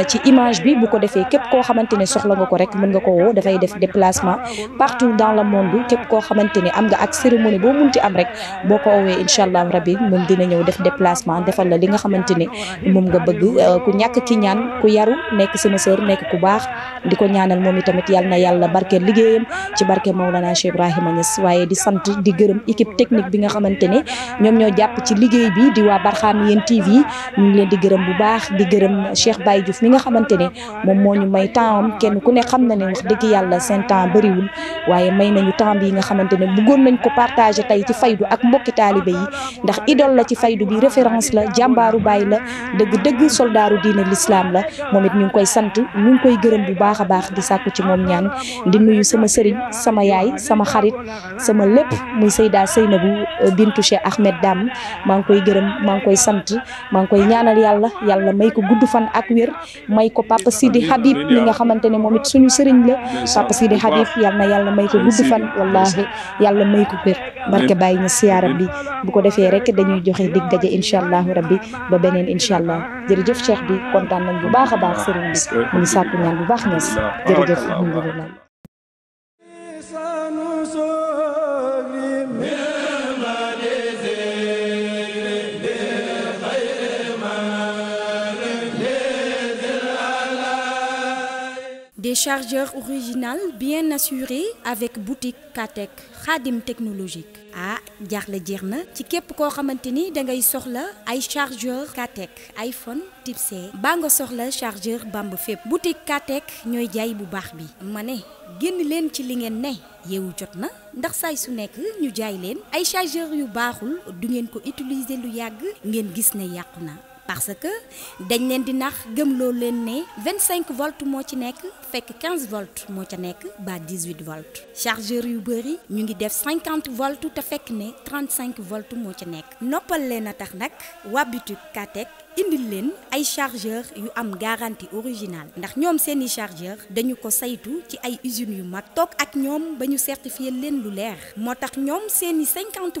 ci image bi bu ko defee képp koo xamante ne soxla nga ko rek mën nga ko woo dafay def déplacement partout dans le monde képp koo xamante ne am nga ak cérémonie boo munti am rek boo ko woowee incha allah rabbi moom dina ñëw def déplacement defal la li nga xamante ne moom nga bëgg ku ñàkk ki ñaan ku yaru nekk sama sœur nekk ku baax di ko ñaanal moom itamit yal na yàlla barkeel liggéeyam ci barke Maulana Cheikh Ibrahima Niass waaye di sant di gërëm équipe technique bi nga xamante ne ñoom ñoo jàpp ci liggéey bi di waa Barhamiennes TV ñu ngi leen di gërëm bu baax di gërëm Cheikh Baye Diouf mi nga xamante ne moom moo ñu may temps am kenn ku ne xam na ne wax dëgg yàlla seen temps bëriwul waaye may nañu temps bi nga xamante ne bëggoon nañ ko partager tey ci faydu ak mbokki taalibe yi ndax idole la ci faydu bi référence la jàmbaaru Baye la dëgg soldaaru diine l'islam la moom it ñu ngi koy sant ñu ngi koy gërëm bu baax a baax di sàkku ci moom ñaan di nuyu sama sëriñ sama yaay sama xarit sama lépp muy Seyda Seynabou bintu Cheikh Ahmed Dam maa ngi koy gërëm maa ngi koy sant maa ngi koy ñaanal yàlla may ko gudd fan ak wér may ko Papa Sidi Habib mi nga xamante ne moom it suñu sëriñ la Papa Sidi Habib yàlla may ko gudd fan wallahi yàlla may ko wér barke Baye ñu siyaara bi bu ko defee rek dañuy joxe dig daje incha allahu rabbi ba beneen incha allah jërëjëf Cheikh bi kontaan nañ bu baax a baax sëriñ bi mu ngi sàkku ñaan bu baax Niass jërëjëf alhamdulilah Des chargeurs originaux bien assurés avec boutique Katek Khadim technologique ah jaaxle jeex na ci képp koo xamante ni dangay soxla ay chargeur Katek iPhone type C baa nga soxla chargeur Bamba fépp boutique Katek ñooy jaay bu baax bi ma ne génn leen ci li ngeen ne yeewu jot na ndax saay su nekk ñu jaay leen ay chargeur yu baaxul du ngeen ko utiliser lu yàgg ngeen gis ne yàqu na parce que dañ leen di nax gëmloo leen ne 25 volts moo ci nekk fekk 15 volts moo ca nekk ba 18 volts chargeur yu bëri ñu ngi def 50 volts te fekk ne 35 volts moo ca nekk noppal leen a tax nag waa boutique Katech indil leen ay chargeur yu am garantie originale ndax ñoom seeni chargeur dañu ko saytu ci ay usines yu mag toog ak ñoom ba ñu certifié leen lu leer moo tax ñoom seeni 50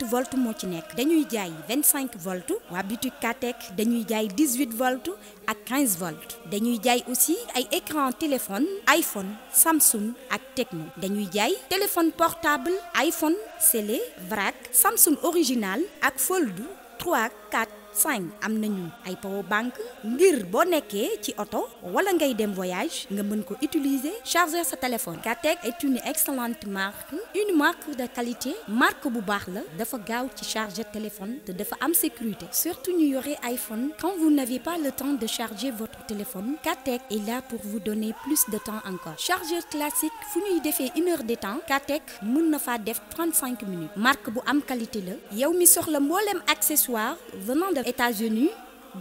volts moo ci nekk dañuy jaay 25 volts waa boutique Katech dañuy jaay 18 volts ak 15 volts dañuy jaay aussi ay écran téléphone iPhone Samsung ak Tecno dañuy jaay téléphone portable iPhone Sele Vrac Samsung original ak Fold 3 4 5 am nañu ay power bank ngir boo nekkee ci oto wala ngay dem voyage nga mën ko utiliser charger sa téléphone. Katech est une excellente marque de qualité marque bu baax la dafa gaaw ci charger téléphone te dafa am sécurité surtout ñu yore iPhone quand vous n'avez pas le temps de charger votre téléphone Katech est là pour vous donner plus de temps encore chargeur classique fu ñuy defee 1 heure de temps Katech mën na faa def 35 minutes marque bu am qualité la yow mi soxla mboolem accessoire venant de États-Unis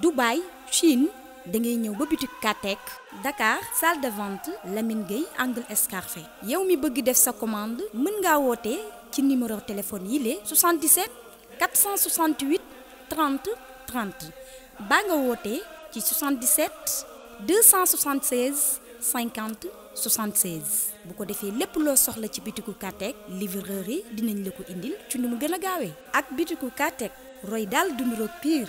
Dubaï Chine da ngay ñëw ba boutique Katech Dakar salle de vente Lamine Gueye angle Escarfé yow mi bëgg def sa commande mën ngaa woote ci numéro téléphone yi lé 77 468 30 30 baa nga woote ci 77 276 50 76 bu ko defee lépp loo soxla ci bitiku Katech livreur yi dinañ la ko indil ci nu mu gën a gaawee ak bitiku Katech roy daal dunduroog pire